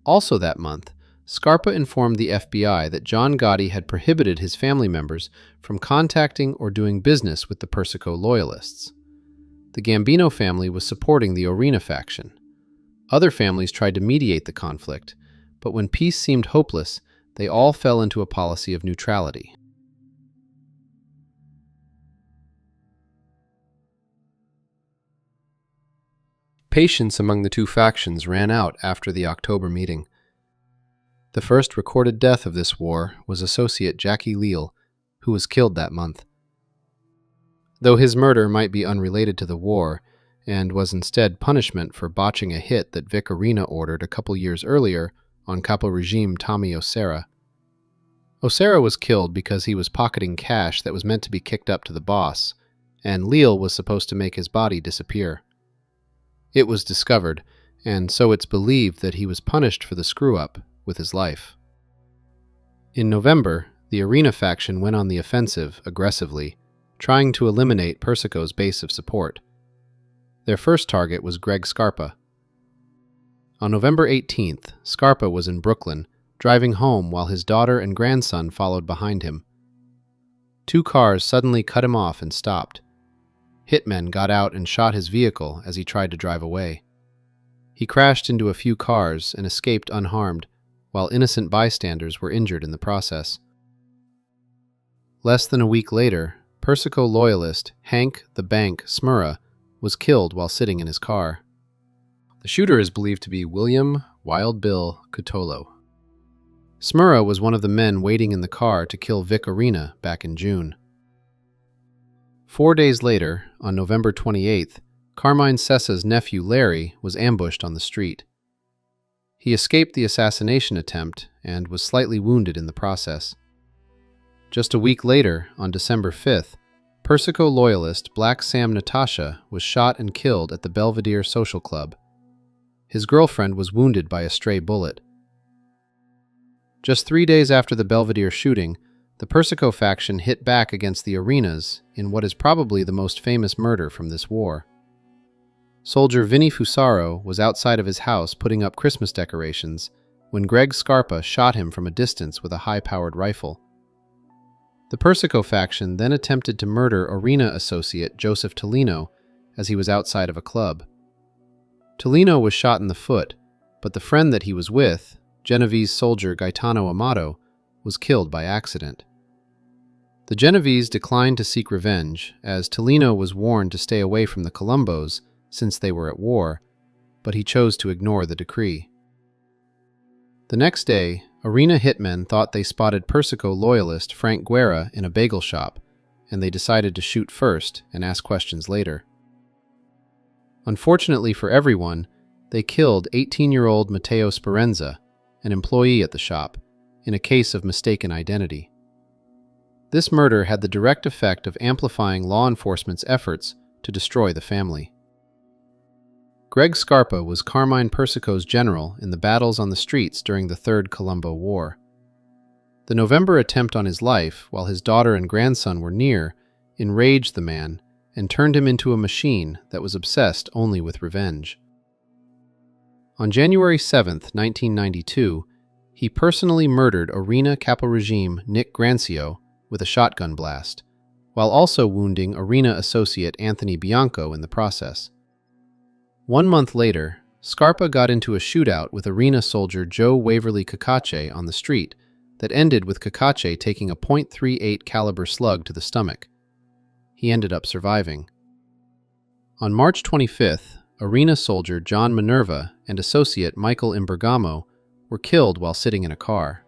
Also that month, Scarpa informed the FBI that John Gotti had prohibited his family members from contacting or doing business with the Persico loyalists. The Gambino family was supporting the Orena faction. Other families tried to mediate the conflict, but when peace seemed hopeless, they all fell into a policy of neutrality. Patience among the two factions ran out after the October meeting. The first recorded death of this war was associate Jackie Leal, who was killed that month. Though his murder might be unrelated to the war, and was instead punishment for botching a hit that Vic Orena ordered a couple years earlier on Capo Regime Tommy Osera. Osera was killed because he was pocketing cash that was meant to be kicked up to the boss, and Leal was supposed to make his body disappear. It was discovered, and so it's believed that he was punished for the screw-up with his life. In November, the Orena faction went on the offensive aggressively, trying to eliminate Persico's base of support. Their first target was Greg Scarpa. On November 18th, Scarpa was in Brooklyn, driving home while his daughter and grandson followed behind him. Two cars suddenly cut him off and stopped. Hitmen got out and shot his vehicle as he tried to drive away. He crashed into a few cars and escaped unharmed, while innocent bystanders were injured in the process. Less than a week later, Persico loyalist Hank the Bank Smurra was killed while sitting in his car. The shooter is believed to be William Wild Bill Cutolo. Smurra was one of the men waiting in the car to kill Vic Orena back in June. 4 days later, on November 28th, Carmine Sessa's nephew Larry was ambushed on the street. He escaped the assassination attempt and was slightly wounded in the process. Just a week later, on December 5th, Persico loyalist Black Sam Natasha was shot and killed at the Belvedere Social Club. His girlfriend was wounded by a stray bullet. Just 3 days after the Belvedere shooting, the Persico faction hit back against the Orenas in what is probably the most famous murder from this war. Soldier Vinny Fusaro was outside of his house putting up Christmas decorations when Greg Scarpa shot him from a distance with a high-powered rifle. The Persico faction then attempted to murder Orena associate Joseph Tolino as he was outside of a club. Tolino was shot in the foot, but the friend that he was with, Genovese soldier Gaetano Amato, was killed by accident. The Genovese declined to seek revenge, as Tolino was warned to stay away from the Colombos since they were at war, but he chose to ignore the decree. The next day, Orena hitmen thought they spotted Persico loyalist Frank Guerra in a bagel shop, and they decided to shoot first and ask questions later. Unfortunately for everyone, they killed 18-year-old Matteo Sperenza, an employee at the shop, in a case of mistaken identity. This murder had the direct effect of amplifying law enforcement's efforts to destroy the family. Greg Scarpa was Carmine Persico's general in the battles on the streets during the Third Colombo War. The November attempt on his life, while his daughter and grandson were near, enraged the man and turned him into a machine that was obsessed only with revenge. On January 7, 1992, he personally murdered Orena Capo Regime Nick Grancio with a shotgun blast, while also wounding Orena associate Anthony Bianco in the process. 1 month later, Scarpa got into a shootout with Orena soldier Joe Waverly Cacace on the street that ended with Cacace taking a .38 caliber slug to the stomach. He ended up surviving. On March 25th, Orena soldier John Minerva and associate Michael Imbergamo were killed while sitting in a car.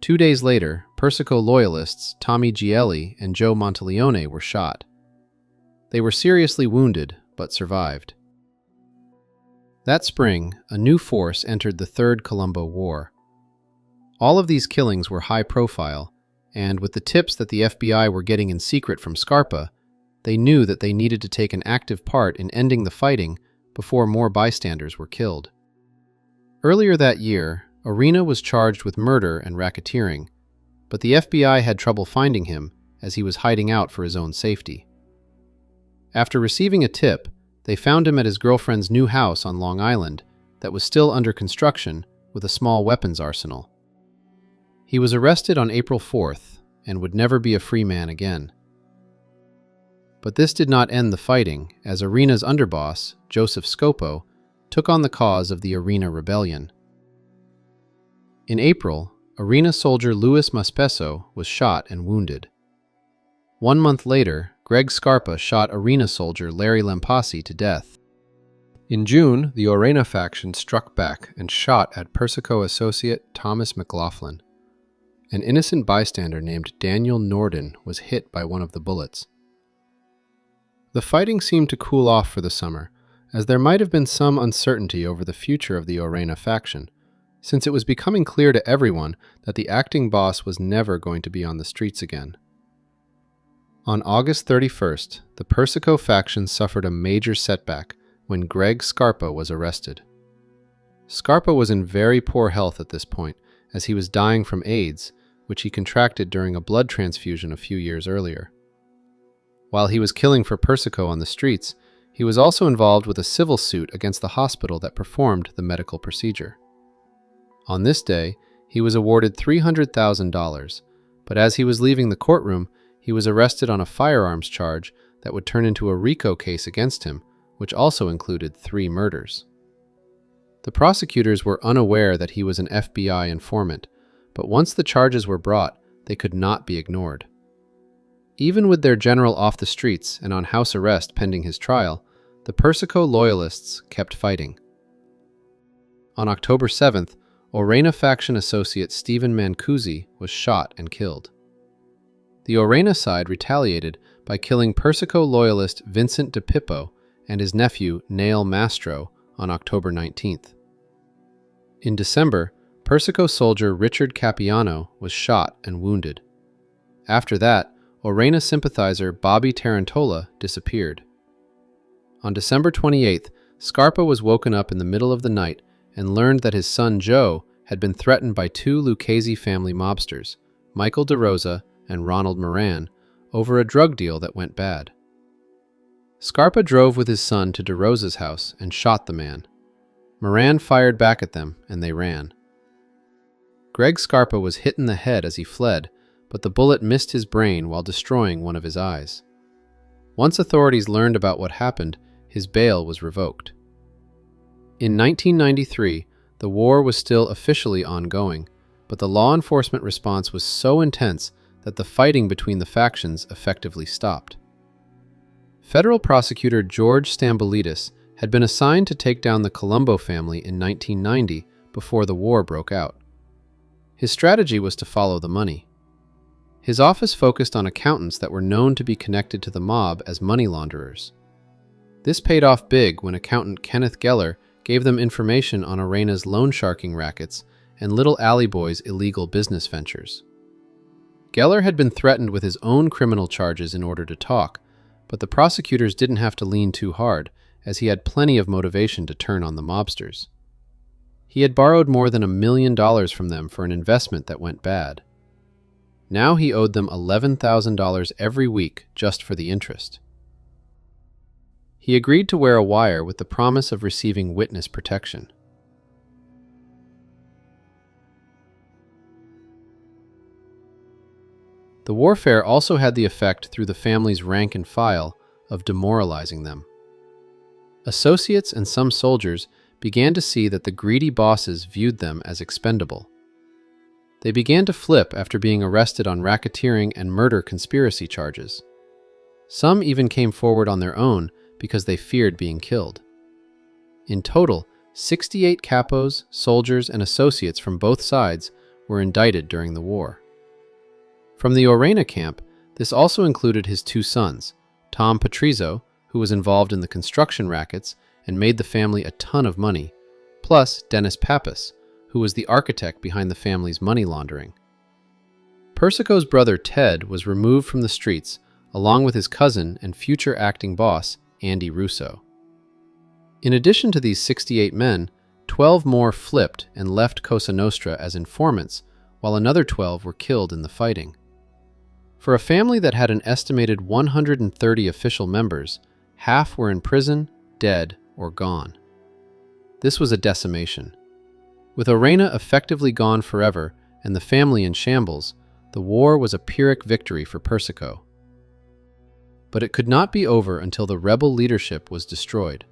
2 days later, Persico loyalists Tommy Gielli and Joe Monteleone were shot. They were seriously wounded, but survived. That spring, a new force entered the Third Colombo War. All of these killings were high profile, and with the tips that the FBI were getting in secret from Scarpa, they knew that they needed to take an active part in ending the fighting before more bystanders were killed. Earlier that year, Orena was charged with murder and racketeering, but the FBI had trouble finding him as he was hiding out for his own safety. After receiving a tip, they found him at his girlfriend's new house on Long Island that was still under construction with a small weapons arsenal. He was arrested on April 4th and would never be a free man again. But this did not end the fighting, as Orena's underboss, Joseph Scopo, took on the cause of the Orena Rebellion. In April, Orena soldier Louis Maspeso was shot and wounded. 1 month later, Greg Scarpa shot Orena soldier Larry Lampassi to death. In June, the Orena faction struck back and shot at Persico associate Thomas McLaughlin. An innocent bystander named Daniel Norden was hit by one of the bullets. The fighting seemed to cool off for the summer, as there might have been some uncertainty over the future of the Orena faction, since it was becoming clear to everyone that the acting boss was never going to be on the streets again. On August 31st, the Persico faction suffered a major setback when Greg Scarpa was arrested. Scarpa was in very poor health at this point, as he was dying from AIDS, which he contracted during a blood transfusion a few years earlier. While he was killing for Persico on the streets, he was also involved with a civil suit against the hospital that performed the medical procedure. On this day, he was awarded $300,000, but as he was leaving the courtroom, he was arrested on a firearms charge that would turn into a Rico case against him, which also included 3 murders. The prosecutors were unaware that he was an FBI informant, but once the charges were brought, they could not be ignored. Even with their general off the streets and on house arrest pending his trial, the Persico loyalists kept fighting. On October 7th, Orena faction associate Stephen Mancusi was shot and killed. The Orena side retaliated by killing Persico loyalist Vincent de Pippo and his nephew Nail Mastro on October 19th. In December, Persico soldier Richard Capiano was shot and wounded. After that, Orena sympathizer Bobby Tarantola disappeared. On December 28th, Scarpa was woken up in the middle of the night and learned that his son Joe had been threatened by 2 Lucchese family mobsters, Michael DeRosa and Ronald Moran, over a drug deal that went bad. Scarpa drove with his son to DeRosa's house and shot the man. Moran fired back at them and they ran. Greg Scarpa was hit in the head as he fled, but the bullet missed his brain while destroying one of his eyes. Once authorities learned about what happened, his bail was revoked. In 1993, the war was still officially ongoing, but the law enforcement response was so intense that the fighting between the factions effectively stopped. Federal prosecutor George Stambolidis had been assigned to take down the Colombo family in 1990 before the war broke out. His strategy was to follow the money. His office focused on accountants that were known to be connected to the mob as money launderers. This paid off big when accountant Kenneth Geller gave them information on Orena's loan sharking rackets and Little Alley Boy's illegal business ventures. Geller had been threatened with his own criminal charges in order to talk, but the prosecutors didn't have to lean too hard, as he had plenty of motivation to turn on the mobsters. He had borrowed more than $1 million from them for an investment that went bad. Now he owed them $11,000 every week just for the interest. He agreed to wear a wire with the promise of receiving witness protection. The warfare also had the effect through the family's rank and file of demoralizing them. Associates and some soldiers began to see that the greedy bosses viewed them as expendable. They began to flip after being arrested on racketeering and murder conspiracy charges. Some even came forward on their own because they feared being killed. In total, 68 capos, soldiers, and associates from both sides were indicted during the war. From the Orena camp, this also included his 2 sons, Tom Patrizio, who was involved in the construction rackets and made the family a ton of money, plus Dennis Pappas, who was the architect behind the family's money laundering. Persico's brother Ted was removed from the streets, along with his cousin and future acting boss, Andy Russo. In addition to these 68 men, 12 more flipped and left Cosa Nostra as informants, while another 12 were killed in the fighting. For a family that had an estimated 130 official members, half were in prison, dead, or gone. This was a decimation. With Orena effectively gone forever and the family in shambles, the war was a Pyrrhic victory for Persico. But it could not be over until the rebel leadership was destroyed.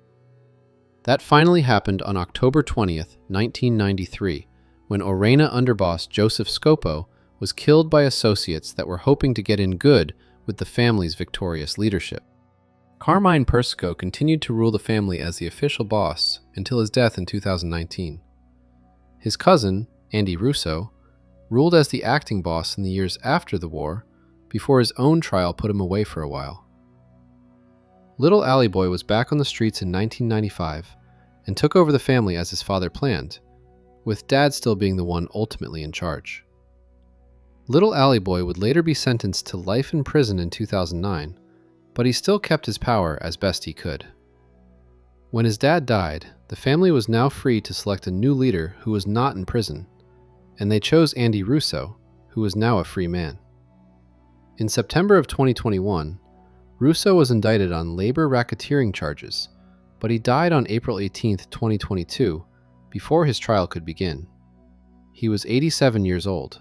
That finally happened on October 20th, 1993, when Orena underboss Joseph Scopo was killed by associates that were hoping to get in good with the family's victorious leadership. Carmine Persico continued to rule the family as the official boss until his death in 2019. His cousin, Andy Russo, ruled as the acting boss in the years after the war, before his own trial put him away for a while. Little Alley Boy was back on the streets in 1995 and took over the family as his father planned, with Dad still being the one ultimately in charge. Little Alley Boy would later be sentenced to life in prison in 2009, but he still kept his power as best he could. When his dad died, the family was now free to select a new leader who was not in prison, and they chose Andy Russo, who was now a free man. In September of 2021, Russo was indicted on labor racketeering charges, but he died on April 18, 2022, before his trial could begin. He was 87 years old.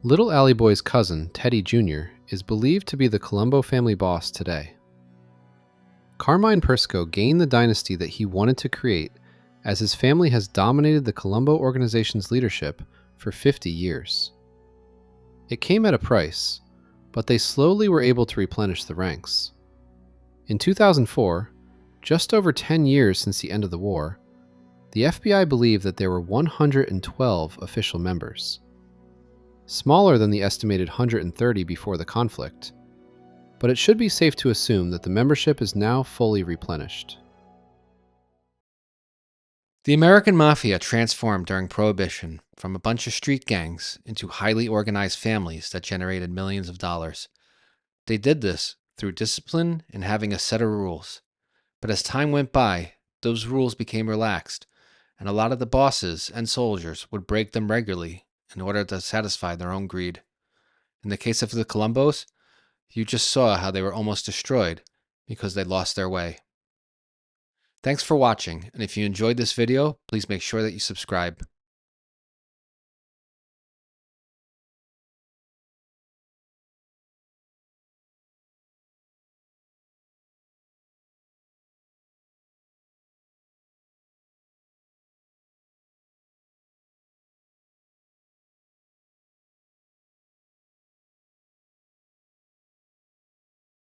Little Alley Boy's cousin, Teddy Jr., is believed to be the Colombo family boss today. Carmine Persico gained the dynasty that he wanted to create, as his family has dominated the Colombo organization's leadership for 50 years. It came at a price, but they slowly were able to replenish the ranks. In 2004, just over 10 years since the end of the war, the FBI believed that there were 112 official members. Smaller than the estimated 130 before the conflict, but it should be safe to assume that the membership is now fully replenished. The American Mafia transformed during Prohibition from a bunch of street gangs into highly organized families that generated millions of dollars. They did this through discipline and having a set of rules. But as time went by, those rules became relaxed, and a lot of the bosses and soldiers would break them regularly in order to satisfy their own greed. In the case of the Colombos, you just saw how they were almost destroyed because they lost their way. Thanks for watching, and if you enjoyed this video, please make sure that you subscribe.